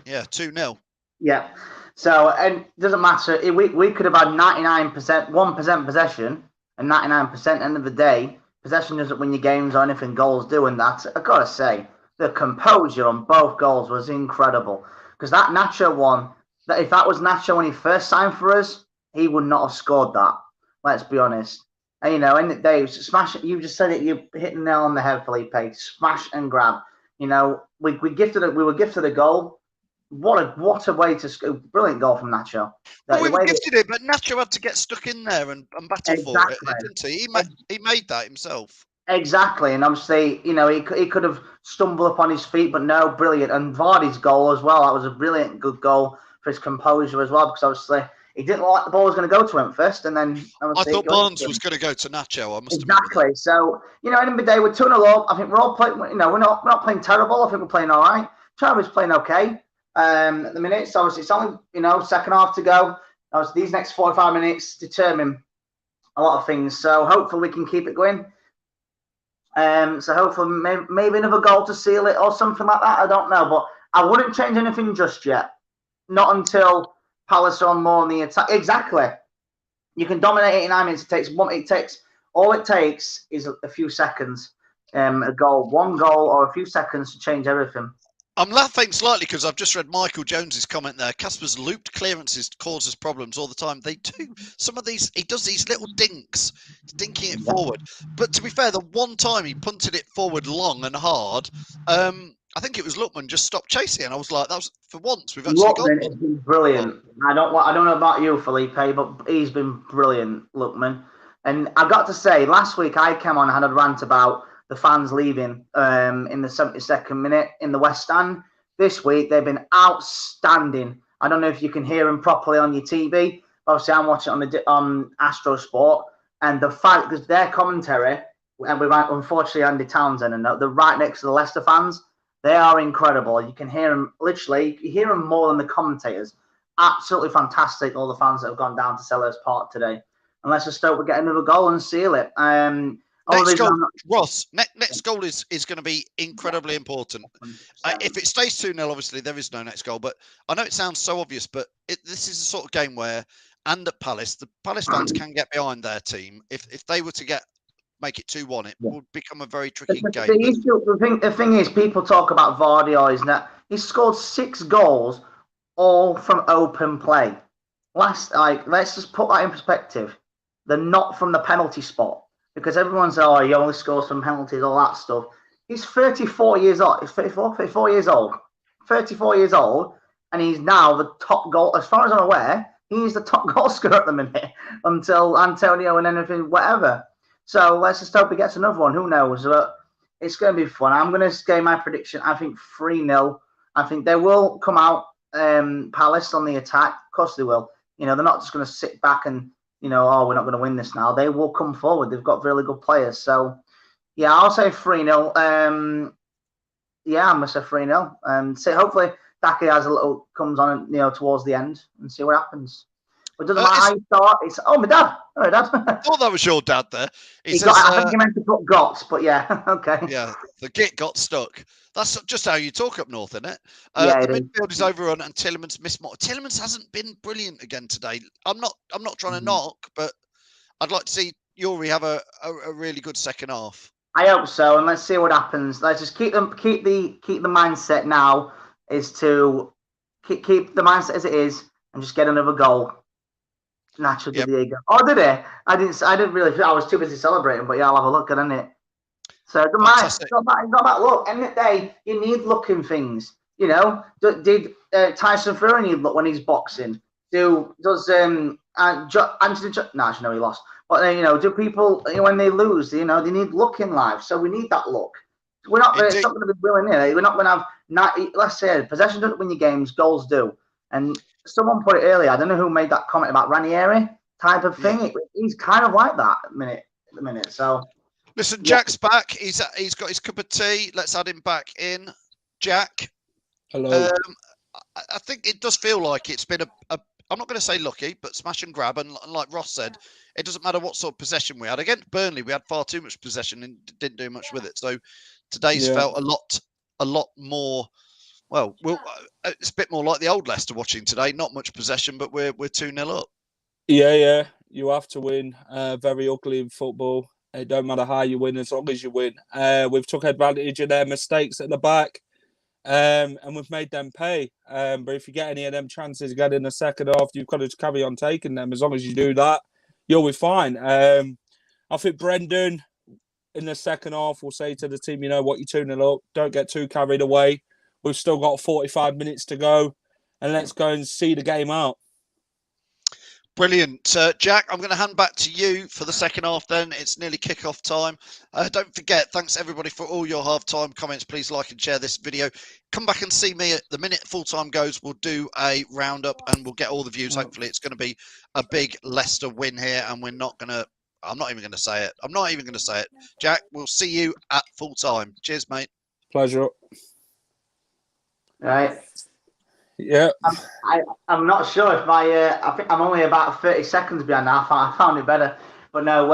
Yeah, 2-0. Yeah. So, and it doesn't matter. We could have had 99%, 1% possession, and 99% end of the day. Possession doesn't win your games or anything. Goals do, and that, I've got to say, the composure on both goals was incredible. Because that Nacho one, if that was Nacho when he first signed for us, he would not have scored that. Let's be honest. And, you know, in the day, smash. You just said it. You hit the nail on the head, Felipe. Smash and grab. You know, we were gifted a goal. What a way to score! Brilliant goal from Nacho. Well, we were gifted it, but Nacho had to get stuck in there and battle for it, didn't he? He made that himself. Exactly, and obviously, you know, he could have stumbled up on his feet, but no, brilliant. And Vardy's goal as well, that was a brilliant, good goal for his composure as well, because obviously he didn't like the ball was going to go to him first, and then I thought Barnes was going to go to Nacho. I must exactly. So, you know, in the day, we're 2-0 up. I think we're all playing, you know, we're not playing terrible. I think we're playing all right. Travis playing okay at the minute. So it's only, you know, second half to go. Obviously, these next 45 minutes determine a lot of things. So hopefully we can keep it going. So hopefully maybe another goal to seal it or something like that. I don't know, but I wouldn't change anything just yet. Not until Palace are on more on the attack. Exactly. You can dominate 89 minutes. All it takes is a few seconds. A goal, one goal, or a few seconds to change everything. I'm laughing slightly because I've just read Michael Jones's comment there. Casper's looped clearances causes problems all the time. They do. Some of these, he does these little dinks, dinking it forward. But to be fair, the one time he punted it forward long and hard, I think it was Lookman just stopped chasing, and I was like, "That was for once we've actually got." Lookman has been brilliant. I don't know about you, Felipe, but he's been brilliant, Lookman. And I got to say, last week I came on and had a rant about the fans leaving in the 72nd minute in the West Stand. This week they've been outstanding. I don't know if you can hear them properly on your TV. Obviously, I'm watching it on Astro Sport, and the fact because their commentary, and we're unfortunately Andy Townsend, and they're right next to the Leicester fans. They are incredible. You can hear them literally. You hear them more than the commentators. Absolutely fantastic. All the fans that have gone down to Sellers Park today. Unless the Stoke will get another goal and seal it. Next goal, Ross. Next goal is going to be incredibly important. If it stays 2-0, obviously there is no next goal. But I know it sounds so obvious, but this is the sort of game where, and at Palace, the Palace fans can get behind their team. If they were to make it 2-1, it would become a very tricky game. The thing is, people talk about Vardy or he's scored 6 goals, all from open play. Let's just put that in perspective. They're not from the penalty spot. Because everyone's, he only scores from penalties, all that stuff. He's 34 years old. He's 34 years old. 34 years old. And he's now the top goal. As far as I'm aware, he's the top goal scorer at the minute until Antonio and anything, whatever. So let's just hope he gets another one. Who knows? But it's going to be fun. I'm going to say my prediction. I think 3-0. I think they will come out Palace on the attack. Of course they will. You know, they're not just going to sit back and, you know, we're not going to win this now. They will come forward. They've got really good players. So, yeah, I'll say 3-0. I'm going to say 3-0. So hopefully Daki comes on, you know, towards the end and see what happens. But it doesn't matter how you start. It's, my dad. Hello, Dad. I thought that was your dad there. I think he meant to put GOTS, but yeah, okay. Yeah, the git got stuck. That's just how you talk up north, isn't it? Yeah, the midfield is overrun, and Tielemans missed more. Tielemans hasn't been brilliant again today. I'm not trying to knock, but I'd like to see Yuri have a really good second half. I hope so, and let's see what happens. Let's just keep the mindset now is to keep the mindset as it is and just get another goal. Nacho Diego. Oh, did he? I didn't really. I was too busy celebrating, but yeah, I'll have a look at it. So it it's not about luck. End of the day, you need luck in things. You know, did Tyson Fury need luck when he's boxing? Does Anthony? No, actually, no, he lost. But you know, do people when they lose? You know, they need luck in life. So we need that luck. We're not. It's not going to be willing here. We're not going to have. Let's say possession doesn't win your games. Goals do. And someone put it earlier. I don't know who made that comment about Ranieri type of thing. Yeah. He's kind of like that at the minute. So listen, Jack's back. He's got his cup of tea. Let's add him back in. Jack. Hello. I think it does feel like it's been I'm not going to say lucky, but smash and grab. And like Ross said, it doesn't matter what sort of possession we had. Against Burnley, we had far too much possession and didn't do much with it. So today's felt a lot more. Well, it's a bit more like the old Leicester watching today. Not much possession, but we're 2-0 up. Yeah. You have to win. Very ugly in football. It don't matter how you win, as long as you win. We've took advantage of their mistakes at the back, and we've made them pay. But if you get any of them chances again in the second half, you've got to carry on taking them. As long as you do that, you'll be fine. I think Brendan in the second half will say to the team, you know what, you're 2-0 up. Don't get too carried away. We've still got 45 minutes to go, and let's go and see the game out. Brilliant. Jack, I'm going to hand back to you for the second half then. It's nearly kick-off time. Don't forget, thanks everybody for all your half-time comments. Please like and share this video. Come back and see me at the minute full-time goes. We'll do a roundup and we'll get all the views. Hopefully it's going to be a big Leicester win here, and I'm not even going to say it. I'm not even going to say it. Jack, we'll see you at full-time. Cheers, mate. Pleasure. Right. Yeah. I'm not sure if I think I'm only about 30 seconds behind now. I found it better. But no,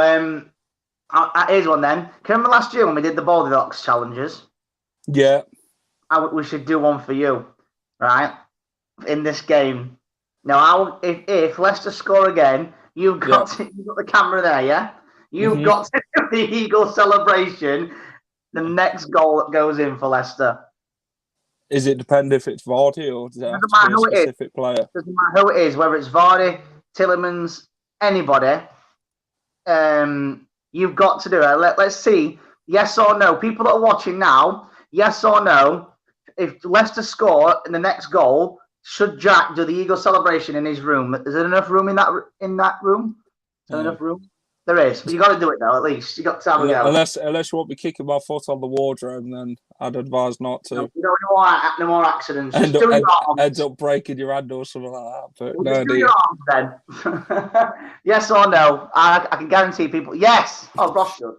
here's one then. Can you remember last year when we did the Goldilocks challenges? Yeah. We should do one for you, right? In this game. Now, if Leicester score again, you've got the camera there, yeah? You've got to do the Eagle celebration. The next goal that goes in for Leicester. Is it depend if it's Vardy or does it have to be a specific player? Doesn't matter who it is, whether it's Vardy, Tillemans, anybody. You've got to do it. Let's see. Yes or no. People that are watching now, yes or no. If Leicester score in the next goal, should Jack do the Eagle celebration in his room? Is there enough room in that room? Is there enough room? There is. But you got to do it though. At least you got to have a go. Unless you want me kicking my foot on the wardrobe, then I'd advise not to. No more accidents. Ends up breaking your hand or something like that. But no, do your arms then. Yes or no? I can guarantee people. Yes. Oh, Ross should.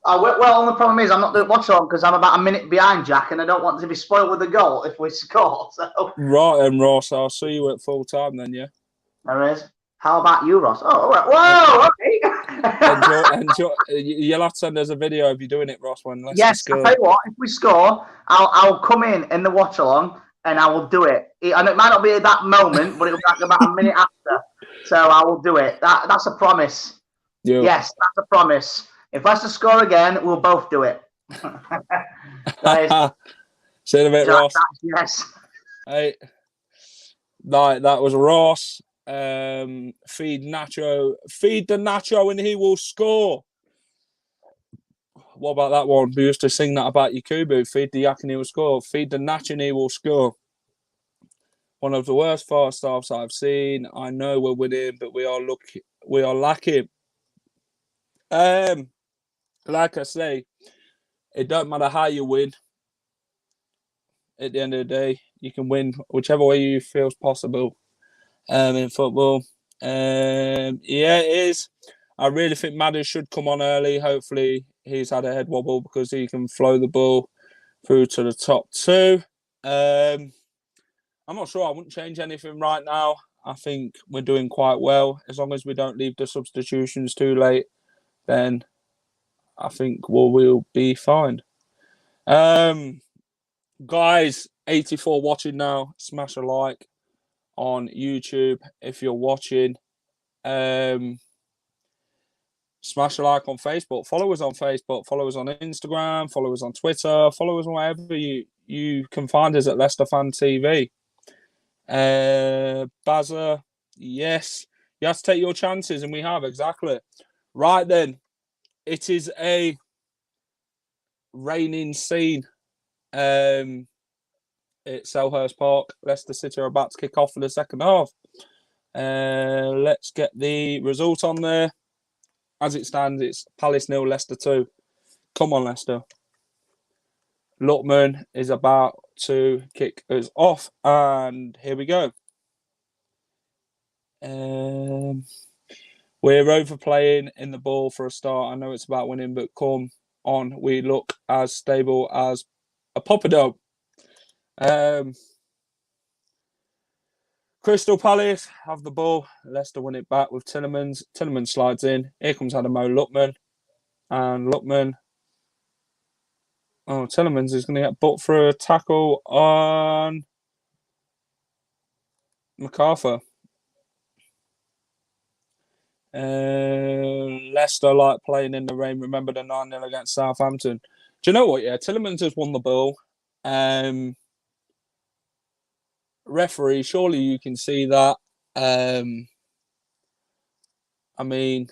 Well, the problem is I'm not doing watch on because I'm about a minute behind Jack, and I don't want to be spoiled with a goal if we score. So. Right, and Ross, I'll see you at full time then. Yeah. There is. How about you, Ross? Oh, all right. Whoa, okay. enjoy. You'll have to send us a video of you doing it, Ross. When I'll tell you what. If we score, I'll come in the watch along and I will do it. And it might not be at that moment, but it'll be like about a minute after. So I will do it. That's a promise. Yeah. Yes, that's a promise. If Leicester score again, we'll both do it. See you in a bit, Ross. Yes. Hey, that was Ross. Feed the Nacho and he will score. What about that one? We used to sing that about Yakubu. Feed the yak and he will score. Feed the Nacho and he will score. One of the worst first halves I've seen. I know we're winning, but we are lacking. Like I say, it don't matter how you win. At the end of the day, you can win whichever way you feel is possible. In football. Yeah, it is. I really think Matty should come on early. Hopefully, he's had a head wobble because he can flow the ball through to the top two. I'm not sure. I wouldn't change anything right now. I think we're doing quite well. As long as we don't leave the substitutions too late, then I think we'll be fine. Guys, 84 watching now. Smash a like on YouTube if you're watching. Smash a like on Facebook. Follow us on Facebook. Follow us on Instagram. Follow us on Twitter. Follow us on wherever you can find us at Leicester Fan TV. Bazza, yes. You have to take your chances, and we have, exactly. Right then. It is a raining scene. At Selhurst Park. Leicester City are about to kick off for the second half. Let's get the result on there. As it stands, it's Palace 0, Leicester 2. Come on, Leicester. Lutman is about to kick us off, and here we go. We're overplaying in the ball for a start. I know it's about winning, but come on, we look as stable as a Poppadom. Crystal Palace have the ball. Leicester win it back with Tillemans. Tillemans slides in. Here comes Adamo Lutman. And Lutman. Oh, Tillemans is going to get booked for a tackle on MacArthur. Leicester like playing in the rain. Remember the 9-0 against Southampton. Do you know what? Yeah, Tillemans has won the ball. Referee, surely you can see that. I mean,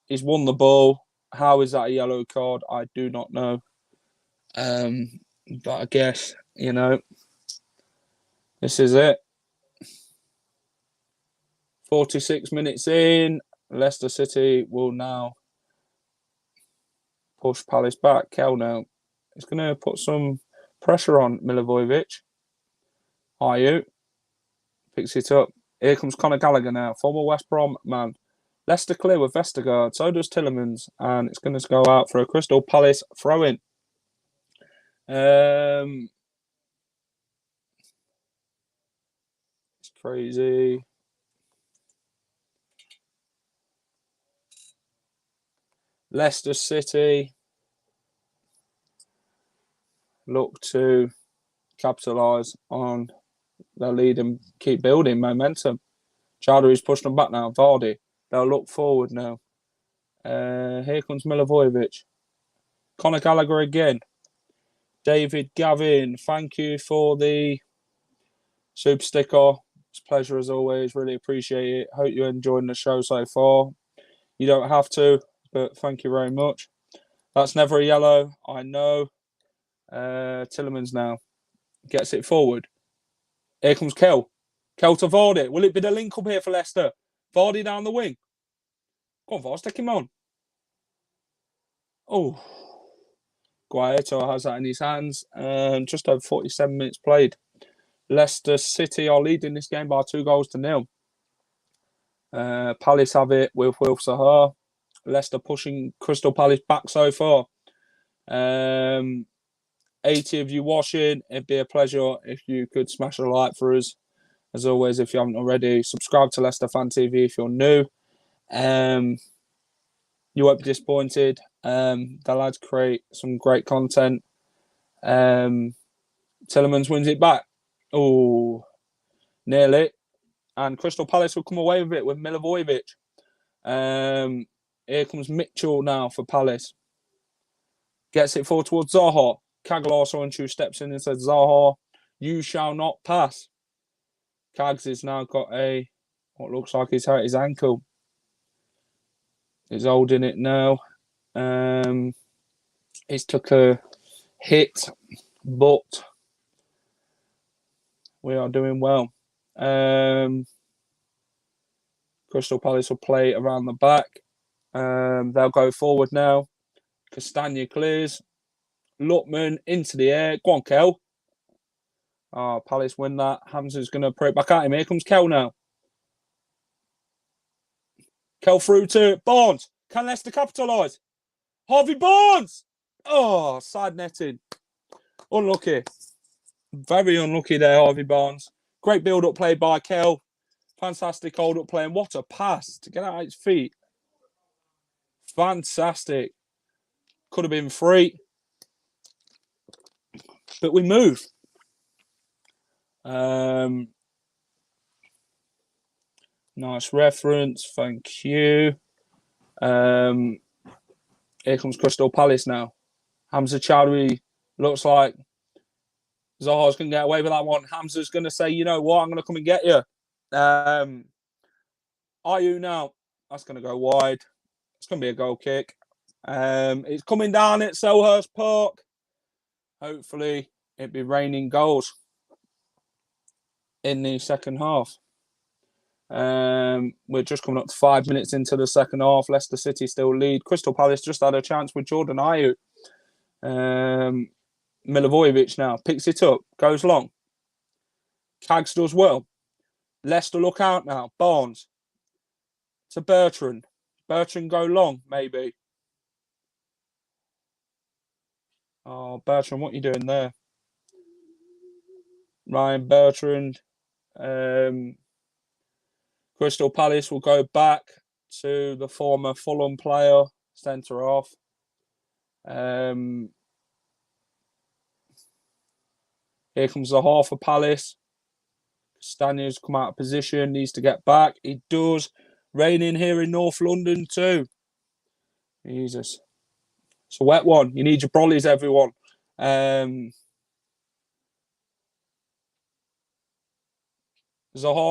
he's won the ball. How is that a yellow card? I do not know. But I guess, this is it. 46 minutes in. Leicester City will now push Palace back. Kel now is going to put some pressure on Milivojevic. Ayew picks it up. Here comes Conor Gallagher now, former West Brom man. Leicester clear with Vestergaard, so does Tillemans, and it's going to go out for a Crystal Palace throw-in. It's crazy. Leicester City look to capitalise on their lead and keep building momentum. Chowdhury's pushing them back now. Vardy, they'll look forward now. Here comes Milivojevic. Conor Gallagher again. David Gavin, thank you for the super sticker. It's a pleasure as always. Really appreciate it. Hope you're enjoying the show so far. You don't have to, but thank you very much. That's never a yellow, I know. Tillemans now gets it forward. Here comes Kel. Kel to Vardy. Will it be the link up here for Leicester? Vardy down the wing. Go on, Vardy, take him on. Oh. Guaito has that in his hands. Just over 47 minutes played. Leicester City are leading this game by 2-0. Palace have it with Wilf Zaha. Leicester pushing Crystal Palace back so far. 80 of you watching. It'd be a pleasure if you could smash a like for us. As always, if you haven't already, subscribe to Leicester Fan TV if you're new. You won't be disappointed. The lads create some great content. Tillemans wins it back. Oh, nearly. And Crystal Palace will come away with it with Milivojevic. Here comes Mitchell now for Palace. Gets it forward towards Zaha. Kaglar steps in and says, Zaha, you shall not pass. Kags has now got what looks like he's hurt his ankle. He's holding it now. He's took a hit, but we are doing well. Crystal Palace will play around the back. They'll go forward now. Castagna clears. Lutman into the air. Go on, Kel. Palace win that. Hamza's going to put it back at him. Here comes Kel now. Kel through to Barnes. Can Leicester capitalise? Harvey Barnes! Oh, side netting. Unlucky. Very unlucky there, Harvey Barnes. Great build-up play by Kel. Fantastic hold-up play. And what a pass to get out of his feet. Fantastic. Could have been free. But we move. Nice reference. Thank you. Here comes Crystal Palace now. Hamza Chowdhury looks like Zaha's going to get away with that one. Hamza's going to say, you know what, I'm going to come and get you. Ayew now. That's going to go wide. It's going to be a goal kick. It's coming down at Selhurst Park. Hopefully, it'll be raining goals in the second half. We're just coming up to 5 minutes into the second half. Leicester City still lead. Crystal Palace just had a chance with Jordan Ayew. Milivojevic now picks it up, goes long. Kags does well. Leicester look out now. Barnes to Bertrand. Bertrand go long, maybe. Oh, Bertrand, what are you doing there? Ryan Bertrand. Crystal Palace will go back to the former Fulham player, centre off. Here comes the half for Palace. Castagna's come out of position, needs to get back. He does. Raining here in North London too. Jesus. It's a wet one. You need your brollies, everyone. Zaha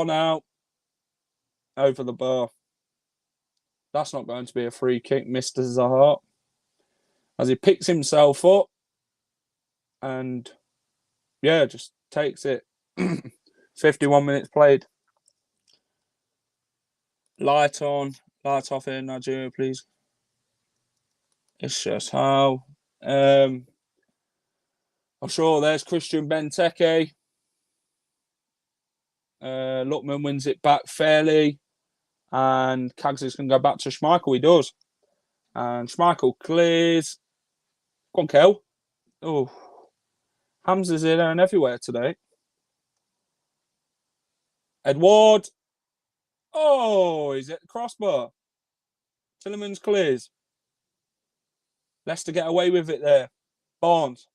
now. Over the bar. That's not going to be a free kick, Mr. Zaha. As he picks himself up and, yeah, just takes it. 51 minutes played. Light on. Light off here, Nigeria, please. It's just how. I'm sure there's Christian Benteke. Luckman wins it back fairly. And Kags is going to go back to Schmeichel. He does. And Schmeichel clears. Go on, Kel. Oh. Hamza's in there and everywhere today. Edward. Oh, he's at the crossbar. Tillemans clears. Leicester get away with it there. Barnes.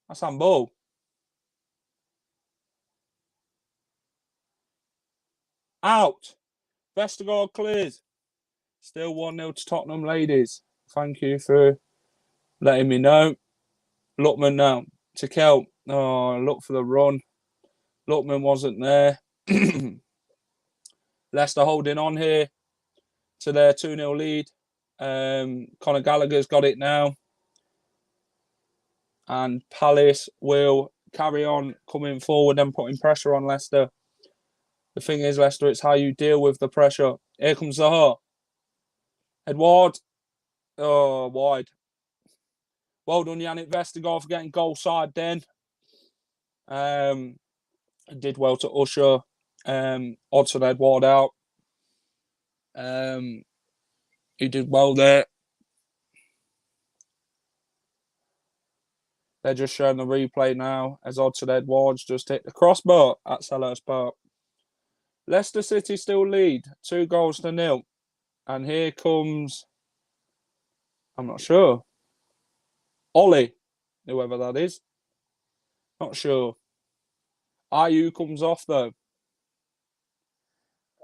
That's handball. Out. Vestergaard clears. Still 1-0 to Tottenham, ladies. Thank you for letting me know. Luckman now to Kel. Oh, look for the run. Luckman wasn't there. Leicester holding on here to their 2-0 lead. Conor Gallagher's got it now. And Palace will carry on coming forward and putting pressure on Leicester. The thing is, Leicester, it's how you deal with the pressure. Here comes Zaha. Edward. Oh, wide. Well done, Yannick Vestergaard, for getting goal side then. Did well to usher Odson Edward out. He did well there. They're just showing the replay now as Odson Edwards just hit the crossbar at Selhurst Park. Leicester City still lead 2-0. And here comes, I'm not sure, Ollie, whoever that is. Not sure. Ayew comes off though.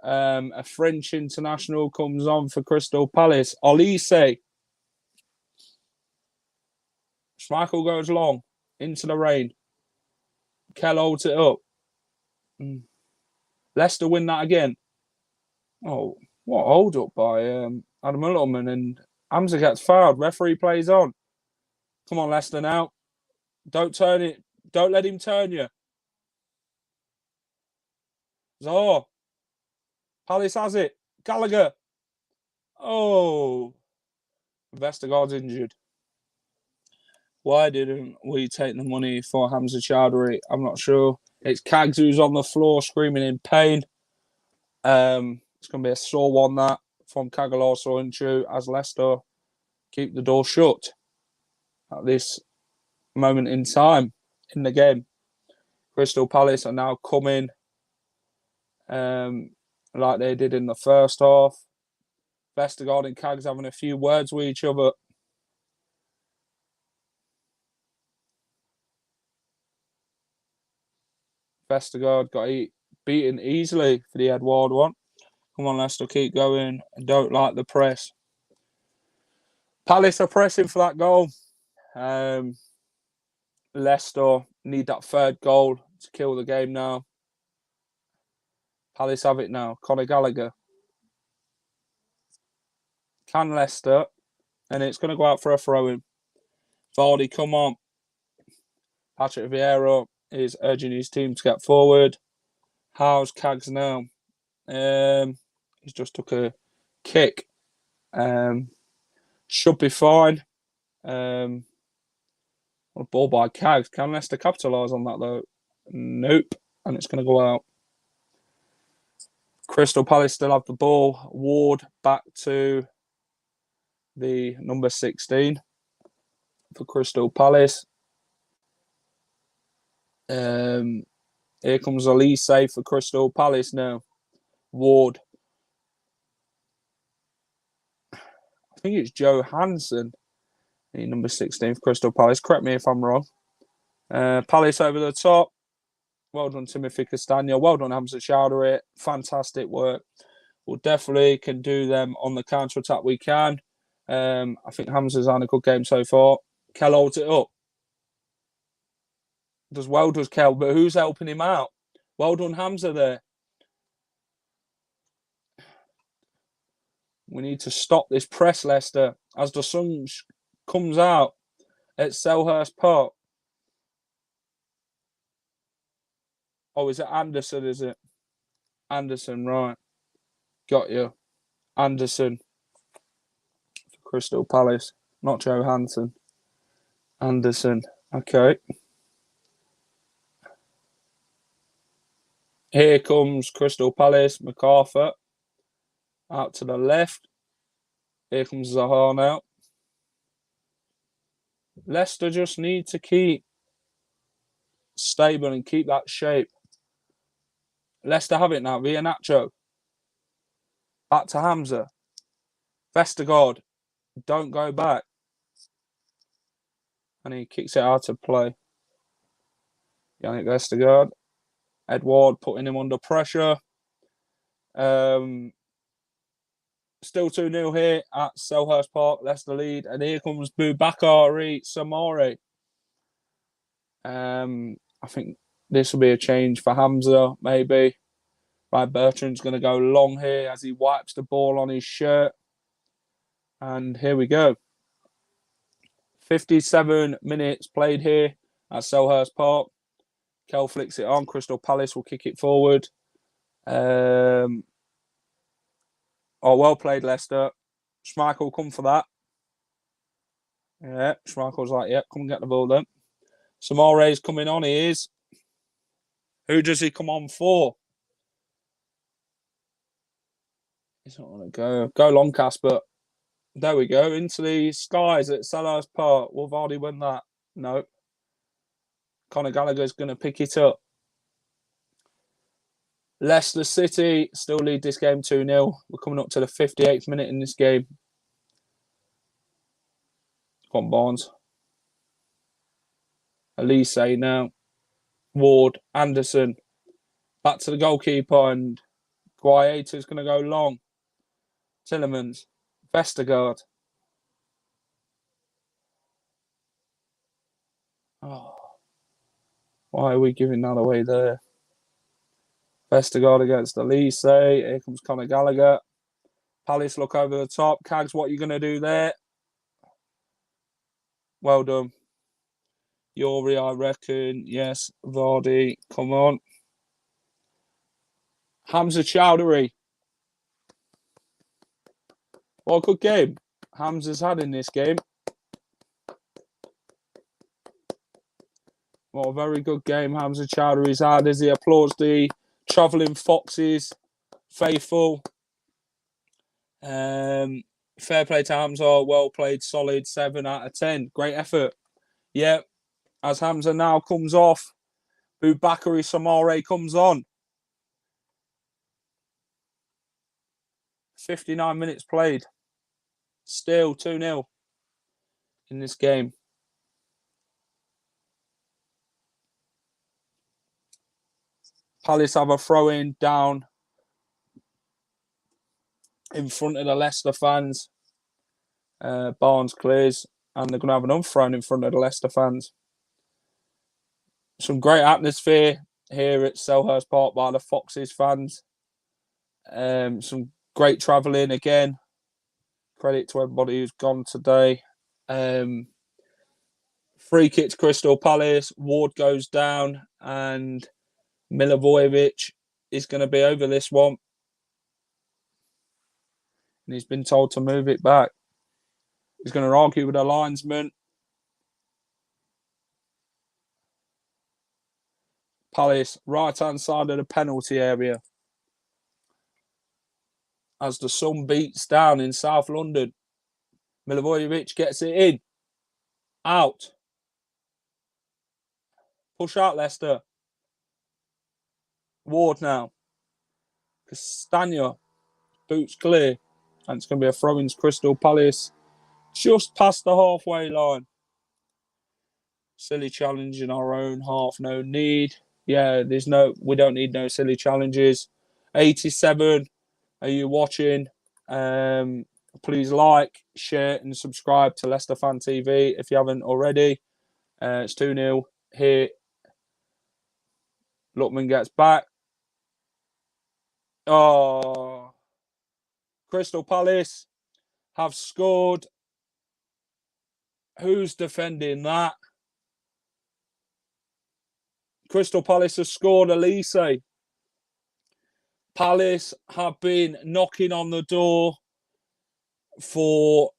A French international comes on for Crystal Palace. Olise. Schmeichel goes long into the rain. Kell holds it up. Leicester win that again. Oh, what a hold up by Adam Ullman, and Hamza gets fouled. Referee plays on. Come on, Leicester now. Don't turn it. Don't let him turn you. Zaha. Palace has it. Gallagher. Oh. Vestergaard's injured. Why didn't we take the money for Hamza Chowdhury? I'm not sure. It's Kags who's on the floor screaming in pain. It's going to be a sore one, that, from Kagalar Soinchu, as Leicester keep the door shut at this moment in time in the game. Crystal Palace are now coming like they did in the first half. Vestergaard and Kags having a few words with each other. Vestergaard got beaten easily for the Edward one. Come on, Leicester, keep going. Don't like the press. Palace are pressing for that goal. Leicester need that third goal to kill the game now. Palace have it now. Conor Gallagher. Can Leicester? And it's going to go out for a throw-in. Vardy, come on. Patrick Vieira is urging his team to get forward. How's Kags now? He's just took a kick. Should be fine. A ball by Kags. Can Leicester capitalise on that though? Nope. And it's going to go out. Crystal Palace still have the ball. Ward back to the number 16 for Crystal Palace. Here comes Olise for Crystal Palace now. Ward. I think it's Joe Hansen, the number 16 for Crystal Palace. Correct me if I'm wrong. Palace over the top. Well done, Timothy Castagna. Well done, Hamza Chowdhury. Fantastic work. We'll definitely can do them on the counter-attack we can. I think Hamza's had a good game so far. Kell holds it up. Does Kell, but who's helping him out? Well done, Hamza there. We need to stop this press, Leicester, as the sun comes out at Selhurst Park. Oh, is it Anderson, is it? Anderson, right. Got you. Anderson for Crystal Palace. Not Johansson. Anderson. Okay. Here comes Crystal Palace. MacArthur. Out to the left. Here comes Zaha now. Leicester just need to keep stable and keep that shape. Leicester have it now. Iheanacho. Back to Hamza. Vestergaard. Don't go back. And he kicks it out of play. Yannick Vestergaard. Edward putting him under pressure. Still 2-0 here at Selhurst Park. Leicester lead. And here comes Boubakary Samori. I think this will be a change for Hamza, maybe. Right, Bertrand's going to go long here as he wipes the ball on his shirt. And here we go. 57 minutes played here at Selhurst Park. Kel flicks it on. Crystal Palace will kick it forward. Well played, Leicester. Schmeichel come for that. Yeah, Schmeichel's like, yeah, come and get the ball then. Samare's coming on, he is. Who does he come on for? He's not going to go long cast, but there we go. Into the skies at Selhurst Park. Will Vardy win that? No. Conor Gallagher's going to pick it up. Leicester City still lead this game 2-0. We're coming up to the 58th minute in this game. Come on, Barnes. Elise now. Ward, Anderson. Back to the goalkeeper, and Guaieta's going to go long. Tillemans. Vestergaard. Oh. Why are we giving that away there? Vestergaard against Elise. Here comes Conor Gallagher. Palace look over the top. Cags, what are you going to do there? Well done. Yuri, I reckon. Yes. Vardy, come on. Hamza Chowdhury. What a good game Hamza's had in this game. What a very good game Hamza Chowdhury's had as he applauds the travelling Foxes faithful. Fair play to Hamza. Well played. Solid 7 out of 10. Great effort. Yeah. As Hamza now comes off, Boubakary Samare comes on. 59 minutes played. Still 2-0 in this game. Palace have a throw-in down in front of the Leicester fans. Barnes clears, and they're going to have an unthrown in front of the Leicester fans. Some great atmosphere here at Selhurst Park by the Foxes fans. Some great travelling again. Credit to everybody who's gone today. Free kick to Crystal Palace. Ward goes down, and Milivojevic is going to be over this one. And he's been told to move it back. He's going to argue with the linesman. Palace, right-hand side of the penalty area. As the sun beats down in South London. Milivojevic gets it in. Out. Push out, Leicester. Ward now. Castagna. Boots clear. And it's going to be a throw-in to Crystal Palace. Just past the halfway line. Silly challenge in our own half. No need. Yeah, we don't need no silly challenges. 87. Are you watching? Please like, share, and subscribe to Leicester Fan TV if you haven't already. It's 2-0 here. Lookman gets back. Oh, Crystal Palace have scored. Who's defending that? Crystal Palace have scored. Elise. Palace have been knocking on the door for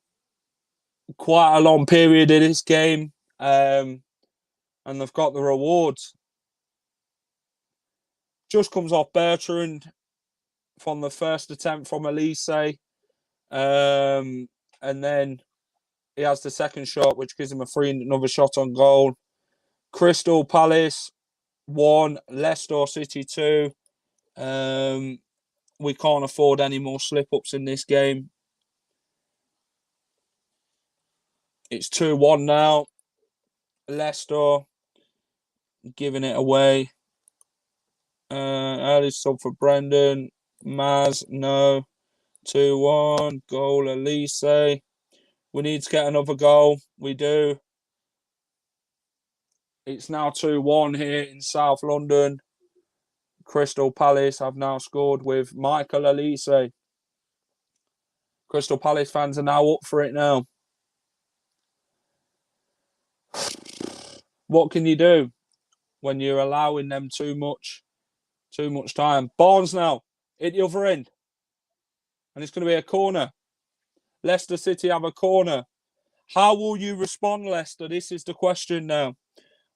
quite a long period in this game, and they've got the rewards. Just comes off Bertrand from the first attempt from Elise, and then he has the second shot, which gives him another shot on goal. Crystal Palace 1, Leicester City 2. We can't afford any more slip-ups in this game. It's 2-1 now. Leicester giving it away. Early sub for Brendan. Maz, no. 2-1. Goal, Elise. We need to get another goal. We do. It's now 2-1 here in South London. Crystal Palace have now scored with Michael Elise. Crystal Palace fans are now up for it now. What can you do when you're allowing them too much time? Barnes now at the other end. And it's going to be a corner. Leicester City have a corner. How will you respond, Leicester? This is the question now.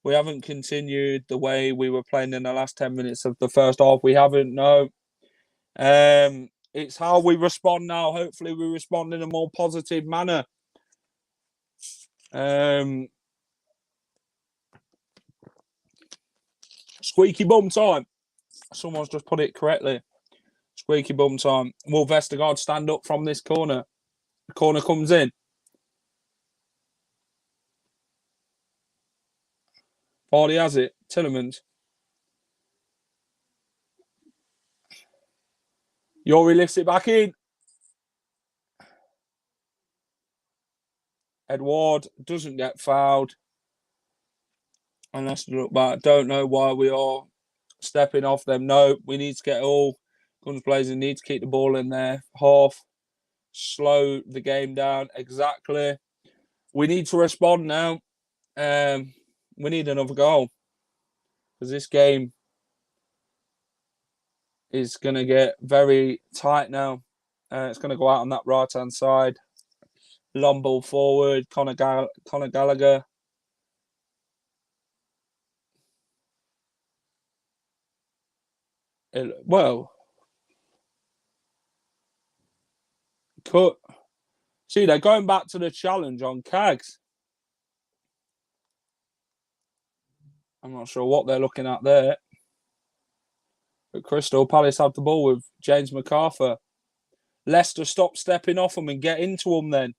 We haven't continued the way we were playing in the last 10 minutes of the first half. We haven't, no. It's how we respond now. Hopefully we respond in a more positive manner. Squeaky bum time. Someone's just put it correctly. Squeaky bum time. Will Vestergaard stand up from this corner? The corner comes in. Vardy has it. Tillemans. Yori lifts it back in. Edward doesn't get fouled. And let's look back. Don't know why we are stepping off them. No, we need to get all guns blazing. Need to keep the ball in there. Half. Slow the game down. Exactly. We need to respond now. We need another goal. Because this game is going to get very tight now. It's going to go out on that right-hand side. Long ball forward. Conor Gallagher. Cut. See, they're going back to the challenge on Cags. I'm not sure what they're looking at there. But Crystal Palace have the ball with James MacArthur. Leicester stop stepping off them and get into them then.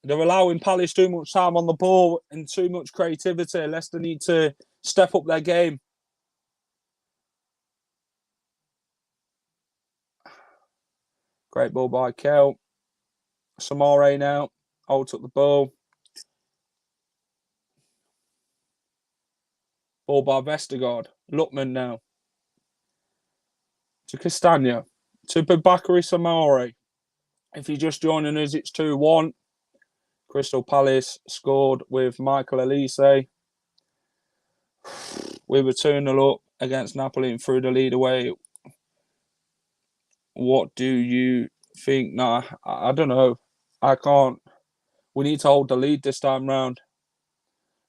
They're allowing Palace too much time on the ball and too much creativity. Leicester need to step up their game. Great ball by Kel. Samare now. Old took the ball. Ball by Vestergaard. Luckman now. To Castagna. To Bakary Samare. If you're just joining us, it's 2-1. Crystal Palace scored with Michael Elise. We were 2-0 up against Napoli and threw the lead away. What do you think? Nah, I don't know. I can't. We need to hold the lead this time round.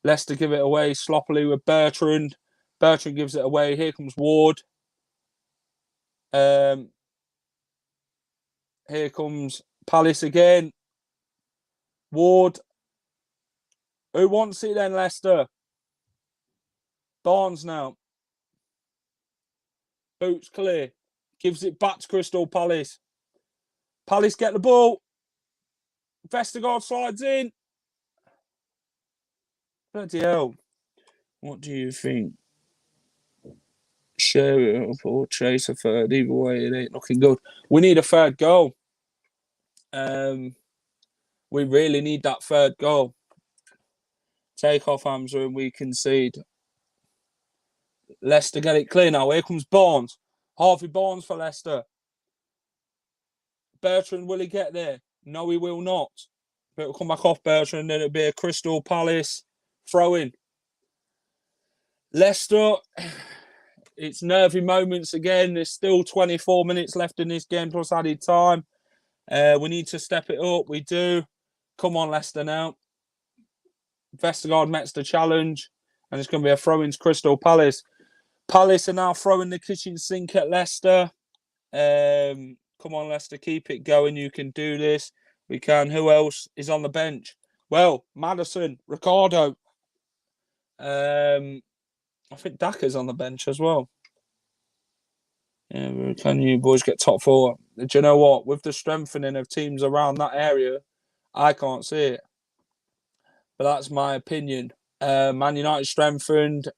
Leicester give it away sloppily with Bertrand. Bertrand gives it away. Here comes Ward. Here comes Palace again. Ward. Who wants it then, Leicester? Barnes now. Boots clear. Gives it back to Crystal Palace. Palace get the ball. Vestergaard slides in. Bloody hell. What do you think? Share it up or chase a third. Either way, it ain't looking good. We need a third goal. We really need that third goal. Take off Hamza and we concede. Leicester get it clear now. Here comes Barnes. Harvey Barnes for Leicester. Bertrand, will he get there? No, he will not. But it'll come back off Bertrand and it'll be a Crystal Palace throw-in. Leicester, It's nervy moments again. There's still 24 minutes left in this game plus added time. We need to step it up. We do. Come on, Leicester now. Vestergaard makes the challenge, and it's going to be a throw-in to Crystal Palace. Palace are now throwing the kitchen sink at Leicester. Come on, Leicester, keep it going. You can do this. We can. Who else is on the bench? Well, Maddison, Ricardo. I think Daka's on the bench as well. Yeah, can you boys get top four? Do you know what? With the strengthening of teams around that area, I can't see it. But that's my opinion. Man United strengthened,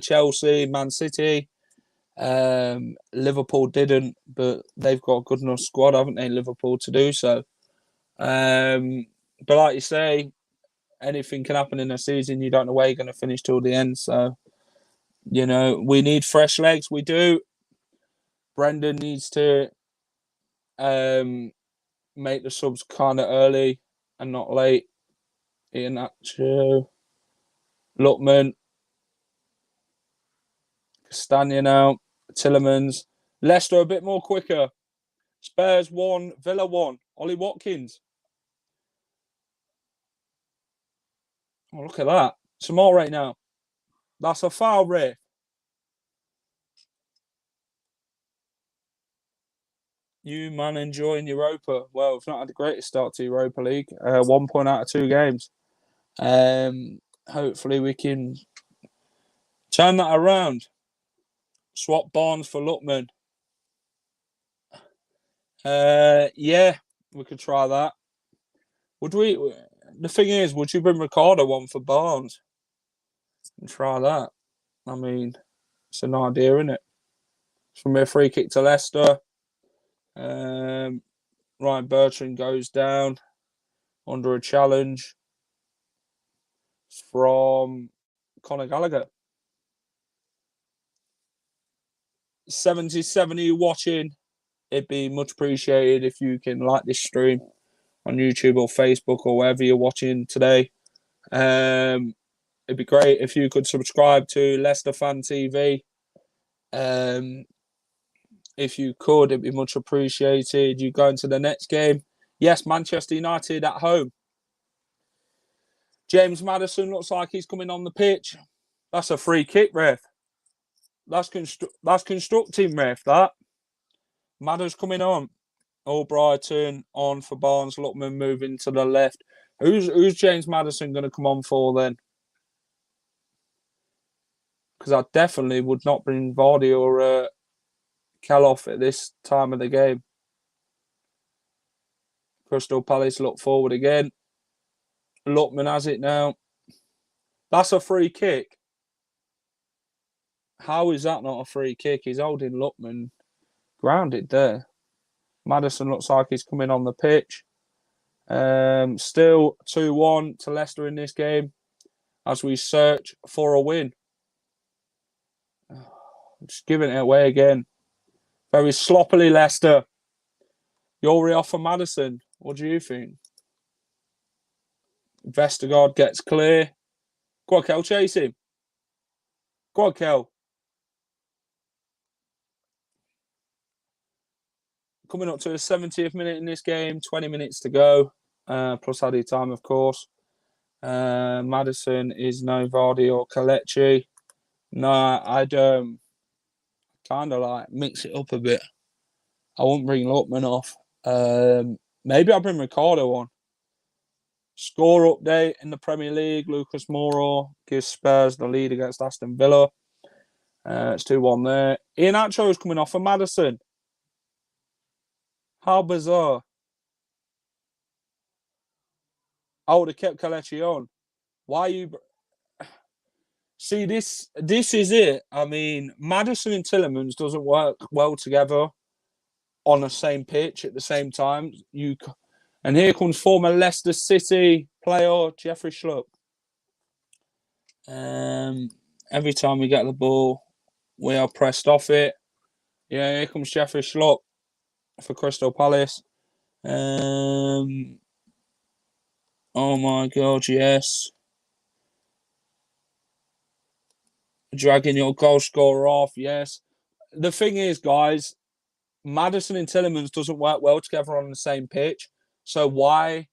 Chelsea, Man City. Liverpool didn't, but they've got a good enough squad, haven't they, Liverpool, to do so. But like you say, anything can happen in a season. You don't know where you're going to finish till the end. So, you know, we need fresh legs. We do. Brendan needs to make the subs kind of early and not late. Iheanacho, Lookman, Castagna now, Tillemans. Leicester a bit more quicker. Spurs 1, Villa 1. Ollie Watkins. Oh, look at that. Some more right now. That's a foul, Ray. You, man, enjoying Europa. Well, we've not had the greatest start to Europa League. 1 point out of 2 games. Hopefully we can turn that around. Swap Barnes for Lookman. Yeah, we could try that. Would we? The thing is, would you bring Ricardo on for Barnes and try that? I mean, it's an idea, isn't it? It's from a free kick to Leicester. Ryan Bertrand goes down under a challenge from Conor Gallagher. 77 of you watching. It'd be much appreciated if you can like this stream on YouTube or Facebook or wherever you're watching today. It'd be great if you could subscribe to Leicester Fan TV. If you could, it'd be much appreciated. You go into the next game. Yes, Manchester United at home. James Maddison looks like he's coming on the pitch. That's a free kick, ref. That's constructing, ref, that. Madder's coming on. Albrighton on for Barnes. Lookman moving to the left. Who's James Maddison going to come on for then? Because I definitely would not bring Vardy or Kelloff at this time of the game. Crystal Palace look forward again. Lookman has it now. That's a free kick. How is that not a free kick? He's holding Lookman grounded there. Maddison looks like he's coming on the pitch. Still 2-1 to Leicester in this game as we search for a win. Just giving it away again. Very sloppily, Leicester. Yori off for Maddison. What do you think? Vestergaard gets clear. Go on, Kel, chase him. Go on, Kel. Coming up to the 70th minute in this game, 20 minutes to go, plus added time, of course. Maddison is no Vardy or Kelechi. No, I'd kind of like mix it up a bit. I wouldn't bring Lookman off. Maybe I'll bring Ricardo on. Score update in the Premier League. Lucas Moura gives Spurs the lead against Aston Villa. It's 2-1 there. Iheanacho is coming off for Maddison. How bizarre. I would have kept Kelechi on. Why you... See, this is it. I mean, Maddison and Tillemans doesn't work well together on the same pitch at the same time. And here comes former Leicester City player Jeffrey Schlupp. Every time we get the ball, we are pressed off it. Yeah, here comes Jeffrey Schlupp for Crystal Palace. Oh my God, yes. dragging your goal scorer off. Yes. The thing is, guys, Maddison and Tielemans doesn't work well together on the same pitch. So why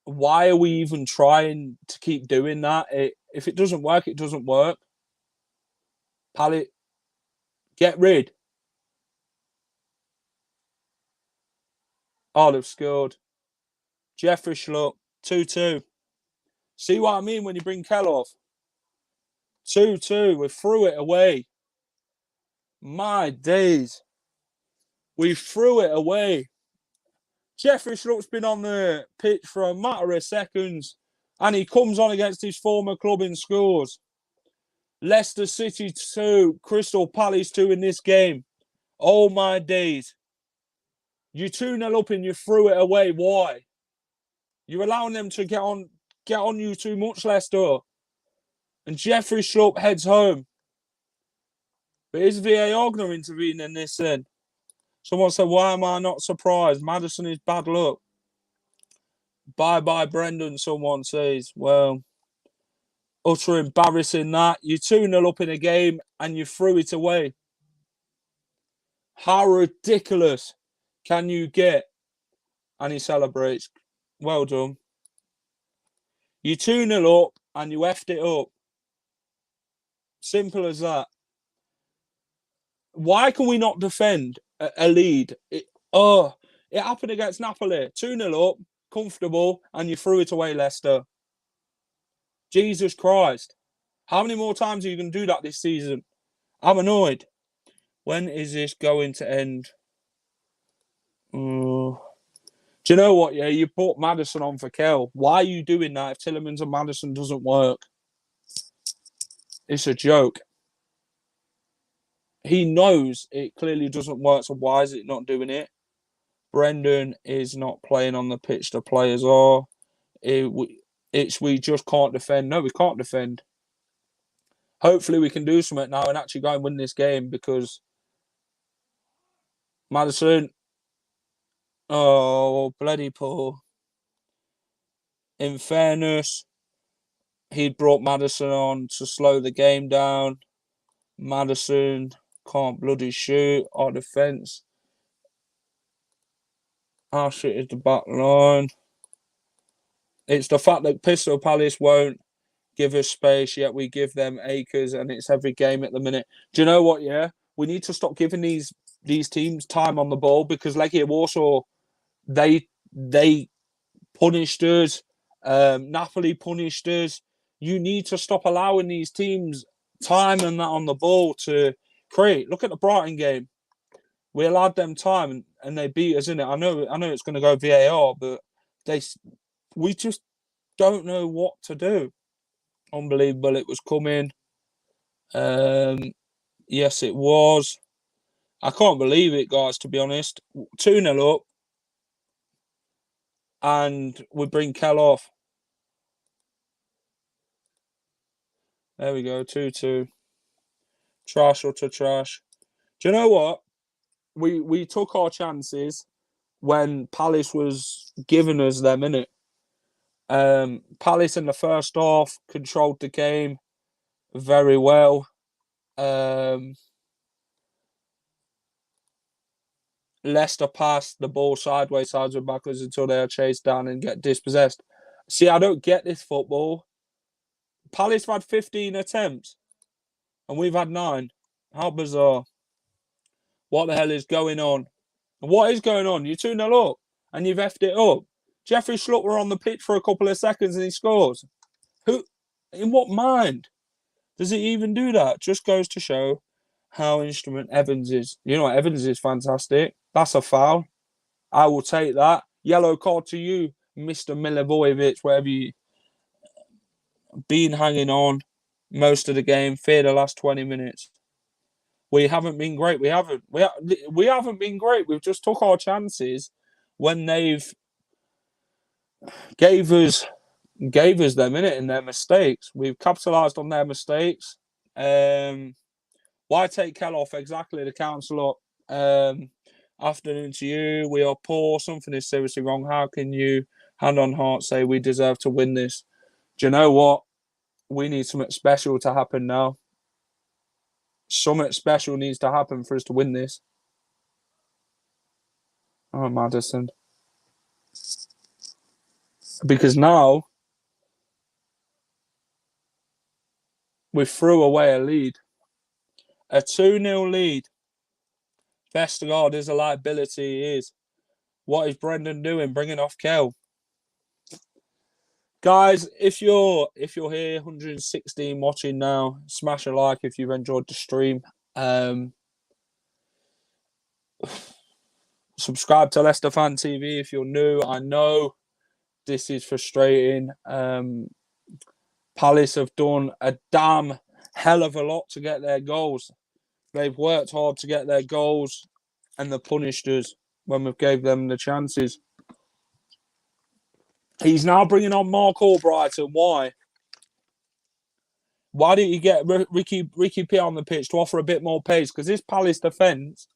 are we even trying to keep doing that? If it doesn't work, it doesn't work. Pallet, get rid. Oh, they've scored. Jeffrey Schlupp, 2-2. See what I mean when you bring Kell off? 2-2. We threw it away. My days. We threw it away. Jeffrey Schlupp's been on the pitch for a matter of seconds, and he comes on against his former club and scores. Leicester City 2, Crystal Palace 2 in this game. Oh, my days. You 2-0 up and you threw it away. Why? You're allowing them to get on you too much, Leicester. And Jeffrey Schlupp heads home. But is VAR going to intervene in this then? Someone said, why am I not surprised? Maddison is bad luck. Bye-bye, Brendan, someone says. Well, utter embarrassing that. You 2-0 up in a game and you threw it away. How ridiculous can you get? And he celebrates. Well done. You 2-0 up and you effed it up. Simple as that. Why can we not defend a lead? It happened against Napoli. 2-0 up, comfortable, and you threw it away, Leicester. Jesus Christ. How many more times are you going to do that this season? I'm annoyed. When is this going to end? Do you know what? Yeah, you put Maddison on for Kell. Why are you doing that if Tielemans and Maddison doesn't work? It's a joke. He knows it clearly doesn't work, so why is it not doing it? Brendan is not playing on the pitch. The players are. We just can't defend. No, we can't defend. Hopefully we can do something now and actually go and win this game because Maddison, oh, bloody poor. In fairness, he brought Maddison on to slow the game down. Maddison can't bloody shoot. Our defence. Our shit is the back line. It's the fact that Crystal Palace won't give us space, yet we give them acres, and it's every game at the minute. Do you know what, yeah? We need to stop giving these teams time on the ball because Legia Warsaw, they punished us. Napoli punished us. You need to stop allowing these teams time and that on the ball to create. Look at the Brighton game. We allowed them time and they beat us in it. I know it's going to go VAR, but we just don't know what to do. Unbelievable. It was coming. Yes, it was. I can't believe it, guys, to be honest. 2-0 up. And we bring Kell off. There we go, 2-2. Trash or to trash. Do you know what? We took our chances when Palace was giving us them, innit? Palace in the first half controlled the game very well. Leicester passed the ball sideways and backwards until they are chased down and get dispossessed. See, I don't get this football. Palace have had 15 attempts and we've had 9. How bizarre. What the hell is going on? What is going on? You're 2-0 up and you've effed it up. Jeffrey Schlupp were on the pitch for a couple of seconds and he scores. Who? In what mind does he even do that? Just goes to show how instrument Evans is. You know what? Evans is fantastic. That's a foul. I will take that. Yellow card to you, Mr. Milivojevic, wherever you been hanging on most of the game, fear the last 20 minutes. We haven't been great. We haven't been great. We've just took our chances when they've gave us them in it in their mistakes. We've capitalised on their mistakes. Why take Kell off? Exactly, the council up. Afternoon to you. We are poor. Something is seriously wrong. How can you, hand on heart, say we deserve to win this? Do you know what? we need something special to happen now. Something special needs to happen for us to win this. Oh, Maddison. Because now we threw away a lead. A 2-0 lead. Vestergaard is a liability, he is. What is Brendan doing? Bringing off Kel. Guys, if you're here, 116 watching now, smash a like if you've enjoyed the stream. Subscribe to Leicester Fan TV if you're new. I know this is frustrating. Palace have done a damn hell of a lot to get their goals. They've worked hard to get their goals, and they punished us when we gave them the chances. He's now bringing on Mark Albrighton. Why? Why didn't you get Ricky P on the pitch to offer a bit more pace? Because this Palace defence,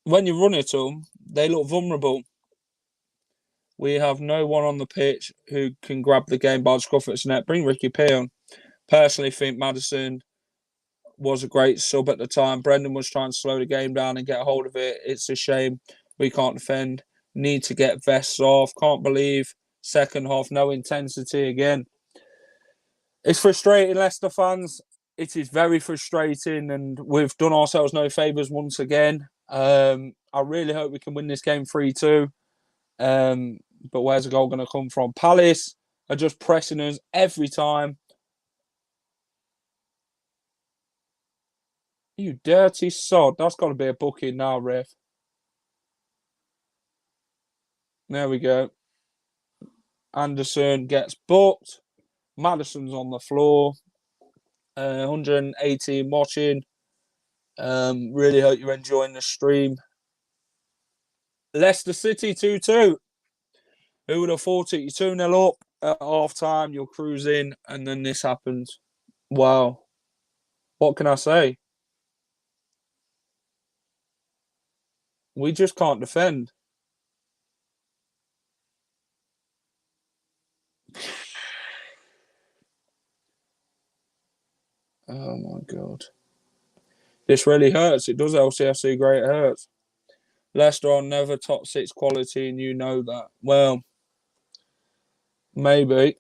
when you run it to them, they look vulnerable. We have no one on the pitch who can grab the game by the scruff of its neck. Bring Ricky P on. Personally think Maddison was a great sub at the time. Brendan was trying to slow the game down and get a hold of it. It's a shame we can't defend. Need to get vests off. Can't believe second half, no intensity again. It's frustrating, Leicester fans. It is very frustrating, and we've done ourselves no favours once again. I really hope we can win this game 3-2. But where's the goal going to come from? Palace are just pressing us every time. You dirty sod. That's got to be a booking now, ref. There we go. Anderson gets booked. Maddison's on the floor. 118 watching. Really hope you're enjoying the stream. Leicester City 2-2. Who would have thought it? You're 2-0 up at half time, you're cruising, and then this happens. Wow. What can I say? We just can't defend. Oh my God. This really hurts. It does, LCFC great, it hurts. Leicester are never top 6 quality, and you know that. Well, maybe.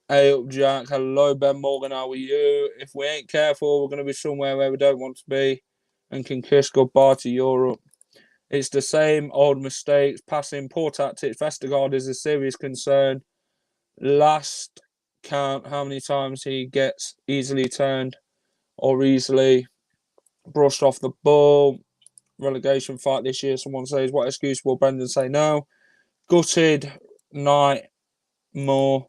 Hey up, Jack. Hello, Ben Morgan. How are you? If we ain't careful, we're going to be somewhere where we don't want to be and can kiss goodbye to Europe. It's the same old mistakes, passing, poor tactics. Vestergaard is a serious concern. Last count, how many times he gets easily turned or easily brushed off the ball. Relegation fight this year. Someone says, what excuse will Brendan say no? Gutted night more.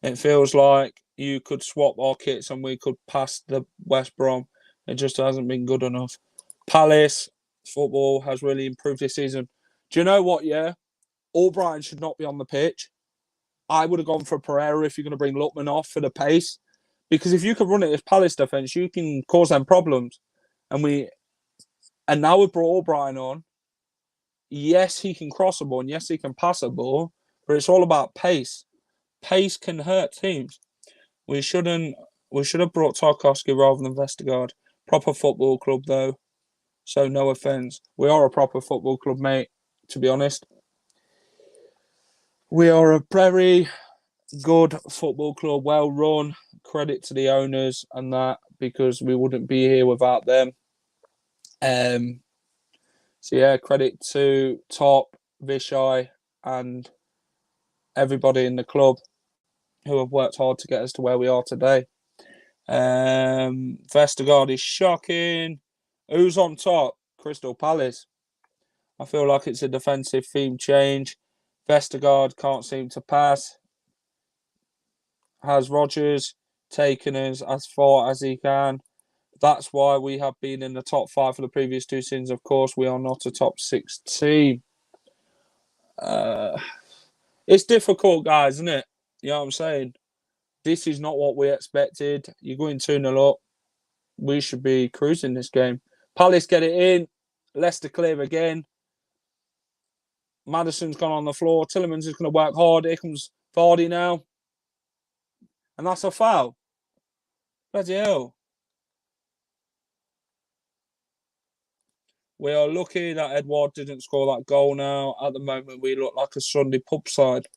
It feels like you could swap our kits and we could pass the West Brom. It just hasn't been good enough. Palace football has really improved this season. Do you know what, yeah? Albrighton should not be on the pitch. I would have gone for Pereira if you're going to bring Lookman off for the pace. Because if you can run it as Palace defence, you can cause them problems. And now we've brought Albrighton on. Yes, he can cross a ball and yes, he can pass a ball, but it's all about pace. Pace can hurt teams. We should have brought Tarkowski rather than Vestergaard. Proper football club, though. So no offence. We are a proper football club, mate, to be honest. We are a very good football club, well run. Credit to the owners and that, because we wouldn't be here without them. So yeah, credit to Top, Vishai, and everybody in the club who have worked hard to get us to where we are today. Vestergaard is shocking. Who's on top? Crystal Palace. I feel like it's a defensive theme change. Vestergaard can't seem to pass. Has Rodgers taken us as far as he can? That's why we have been in the top 5 for the previous 2 seasons. Of course, we are not a top 6 team. It's difficult, guys, isn't it? You know what I'm saying? This is not what we expected. You're going 2-0 up. We should be cruising this game. Palace get it in. Leicester clear again. Maddison's gone on the floor. Tillemans is going to work hard. Here comes Vardy now. And that's a foul. Bloody hell. We are lucky that Edward didn't score that goal now. At the moment, we look like a Sunday pub side.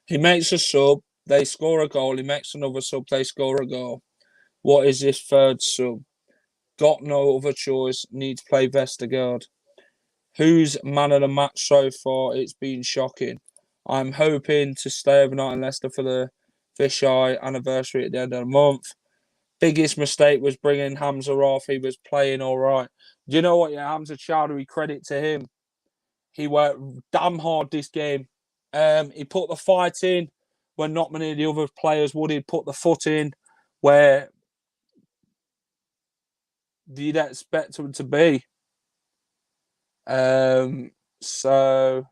He makes a sub. They score a goal. He makes another sub. They score a goal. What is this third sub? Got no other choice. Need to play Vestergaard. Who's man of the match so far? It's been shocking. I'm hoping to stay overnight in Leicester for the Fish Eye anniversary at the end of the month. Biggest mistake was bringing Hamza off. He was playing all right. Do you know what? Yeah, Hamza Chowdhury, credit to him. He worked damn hard this game. He put the fight in when not many of the other players would. He'd put the foot in where you'd expect him to be. So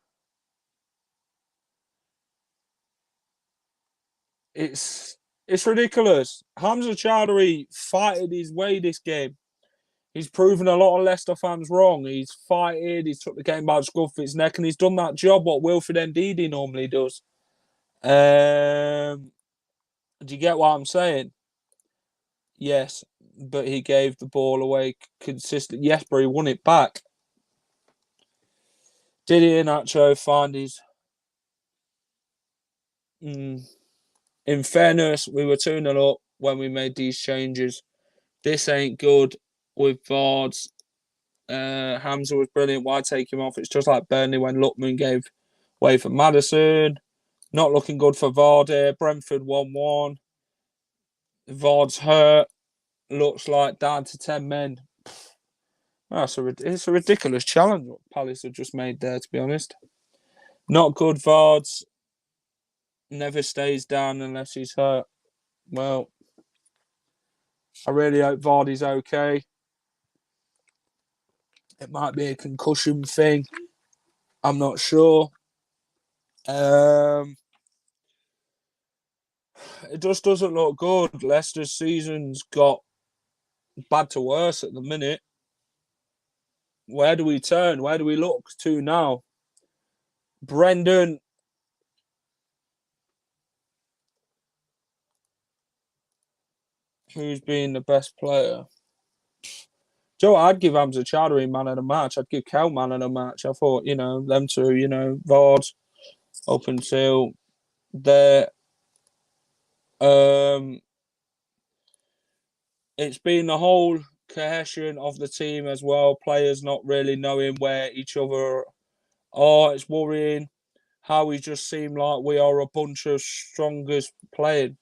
it's ridiculous. Hamza Chowdhury fighted his way this game. He's proven a lot of Leicester fans wrong. He's fighted, he's took the game by the scruff of its neck, and he's done that job what Wilfred Ndidi normally does. Do you get what I'm saying? Yes, but he gave the ball away consistently. Yes, but he won it back. Did Iheanacho find his... In fairness, we were 2-0 up when we made these changes. This ain't good with Vards. Hamza was brilliant. Why take him off? It's just like Burnley when Lookman gave way for Maddison. Not looking good for Vardy. Brentford 1-1. Vards hurt. Looks like down to 10 men. It's a ridiculous challenge what Palace have just made there, to be honest. Not good, Vards. Never stays down unless he's hurt. Well, I really hope Vardy's okay. It might be a concussion thing. I'm not sure. It just doesn't look good. Leicester's season's got bad to worse at the minute. Where do we turn? Where do we look to now? Brendan. Who's been the best player? Joe, I'd give Hamza Chowdhury man of the match. I'd give Kel man of the match. I thought, them two, Vard up until there. It's been the whole cohesion of the team as well. Players not really knowing where each other are. It's worrying how we just seem like we are a bunch of strongest playing.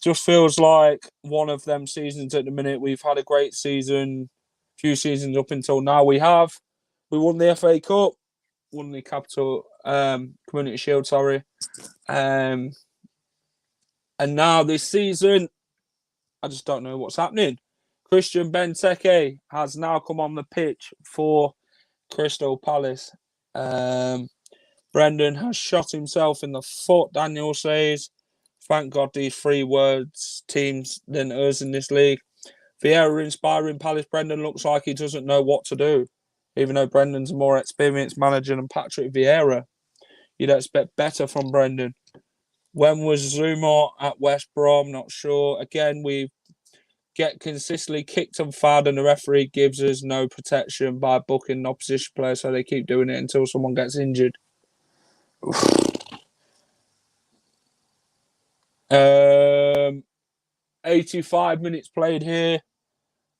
Just feels like one of them seasons at the minute. We've had a great season, few seasons up until now. We won the FA Cup, won the Community Shield, sorry. And now this season, I just don't know what's happening. Christian Benteke has now come on the pitch for Crystal Palace. Brendan has shot himself in the foot, Daniel says. Thank God these 3 words teams than us in this league. Vieira inspiring Palace. Brendan looks like he doesn't know what to do. Even though Brendan's a more experienced manager than Patrick Vieira. You'd expect better from Brendan. When was Zuma at West Brom? Not sure. Again, we get consistently kicked and fouled and the referee gives us no protection by booking an opposition player, so they keep doing it until someone gets injured. 85 minutes played here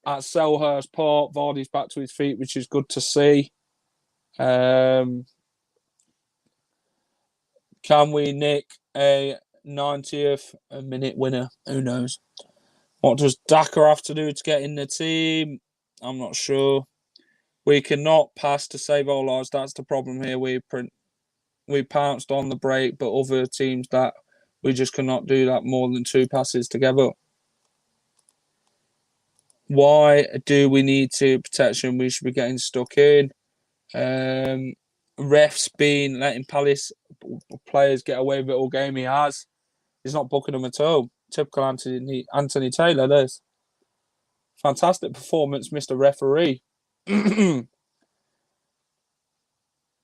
at Selhurst Park. Vardy's back to his feet, which is good to see. Can we nick a 90th minute winner? Who knows? What does Daka have to do to get in the team? I'm not sure. We cannot pass to save our lives. That's the problem here. We pounced on the break, but other teams that we just cannot do that more than 2 passes together. Why do we need to protection? We should be getting stuck in. Ref's been letting Palace players get away with it all game. He has. He's not booking them at all. Typical Anthony Taylor, there's. Fantastic performance, Mr. Referee.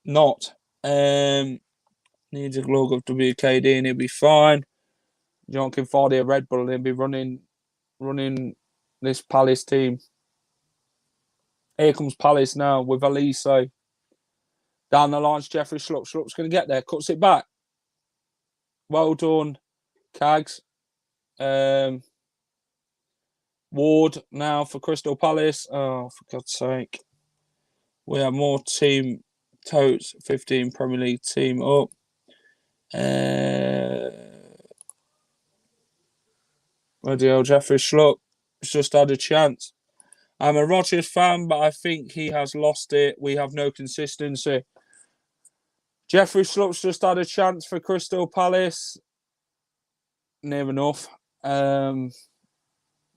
Not. Needs a glug of WKD and he'll be fine. John can afford a Red Bull and he'll be running this Palace team. Here comes Palace now with Elise. Down the line, Jeffrey Schlupp. Schlupp's going to get there. Cuts it back. Well done, Cags. Ward now for Crystal Palace. Oh, for God's sake. We have more team totes. 15 Premier League team up. Bloody hell, Jeffrey Schlupp has just had a chance. I'm a Rodgers fan, but I think he has lost it. We have no consistency. Jeffrey Schlupp's just had a chance for Crystal Palace. Near enough. But,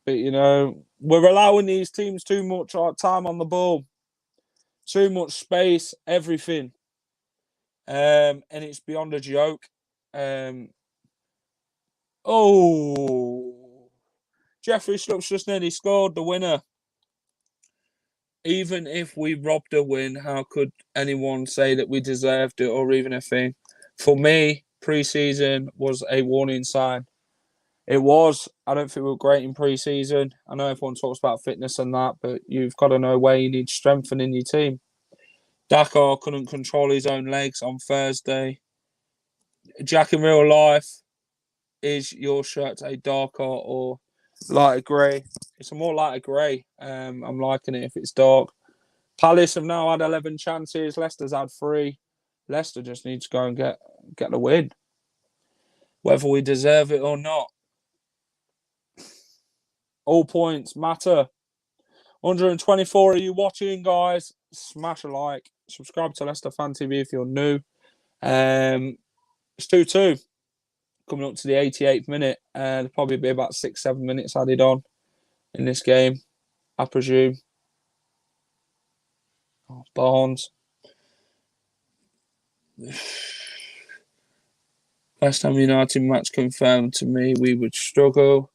you know, we're allowing these teams too much time on the ball. Too much space, everything. And it's beyond a joke. Jeffrey Schlupp's just nearly scored the winner. Even if we robbed a win, how could anyone say that we deserved it or even a thing? For me, pre-season was a warning sign. It was. I don't think we were great in pre-season. I know everyone talks about fitness and that, but you've got to know where you need strengthening your team. Dakar couldn't control his own legs on Thursday. Jack, in real life, is your shirt a darker or lighter grey? It's a more lighter grey. I'm liking it if it's dark. Palace have now had 11 chances. Leicester's had 3. Leicester just needs to go and get the win. Whether we deserve it or not. All points matter. 124 are you watching, guys? Smash a like. Subscribe to Leicester Fan TV if you're new. It's 2-2. Coming up to the 88th minute. There'll probably be about 6-7 minutes added on in this game, I presume. Barnes. West Ham United match confirmed to me. We would struggle.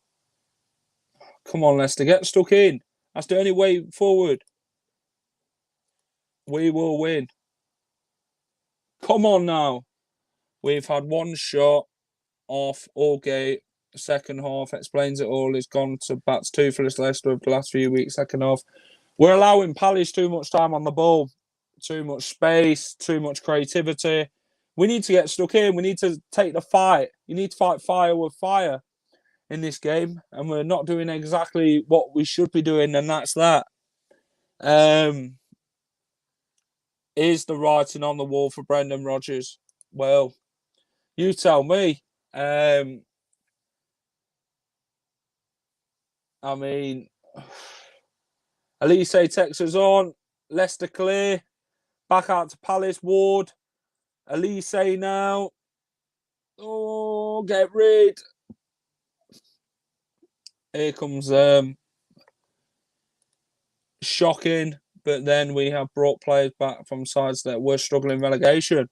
Come on, Leicester. Get stuck in. That's the only way forward. We will win. Come on now. We've had one shot off Allgate. Second half explains it all. It's gone to bats toothless Leicester of the last few weeks. Second half. We're allowing Palace too much time on the ball. Too much space. Too much creativity. We need to get stuck in. We need to take the fight. You need to fight fire with fire in this game. And we're not doing exactly what we should be doing, and that's that. Is the writing on the wall for Brendan Rodgers? Well, you tell me. I mean, Elise texts us on. Leicester clear. Back out to Palace. Ward. Elise now. Oh, get rid. Here comes shocking. But then we have brought players back from sides that were struggling relegation.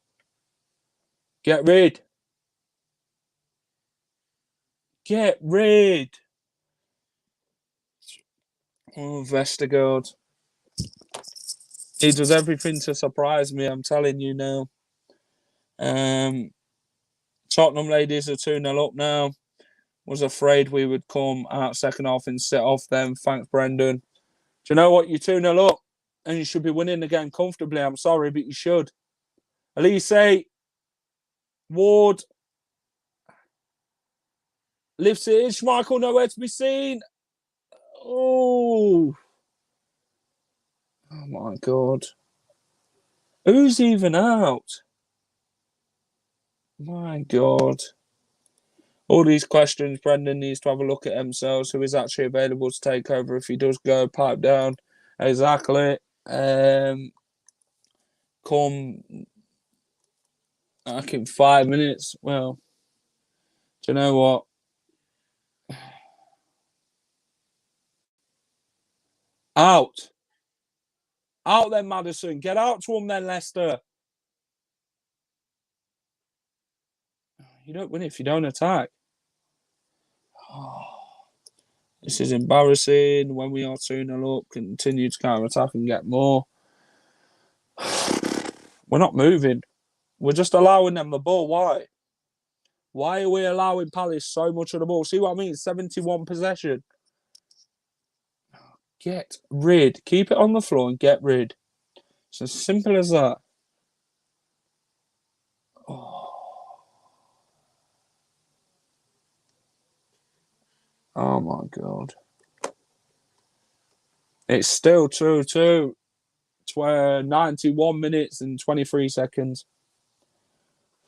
Get rid. Get rid. Oh, Vestergaard. He does everything to surprise me, I'm telling you now. Tottenham ladies are 2-0 up now. Was afraid we would come out second half and set off them. Thanks, Brendan. Do you know what? You're 2-0 up and you should be winning the game comfortably. I'm sorry, but you should. Elise, Ward. Lifts it in. Schmeichel nowhere to be seen. Oh my God. Who's even out? My God. All these questions, Brendan needs to have a look at themselves. Who is actually available to take over if he does go pipe down? Exactly. Come back in 5 minutes. Well, do you know what? Out. Out then, Maddison. Get out to them then, Leicester. You don't win if you don't attack. Oh, this is embarrassing. When we are 2-0 up, continue to counter-attack and get more. We're not moving. We're just allowing them the ball. Why? Why are we allowing Palace so much of the ball? See what I mean? 71 possession. Get rid. Keep it on the floor and get rid. It's as simple as that. Oh my God. It's still 2-2. 91 minutes and 23 seconds.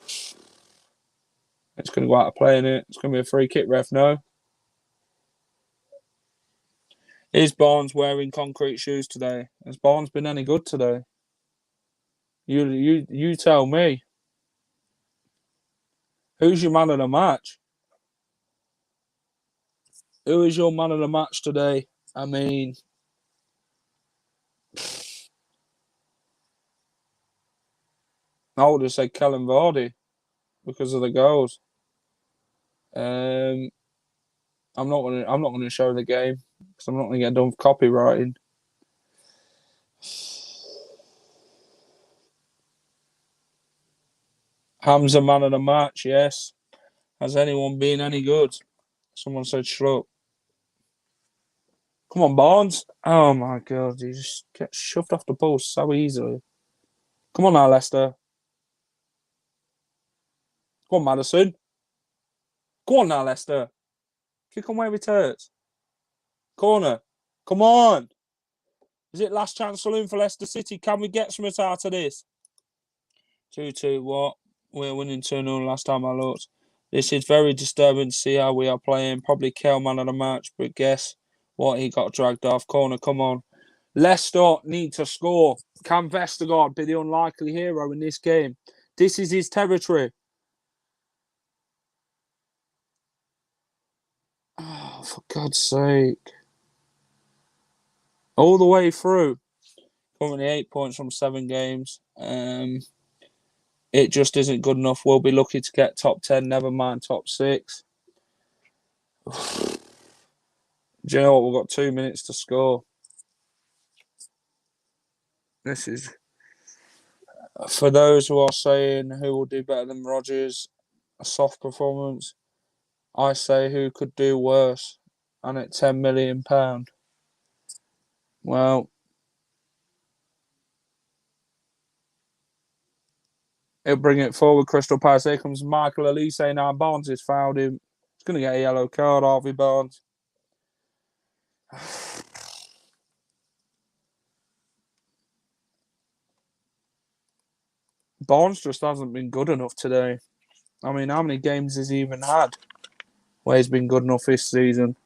It's going to go out of play in it. It's going to be a free kick, ref. No. Is Barnes wearing concrete shoes today? Has Barnes been any good today? You tell me. Who's your man of the match? Who is your man of the match today? I mean, I would have said Kellen Vardy because of the goals. I'm not gonna show the game because I'm not gonna get done for copywriting. Hamza man of the match, yes. Has anyone been any good? Someone said Schlupp. Come on, Barnes. Oh my God, you just get shoved off the post so easily. Come on now, Leicester. Come on, Maddison. Go on now, Leicester. Kick on where it hurts. Corner. Come on. Is it last chance saloon for Leicester City? Can we get something out of this? 2-2, what? We're winning 2-0 last time I looked. This is very disturbing to see how we are playing. Probably Kel man of the match, but guess what? He got dragged off. Corner, come on. Leicester need to score. Can Vestergaard be the unlikely hero in this game? This is his territory. Oh, for God's sake. All the way through. Currently 8 points from 7 games. It just isn't good enough. We'll be lucky to get top 10, never mind top 6. Do you know what? We've got 2 minutes to score. This is... For those who are saying who will do better than Rodgers, a soft performance, I say who could do worse, and at £10 million. Well, he'll bring it forward. Crystal Palace. Here comes Michael Elise. Now Barnes has fouled him. He's going to get a yellow card, Harvey Barnes. Barnes just hasn't been good enough today. I mean, how many games has he even had where he's been good enough this season?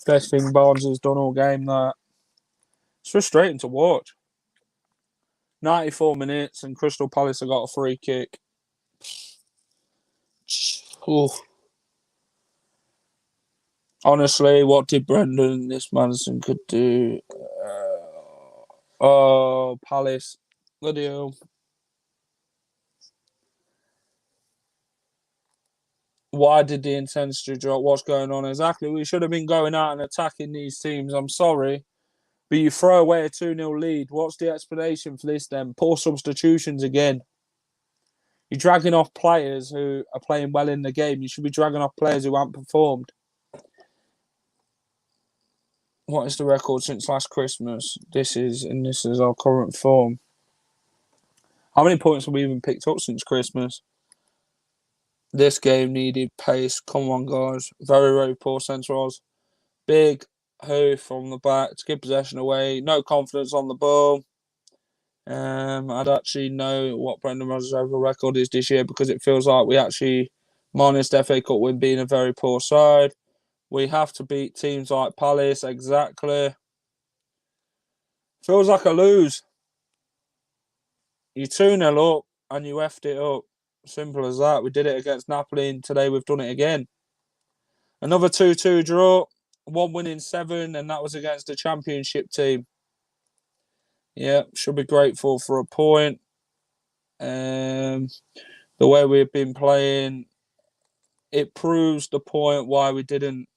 Best thing Barnes has done all game, that. It's frustrating to watch. 94 minutes and Crystal Palace have got a free kick. Ooh. Honestly, what did Brendan, this Madison could do? Palace. Bloody hell. Why did the intensity drop? What's going on exactly? We should have been going out and attacking these teams. I'm sorry. But you throw away a 2-0 lead. What's the explanation for this then? Poor substitutions again. You're dragging off players who are playing well in the game. You should be dragging off players who haven't performed. What is the record since last Christmas? This is our current form. How many points have we even picked up since Christmas? This game needed pace. Come on, guys. Very, very poor centrals. Big hoof from the back to give possession away. No confidence on the ball. I'd actually know what Brendan Rodgers' overall record is this year because it feels like we actually, minus the FA Cup win being a very poor side, we have to beat teams like Palace. Exactly. Feels like a lose. You 2-0 up and you effed it up. Simple as that. We did it against Napoli and today we've done it again. Another 2-2 draw. 1 win in 7 and that was against a championship team. Yeah, should be grateful for a point. The way we've been playing, it proves the point why we didn't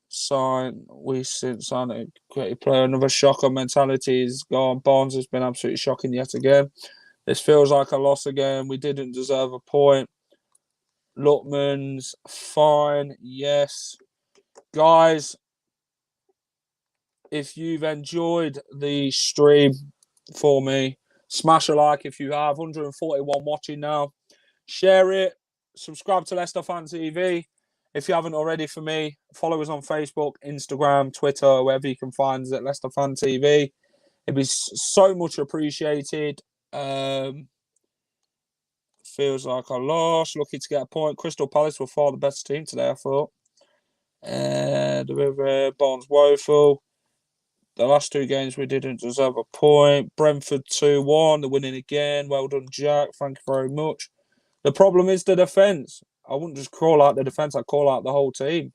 sign. We since signed a great player. Another shocker mentality is gone. Barnes has been absolutely shocking yet again. This feels like a loss again. We didn't deserve a point. Lookman's fine. Yes. Guys, if you've enjoyed the stream for me, smash a like if you have. 141 watching now. Share it. Subscribe to Leicester Fan TV. If you haven't already, for me, follow us on Facebook, Instagram, Twitter, wherever you can find us at Leicester Fan TV. It'd be so much appreciated. Feels like a loss. Lucky to get a point. Crystal Palace were far the best team today, I thought. Barnes woeful. The last two games we didn't deserve a point. Brentford 2-1. They're winning again. Well done, Jack. Thank you very much. The problem is the defence. I wouldn't just call out the defence. I'd call out the whole team.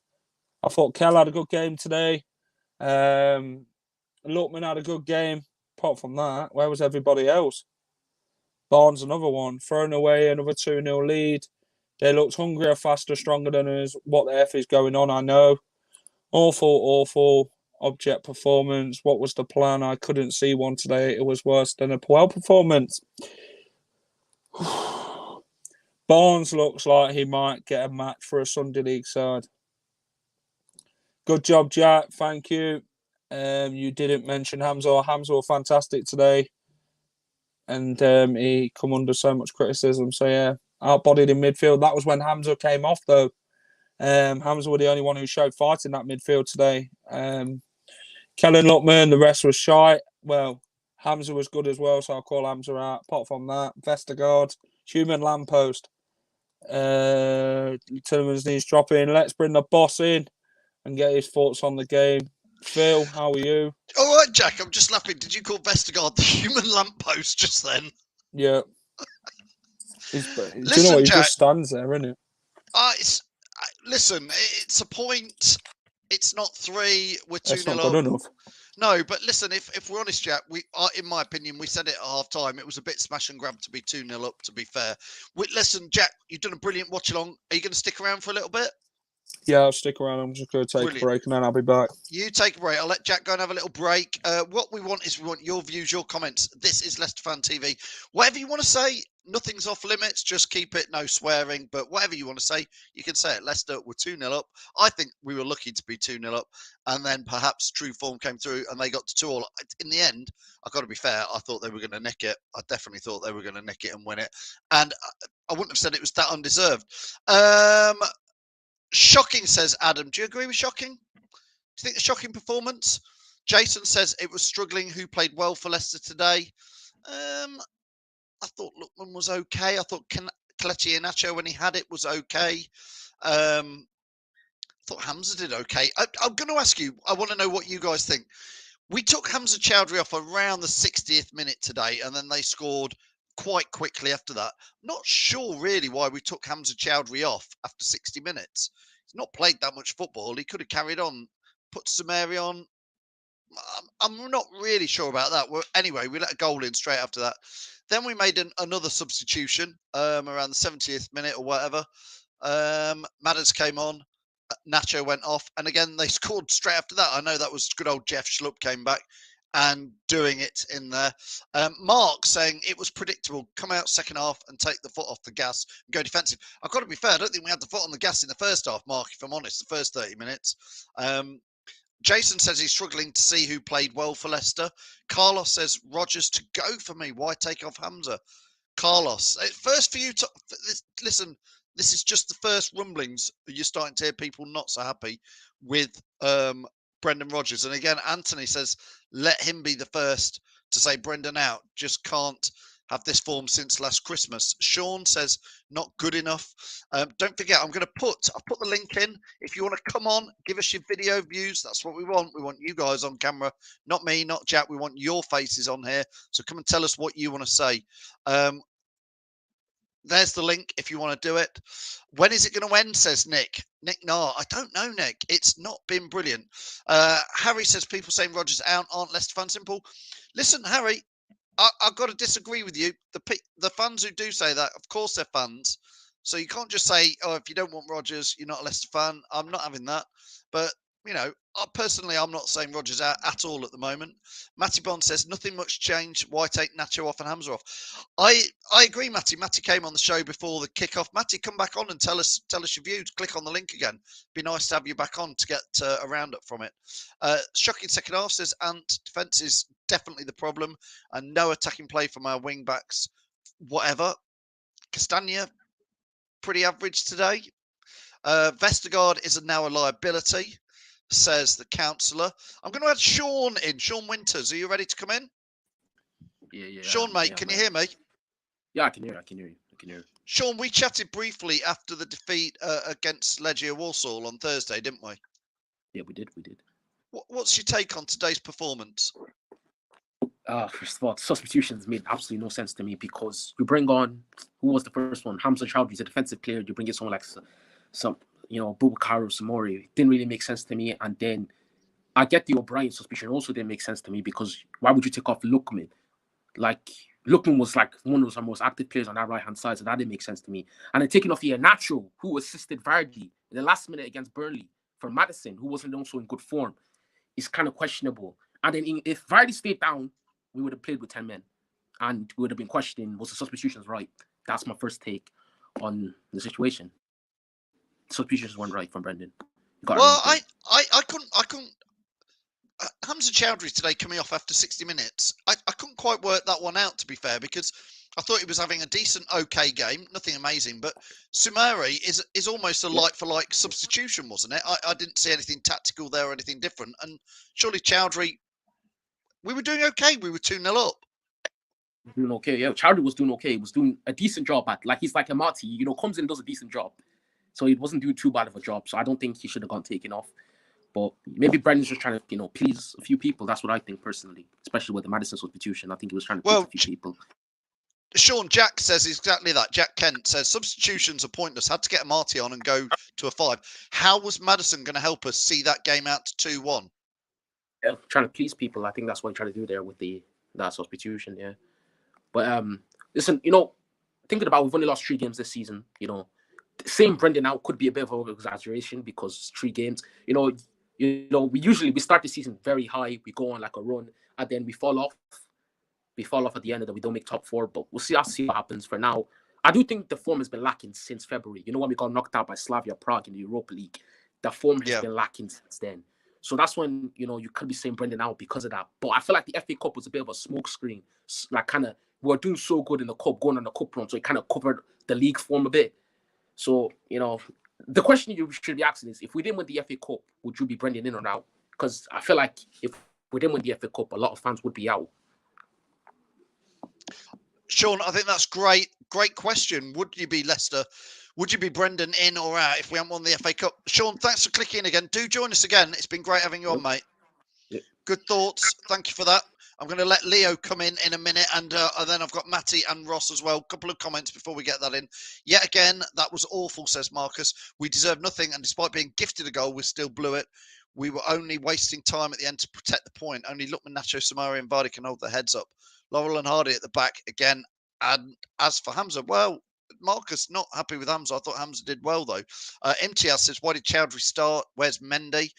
I thought Kell had a good game today. Lookman had a good game. Apart from that, where was everybody else? Barnes, another one. Thrown away, another 2-0 lead. They looked hungrier, faster, stronger than us. What the F is going on, I know. Awful object performance. What was the plan? I couldn't see one today. It was worse than a Puel performance. Barnes looks like he might get a match for a Sunday League side. Good job, Jack. Thank you. You didn't mention Hamza. Hamza were fantastic today. And he come under so much criticism. So, yeah, outbodied in midfield. That was when Hamza came off, though. Hamza were the only one who showed fight in that midfield today. Kellen Lookman, the rest was shy. Well, Hamza was good as well, so I'll call Hamza out. Apart from that, Vestergaard, human lamppost. Tillerman's needs dropping. Let's bring the boss in and get his thoughts on the game. Phil, how are you? All right, Jack. I'm just laughing. Did you call Vestergaard the human lamppost just then? Yeah. Do Listen, you know what? He Jack, just stands there, isn't it? Listen, it's a point. It's not 3. We're 2-0 That's not good enough. No, but listen, if we're honest, Jack, in my opinion, we said it at half time. It was a bit smash and grab to be 2-0 up, to be fair. Listen, Jack, you've done a brilliant watch along. Are you going to stick around for a little bit? Yeah, I'll stick around. I'm just going to take a break and then I'll be back. You take a break. I'll let Jack go and have a little break. What we want is your views, your comments. This is Leicester Fan TV. Whatever you want to say, nothing's off limits. Just keep it, no swearing. But whatever you want to say, you can say it. Leicester were 2-0 up. I think we were lucky to be 2-0 up. And then perhaps true form came through and they got to 2-2. In the end, I've got to be fair, I thought they were going to nick it. I definitely thought they were going to nick it and win it. And I wouldn't have said it was that undeserved. Shocking, says Adam. Do you agree with shocking? Do you think a shocking performance? Jason says it was struggling. Who played well for Leicester today? I thought Lookman was okay. I thought Kelechi Iheanacho, when he had it, was okay. I thought Hamza did okay. I'm going to ask you, I want to know what you guys think. We took Hamza Chowdhury off around the 60th minute today, and then they scored quite quickly after that. Not sure really why we took Hamza Chowdhury off after 60 minutes. He's not played that much football. He could have carried on, put Samari on. I'm not really sure about that. Anyway, we let a goal in straight after that. Then we made another substitution around the 70th minute or whatever. Madders came on. Nacho went off. And again, they scored straight after that. I know that was good old Jeff Schlupp came back and doing it in there. Mark saying it was predictable. Come out second half and take the foot off the gas and go defensive. I've got to be fair. I don't think we had the foot on the gas in the first half, Mark, if I'm honest, the first 30 minutes. Jason says he's struggling to see who played well for Leicester. Carlos says, Rodgers to go for me. Why take off Hamza? Carlos, first for you to listen. This is just the first rumblings. You're starting to hear people not so happy with Brendan Rodgers. And again, Anthony says, let him be the first to say Brendan out. Just can't have this form since last Christmas. Sean says, not good enough. Don't forget, I'll put the link in. If you want to come on, give us your video views. That's what we want. We want you guys on camera. Not me, not Jack. We want your faces on here. So come and tell us what you want to say. There's the link if you want to do it. When is it going to end, says Nick. Nick, no, I don't know, Nick. It's not been brilliant. Harry says people saying Rodgers out aren't Leicester fans. Simple. Listen, Harry, I've got to disagree with you. The fans who do say that, of course they're fans. So you can't just say, oh, if you don't want Rodgers, you're not a Leicester fan. I'm not having that. But you know, personally, I'm not saying Rodgers out at all at the moment. Matty Bond says nothing much changed. Why take Nacho off and Hamza off? I agree, Matty. Matty came on the show before the kickoff. Matty, come back on and tell us your views. Click on the link again. Be nice to have you back on to get a roundup from it. Shocking second half says Ant defence is definitely the problem and no attacking play from our wing backs. Whatever. Castagna pretty average today. Vestergaard is now a liability, says the councillor. I'm going to add Sean in. Sean Winters, are you ready to come in? Yeah. Sean, mate, yeah, can mate. you hear me? Yeah, I can hear you. Sean, we chatted briefly after the defeat against Legia Warsaw on Thursday, didn't we? Yeah, we did. What's your take on today's performance? First of all, substitutions made absolutely no sense to me because you bring on, who was the first one? Hamza Chowdhury is a defensive player. You bring in someone like some Boubacar or Samori. Didn't really make sense to me. And then I get the O'Brien suspicion also didn't make sense to me because why would you take off Lookman? Like, Lookman was like one of the most active players on that right-hand side, so that didn't make sense to me. And then taking off Nacho, who assisted Vardy in the last minute against Burnley for Maddison, who wasn't also in good form, is kind of questionable. And then if Vardy stayed down, we would have played with 10 men. And we would have been questioning, was the substitutions right? That's my first take on the situation. Substitutions weren't right from Brendan. Well, I couldn't. Hamza Chowdhury today coming off after 60 minutes. I couldn't quite work that one out, to be fair, because I thought he was having a decent, okay game, nothing amazing. But Sumari is almost a like-for-like substitution, wasn't it? I didn't see anything tactical there or anything different. And surely Chowdhury, we were doing okay. We were 2-0 up. Doing okay, yeah. Chowdhury was doing okay. He was doing a decent job at, like, he's like a Matty, comes in and does a decent job. So he wasn't doing too bad of a job. So I don't think he should have gone taken off. But maybe Brendan's just trying to, please a few people. That's what I think personally, especially with the Maddison substitution. I think he was trying to please a few people. Sean, Jack says exactly that. Jack Kent says substitutions are pointless. Had to get a Marty on and go to a 5. How was Maddison going to help us see that game out to 2-1? Yeah, trying to please people. I think that's what he tried to do there with that substitution. Yeah, but listen, thinking about we've only lost 3 games this season. Saying Brendan out could be a bit of an exaggeration because 3 games. We start the season very high. We go on like a run, and then we fall off. We fall off at the end, and then we don't make top 4. But we'll see. I'll see what happens. For now, I do think the form has been lacking since February. When we got knocked out by Slavia Prague in the Europa League, the form has been lacking since then. So that's when you could be saying Brendan out because of that. But I feel like the FA Cup was a bit of a smoke screen. Like we were doing so good in the cup, going on the cup run, so it kind of covered the league form a bit. So the question you should be asking is, if we didn't win the FA Cup, would you be Brendan in or out? Because I feel like if we didn't win the FA Cup, a lot of fans would be out. Sean, I think that's great. Great question. Would you be Leicester? Would you be Brendan in or out if we hadn't won the FA Cup? Sean, thanks for clicking again. Do join us again. It's been great having you on, mate. Yep. Good thoughts. Thank you for that. I'm going to let Leo come in a minute, and then I've got Matty and Ross as well. A couple of comments before we get that in. Yet again, that was awful, says Marcus. We deserve nothing, and despite being gifted a goal, we still blew it. We were only wasting time at the end to protect the point. Only Lookman, Nacho, Samari, and Vardy can hold their heads up. Laurel and Hardy at the back again. And as for Hamza, well, Marcus not happy with Hamza. I thought Hamza did well, though. MTS says, why did Chowdhury start? Where's Mendy?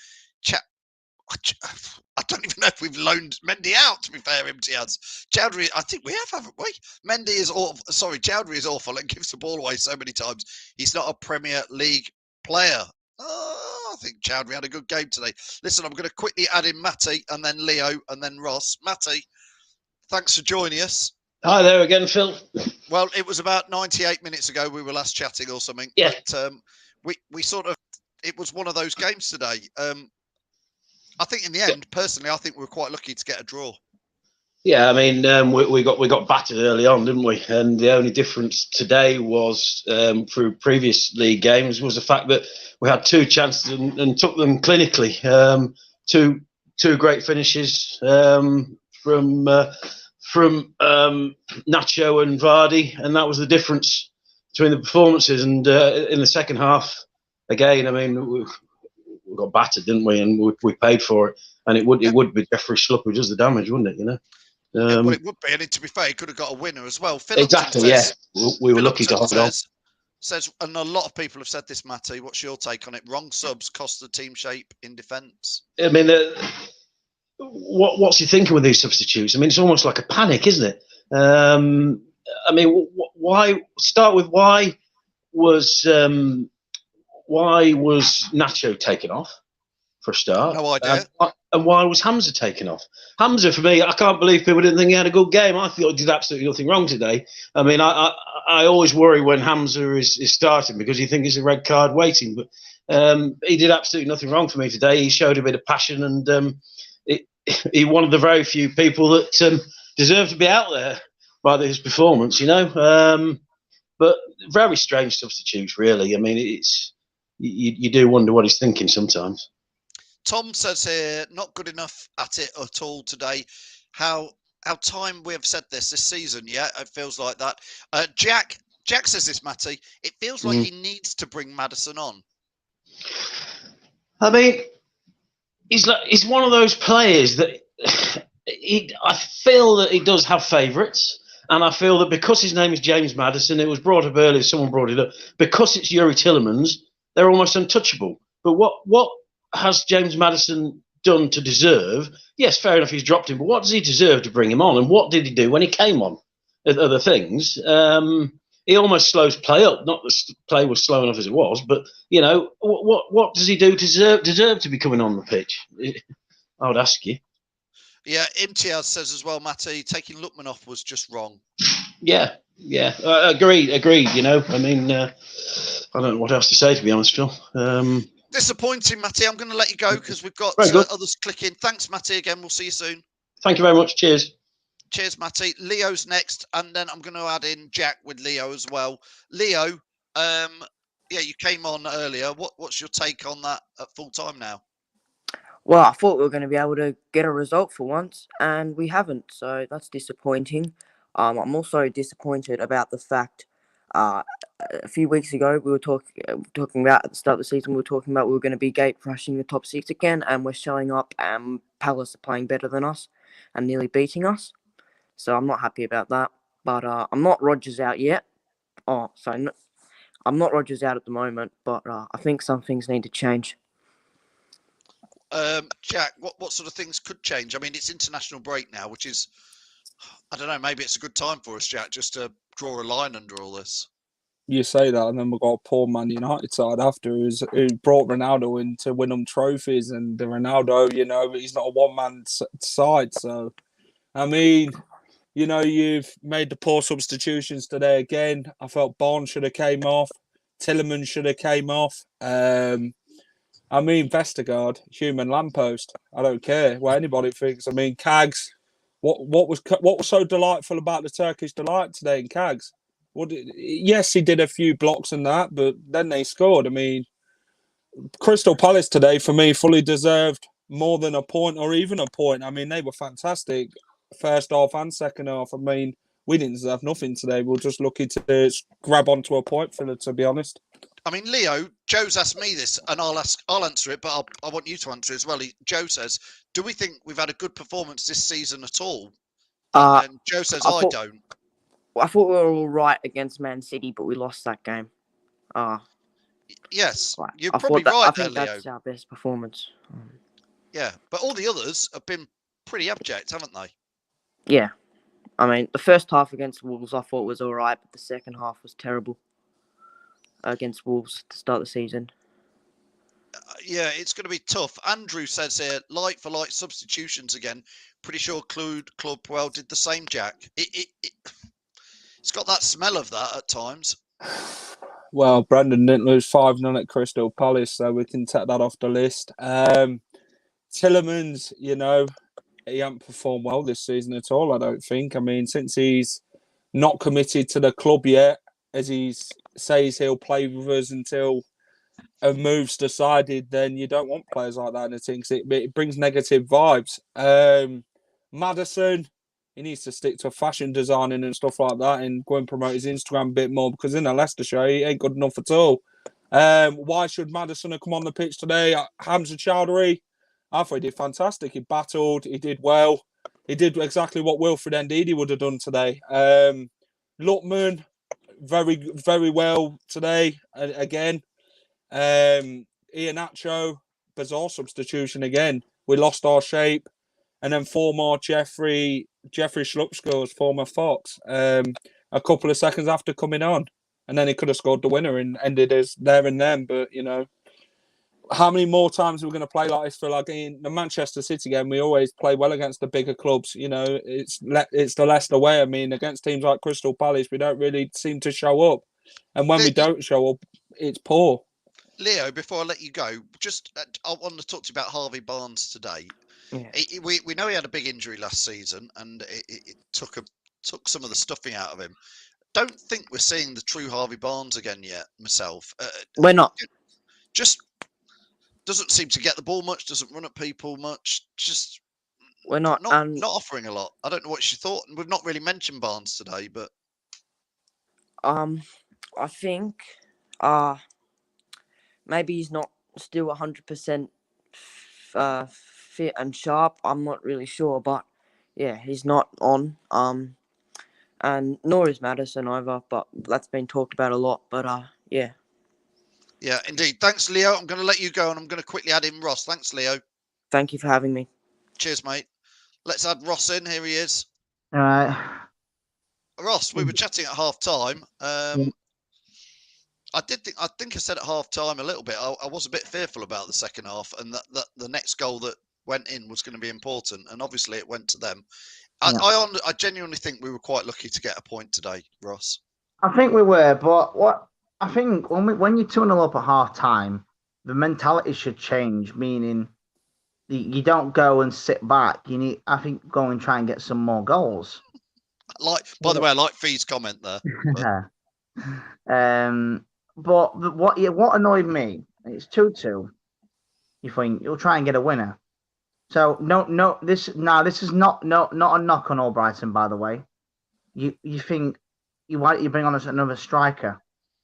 I don't even know if we've loaned Mendy out, to be fair, MTS. Chowdhury, I think we have, haven't we? Mendy is awful. Sorry, Chowdhury is awful and gives the ball away so many times. He's not a Premier League player. I think Chowdhury had a good game today. Listen, I'm going to quickly add in Matty and then Leo and then Ross. Matty, thanks for joining us. Hi there again, Phil. Well, it was about 98 minutes ago we were last chatting or something. Yeah. But we sort of, it was one of those games today. I think in the end, personally, I think we were quite lucky to get a draw. Yeah, I mean, we got battered early on, didn't we? And the only difference today was through previous league games was the fact that we had 2 chances and took them clinically. Two great finishes from Nacho and Vardy, and that was the difference between the performances. And in the second half, again, I mean, we got battered, didn't we? And we paid for it. And it would be Jeffrey Schlupp who does the damage, wouldn't it? Well, it would be, and to be fair, he could have got a winner as well. Exactly, says, yeah. We were lucky to hold on. says, and a lot of people have said this, Matty. What's your take on it? Wrong subs cost the team shape in defence. I mean, what's he thinking with these substitutes? I mean, it's almost like a panic, isn't it? I mean, why start with why was Nacho taken off for a start? No idea. And why was Hamza taken off? Hamza, for me, I can't believe people didn't think he had a good game. I thought he did absolutely nothing wrong today. I mean, I always worry when Hamza is starting because you think it's a red card waiting. But he did absolutely nothing wrong for me today. He showed a bit of passion, and he one of the very few people that deserve to be out there by his performance, you know. But very strange substitutes, really. I mean, it's you do wonder what he's thinking sometimes. Tom says here, not good enough at it at all today. How time we have said this season, yeah, it feels like that. Jack says this, Matty. It feels like he needs to bring Maddison on. I mean, he's one of those players that I feel that he does have favourites, and I feel that because his name is James Maddison, it was brought up earlier. Someone brought it up because it's Yuri Tillemans. They're almost untouchable. But what has James Maddison done to deserve? Yes, fair enough, he's dropped him, but what does he deserve to bring him on? And what did he do when he came on? Other things. He almost slows play up. Not that play was slow enough as it was, but you know what does he do to deserve to be coming on the pitch? I would ask you. Yeah, Imtiaz says as well, Matty, taking Lookman off was just wrong. Yeah, agreed. You know, I mean, I don't know what else to say, to be honest, Phil. Disappointing, Matty. I'm going to let you go because we've got others clicking. Thanks, Matty. Again, we'll see you soon. Thank you very much. Cheers. Cheers, Matty. Leo's next, and then I'm going to add in Jack with Leo as well. Leo, yeah, you came on earlier. What's your take on that at full time now? Well, I thought we were going to be able to get a result for once, and we haven't, so that's disappointing. I'm also disappointed about the fact a few weeks ago we were talking about at the start of the season, we were going to be gate crashing the top 6 again, and we're showing up and Palace are playing better than us and nearly beating us. So I'm not happy about that. But I'm not Rodgers out yet. I'm not Rodgers out at the moment, but I think some things need to change. Jack, what sort of things could change? I mean, it's international break now, which is, I don't know, maybe it's a good time for us, Jack, just to draw a line under all this. You say that, and then we've got a poor Man United side after who brought Ronaldo in to win them trophies, and the Ronaldo, you know, he's not a one-man side. So, I mean, you know, you've made the poor substitutions today again. I felt Barnes should have came off. Tillemans should have came off. I mean, Vestergaard, human lamppost. I don't care what anybody thinks. I mean, Cags. What was so delightful about the Turkish delight today in Cags? Yes, he did a few blocks and that, but then they scored. I mean, Crystal Palace today, for me, fully deserved more than a point or even a point. I mean, they were fantastic first half and second half. I mean, we didn't deserve nothing today. We were just lucky to grab onto a point filler, to be honest. I mean, Leo, Joe's asked me this, and I'll answer it, but I want you to answer as well. Joe says, do we think we've had a good performance this season at all? And Joe says, I don't. I thought we were all right against Man City, but we lost that game. Yes, right. You're probably right there, Leo. That's our best performance. Yeah, but all the others have been pretty abject, haven't they? Yeah. I mean, the first half against Wolves I thought was all right, but the second half was terrible against Wolves to start the season. Yeah, it's going to be tough. Andrew says here, like for like substitutions again. Pretty sure Club well did the same, Jack. It's got that smell of that at times. Well, Brendan didn't lose 5-0 at Crystal Palace, so we can take that off the list. Tillemans, you know, he hasn't performed well this season at all, I don't think. I mean, since he's not committed to the club yet, as he says he'll play with us until a move's decided, then you don't want players like that in the team because it brings negative vibes. Maddison, he needs to stick to fashion designing and stuff like that and go and promote his Instagram a bit more because in the Leicester show, he ain't good enough at all. Why should Maddison have come on the pitch today? Hamza Chowdhury, I thought he did fantastic. He battled, he did well. He did exactly what Wilfred Ndidi would have done today. Lookman, very well today again. Iheanacho, bizarre substitution again. We lost our shape, and then former Jeffrey Schlupp scores, former Fox, a couple of seconds after coming on, and then he could have scored the winner and ended as there and then. But how many more times are we going to play like this? For like in the Manchester City game, we always play well against the bigger clubs. It's the Leicester way. I mean, against teams like Crystal Palace, we don't really seem to show up, and when we don't show up, it's poor. Leo, before I let you go, I want to talk to you about Harvey Barnes today. Yeah. We know he had a big injury last season, and it took some of the stuffing out of him. Don't think we're seeing the true Harvey Barnes again yet. Myself, We're not. Just doesn't seem to get the ball much. Doesn't run at people much. Just We're not. not offering a lot. I don't know what she thought. We've not really mentioned Barnes today, but I think maybe he's not still 100% fit and sharp. I'm not really sure, but yeah, he's not on. And nor is Madison either, but that's been talked about a lot. But yeah. Yeah, indeed. Thanks, Leo. I'm going to let you go, and I'm going to quickly add in Ross. Thanks, Leo. Thank you for having me. Cheers, mate. Let's add Ross in. Here he is. All right. Ross, we were chatting at half time. I think I said at half time a little bit. I was a bit fearful about the second half, and that the next goal that went in was going to be important, and obviously it went to them. I genuinely think we were quite lucky to get a point today, Ross. I think we were, but what I think when you're 2-0 up at half time, the mentality should change. Meaning, you don't go and sit back. You need, I think, go and try and get some more goals. By the way, I like Fee's comment there. But what annoyed me, it's 2-2. You think you'll try and get a winner. So this is not a knock on Albrighton, by the way. You think why don't you bring on another striker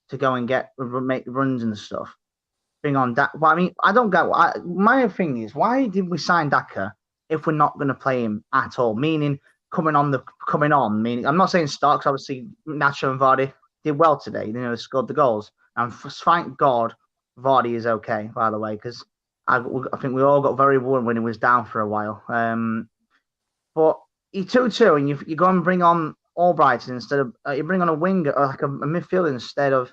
to go and make runs and stuff? Bring on that. Well, I mean, I don't get. My thing is, why did we sign Daka if we're not going to play him at all? Meaning coming on. Meaning I'm not saying Starks. Obviously, Nacho and Vardy did well today. They scored the goals, and thank God Vardy is okay. By the way, because I think we all got very worried when he was down for a while. But you 2-2, and you go and bring on Albrighton instead of you bring on a winger or like a midfielder instead of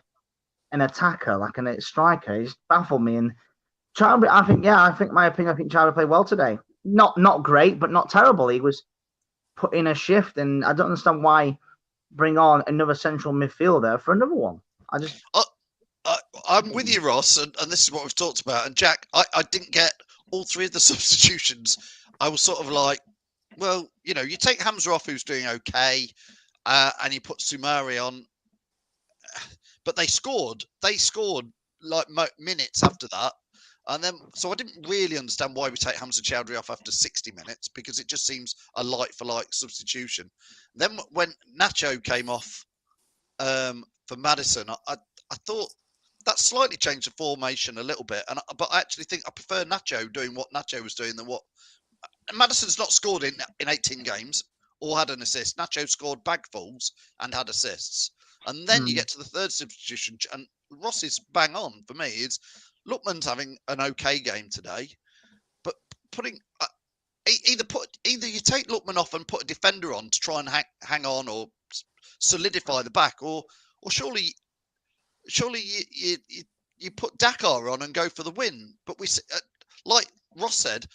an attacker, like a striker. He's baffled me. And Chilwell, I think Chilwell played well today. Not great, but not terrible. He was put in a shift, and I don't understand why bring on another central midfielder for another one. I'm with you, Ross, and this is what we've talked about. And Jack, I didn't get all three of the substitutions. I was sort of like, well, you take Hamza off, who's doing okay, and you put Soumare on. But they scored. They scored like minutes after that. And then, so I didn't really understand why we take Hamza Chowdhury off after 60 minutes, because it just seems a like-for-like substitution. Then when Nacho came off for Madison, I thought that slightly changed the formation a little bit. But I actually think I prefer Nacho doing what Nacho was doing than what... Madison's not scored in 18 games or had an assist. Nacho scored bagfuls and had assists. And then you get to the third substitution, and Ross is bang on for me. Is Lookman's having an okay game today, but putting either you take Lookman off and put a defender on to try and hang on or solidify the back, or surely you put Dakar on and go for the win. But we, like Ross said,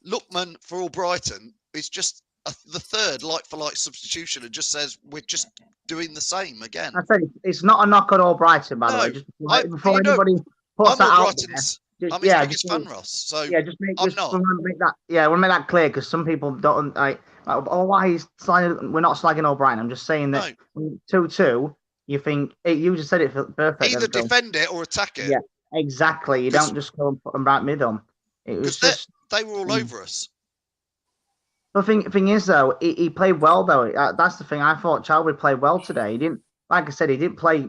Lookman for Albrighton is just the third like-for-like substitution. It just says we're just doing the same again. I said it's not a knock on Albrighton, by the way. Just before anybody puts that out there. I'm his biggest fan, Ross. So yeah, make that clear, because some people don't like. Why he's slagging? We're not slagging O'Brien. I'm just saying that 2-2. You think you just said it perfect. Either defend it or attack it. Yeah, exactly. You don't just go and put them right mid on. It was just they were all over us. The thing is, though, he played well. Though that's the thing. I thought Chilwell played well today. He didn't, like I said, he didn't play.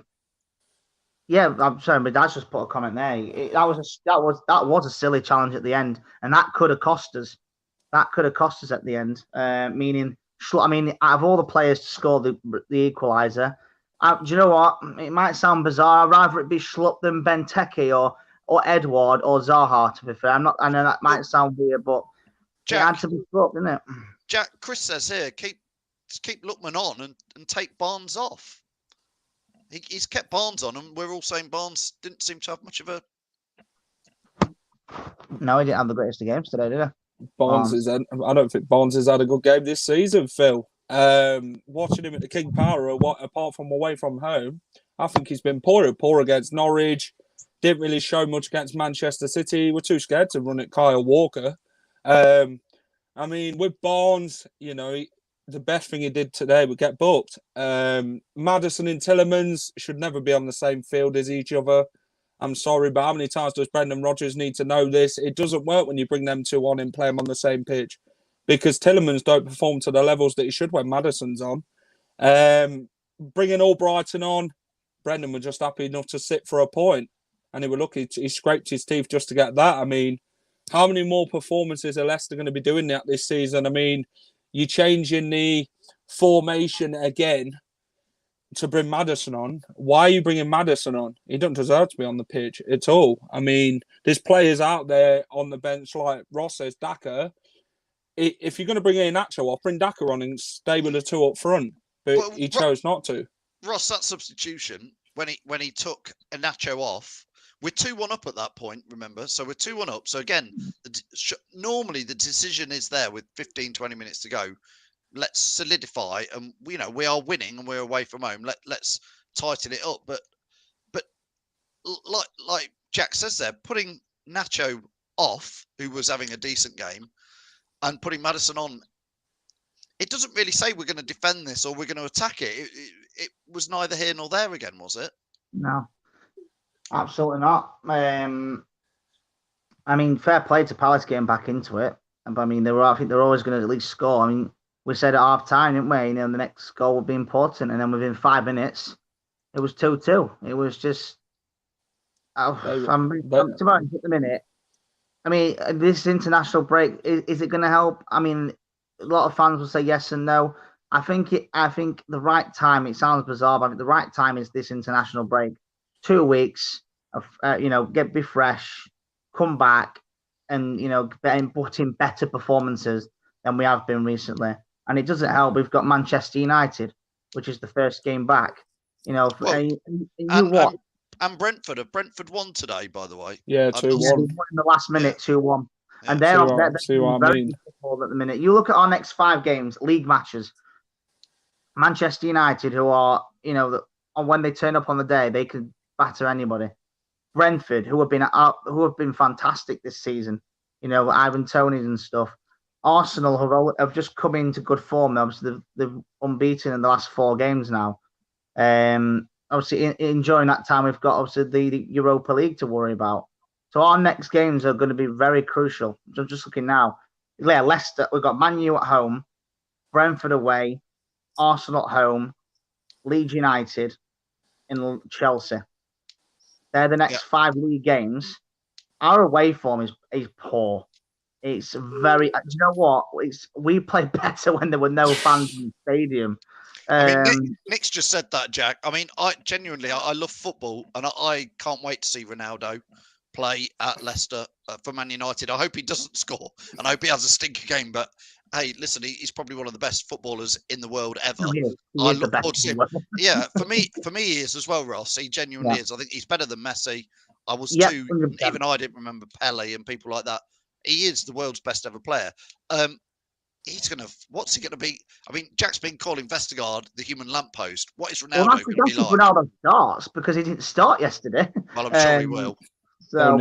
Yeah, I'm sorry, but that's just put a comment there. That was a silly challenge at the end, and that could have cost us. That could have cost us at the end. Meaning, out of all the players to score the equaliser, Do you know what? It might sound bizarre. I'd rather it be Schlupp than Benteke or Edward or Zaha, to be fair. I know that might sound weird, but it had to be Schlupp, didn't it? Jack, Chris says here, keep Lookman on and take Barnes off. He's kept Barnes on, and we're all saying Barnes didn't seem to have much of a... No, he didn't have the greatest of games today, did he? I don't think Barnes has had a good game this season, Phil. Watching him at the King Power, apart from away from home, I think he's been poor against Norwich. Didn't really show much against Manchester City. We're too scared to run at Kyle Walker. I mean, with Barnes, you know, the best thing he did today would get booked. Maddison and Tielemans should never be on the same field as each other. I'm sorry, but how many times does Brendan Rodgers need to know this? It doesn't work when you bring them two on and play them on the same pitch, because Tielemans don't perform to the levels that he should when Maddison's on. Bringing Albrighton on, Brendan was just happy enough to sit for a point, and he was lucky he scraped his teeth just to get that. I mean, how many more performances are Leicester going to be doing that this season? I mean, you're changing the formation again to bring Maddison on. Why are you bringing Maddison on? He doesn't deserve to be on the pitch at all. I mean, there's players out there on the bench like Ross says, Daka. If you're going to bring Iheanacho off, bring Daka on and stay with the two up front. But he chose not to. Ross, that substitution, when he took Iheanacho off, we're 2-1 up at that point, remember? So we're 2-1 up. So again, normally the decision is there with 15, 20 minutes to go. Let's solidify, and we are winning, and we're away from home. Let's tighten it up. But like Jack says there, putting Nacho off, who was having a decent game, and putting Maddison on, it doesn't really say we're going to defend this or we're going to attack it. It was neither here nor there again, was it? No, absolutely not. I mean, fair play to Palace getting back into it. But I mean, I think they're always going to at least score. I mean, we said at half time, didn't we? You know, the next goal would be important, and then within 5 minutes, it was 2-2. It was just. I'm at the minute. I mean, this international break, is it going to help? I mean, a lot of fans will say yes and no. I think the right time. It sounds bizarre, but I think the right time is this international break. 2 weeks of be fresh, come back, and put in better performances than we have been recently. And it doesn't help. We've got Manchester United, which is the first game back. And Brentford. Have Brentford won today, by the way? Yeah, 2-1. In the last minute, 2-1. Yeah. And they're very difficult at the minute. You look at our next 5 games, league matches. Manchester United, who are, when they turn up on the day, they can batter anybody. Brentford, who have been fantastic this season. Ivan Toney's and stuff. Arsenal have just come into good form. Obviously, they've unbeaten in the last 4 games now. Obviously, enjoying that time, we've got obviously the Europa League to worry about. So our next games are going to be very crucial. So I'm just looking now. Yeah, Leicester, we've got Man U at home, Brentford away, Arsenal at home, Leeds United, and Chelsea. They're the next 5 league games. Our away form is poor. It's very. Do you know what? We play better when there were no fans in the stadium. I mean, Nick's just said that, Jack. I mean, I genuinely love football, and I can't wait to see Ronaldo play at Leicester for Man United. I hope he doesn't score, and I hope he has a stinker game. But hey, listen, he's probably one of the best footballers in the world ever. I look forward to him. Yeah, for me, he is as well, Ross. He genuinely is. I think he's better than Messi. I was too. 100%. Even I didn't remember Pele and people like that. He is the world's best ever player. What's he gonna be? I mean, Jack's been calling Vestergaard the human lamppost. What is Ronaldo going to be like? Ronaldo starts because he didn't start yesterday. Well, I'm sure he will. So,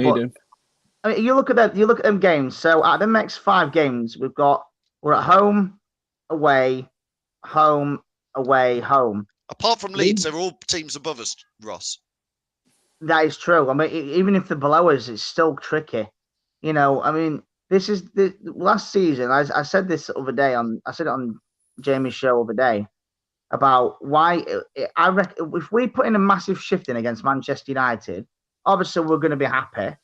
I mean, you look at them games. So out of the next 5 games, we're at home, away, home, away, home. Apart from Leeds, they're all teams above us, Ross. That is true. I mean, even if they're below us, it's still tricky. I mean, this is the last season. I said this the other day I said it on Jamie's show the other day about why I reckon if we put in a massive shift in against Manchester United, obviously we're going to be happy.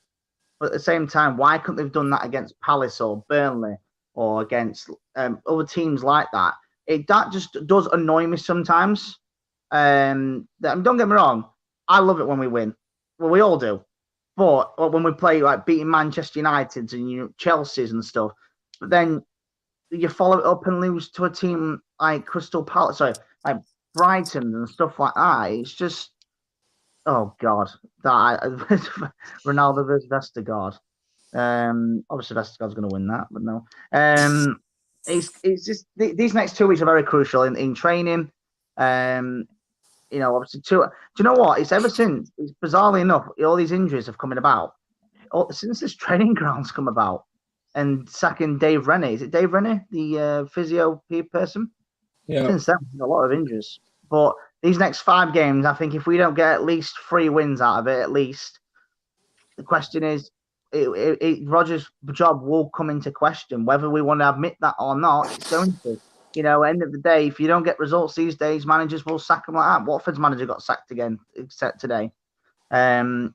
But at the same time, why couldn't they have done that against Palace or Burnley or against other teams like that? That just does annoy me sometimes. Don't get me wrong, I love it when we win. Well, we all do. But when we play like beating Manchester United and Chelsea's and stuff, but then you follow it up and lose to a team like Crystal Palace, like Brighton and stuff like that. It's just, oh God, Ronaldo versus Vestergaard. Obviously Vestergaard's going to win that, but no. It's just these next 2 weeks are very crucial in training. Obviously, do you know what? It's ever since, bizarrely enough, all these injuries have come about. Since this training ground's come about, and sacking Dave Rennie. Is it Dave Rennie, the physio person? Yeah. Since then, a lot of injuries. But these next 5 games, I think if we don't get at least 3 wins out of it, at least, the question is, Rodgers' job will come into question. Whether we want to admit that or not, it's going to. End of the day, if you don't get results these days, managers will sack them like that. Watford's manager got sacked again, except today. Rodgers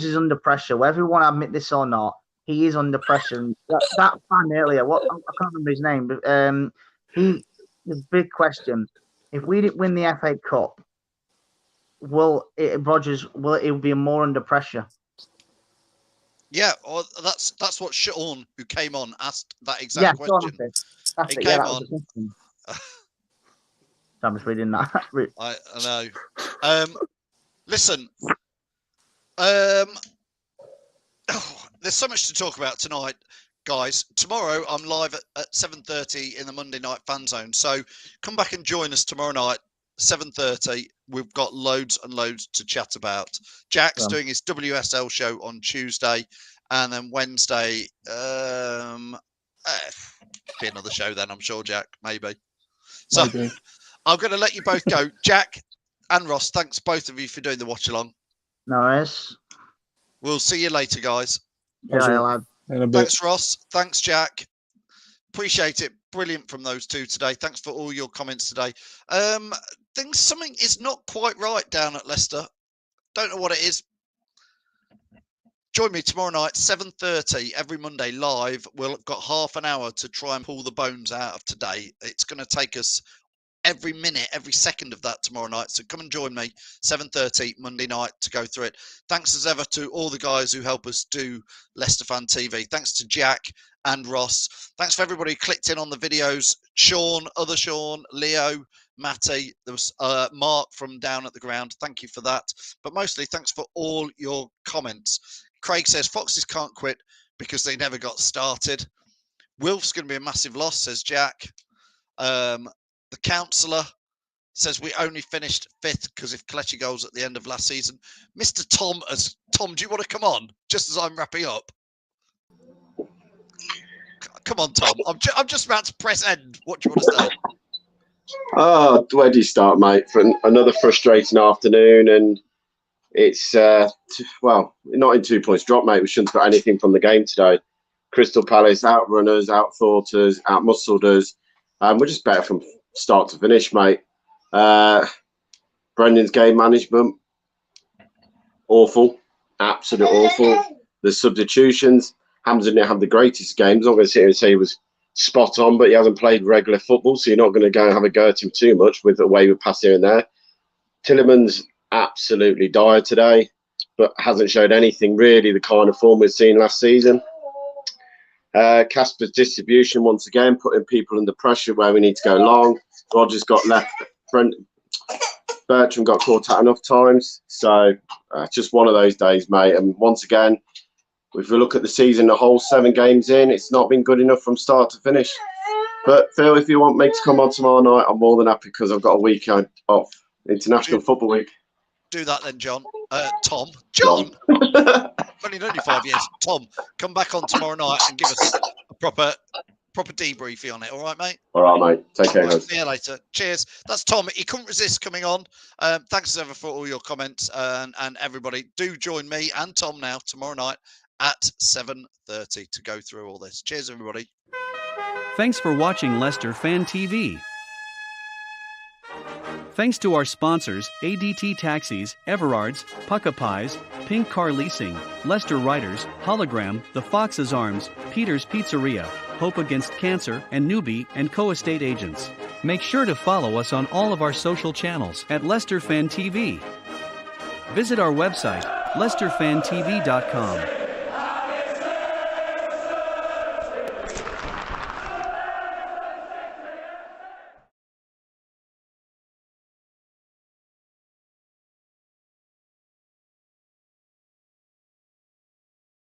is under pressure. Whether we want to admit this or not, he is under pressure. And that fan earlier, I can't remember his name, but the big question: if we didn't win the FA Cup, Rodgers be more under pressure? Yeah, that's what Sean, who came on, asked that exact question. He came on. I'm just reading that. I know. Listen, there's so much to talk about tonight, guys. Tomorrow I'm live at 7:30 in the Monday Night Fan Zone, so come back and join us tomorrow night, 7:30. We've got loads and loads to chat about. Jack's doing his WSL show on Tuesday, and then Wednesday, be another show then, I'm sure, Jack, maybe. So maybe. I'm going to let you both go. Jack and Ross, thanks both of you for doing the watch along. No worries. We'll see you later, guys. Yeah, thanks, Ross. Thanks, Jack. Appreciate it. Brilliant from those two today. Thanks for all your comments today. Something is not quite right down at Leicester. Don't know what it is. Join me tomorrow night, 7:30, every Monday live. We've got half an hour to try and pull the bones out of today. It's going to take us every minute, every second of that tomorrow night. So come and join me, 7:30 Monday night, to go through it. Thanks as ever to all the guys who help us do Leicester Fan TV. Thanks to Jack and Ross. Thanks for everybody who clicked in on the videos. Sean, other Sean, Leo, Matty, there was Mark from down at the ground. Thank you for that. But mostly, thanks for all your comments. Craig says, Foxes can't quit because they never got started. Wilf's going to be a massive loss, says Jack. The councillor says we only finished 5th because of Kelechi goals at the end of last season. Mr. Tom, do you want to come on just as I'm wrapping up? Come on, Tom. I'm just about to press end. What do you want to say? Oh, where do you start, mate? For another frustrating afternoon, and it's well, not in 2 points drop, mate. We shouldn't have got anything from the game today. Crystal Palace outrun us, outthought us, outmuscled us. We're just better from start to finish, mate. Brendan's game management, awful, absolute awful. The substitutions, Hamza didn't have the greatest games. I'm not going to sit here and say he was spot on, but he hasn't played regular football, so you're not going to go and have a go at him too much with the way we pass here and there. Tillemans absolutely dire today, but hasn't showed anything really the kind of form we've seen last season. Casper's distribution once again, putting people under pressure where we need to go long. Rodgers got left. Bertram got caught out enough times. So just one of those days, mate. And once again, if we look at the season, the whole 7 games in, it's not been good enough from start to finish. But Phil, if you want me to come on tomorrow night, I'm more than happy because I've got a weekend off. International Football Week. Do that then, John. Tom. John. I've only known you 5 years. Tom, come back on tomorrow night and give us a proper debriefing on it. All right, mate? All right, mate. Take care, guys. See you later. Cheers. That's Tom. He couldn't resist coming on. Thanks as ever for all your comments. And everybody, do join me and Tom now tomorrow night at 7:30 to go through all this. Cheers, everybody. Thanks for watching Leicester Fan TV. Thanks to our sponsors, ADT Taxis, Everards, Pukka Pies, Pink Car Leasing, Leicester Riders, Hollogram, The Fox's Arms, Peter's Pizzeria, Hope Against Cancer, and Newby Co estate agents. Make sure to follow us on all of our social channels at Leicester Fan TV. Visit our website, leicesterfantv.com.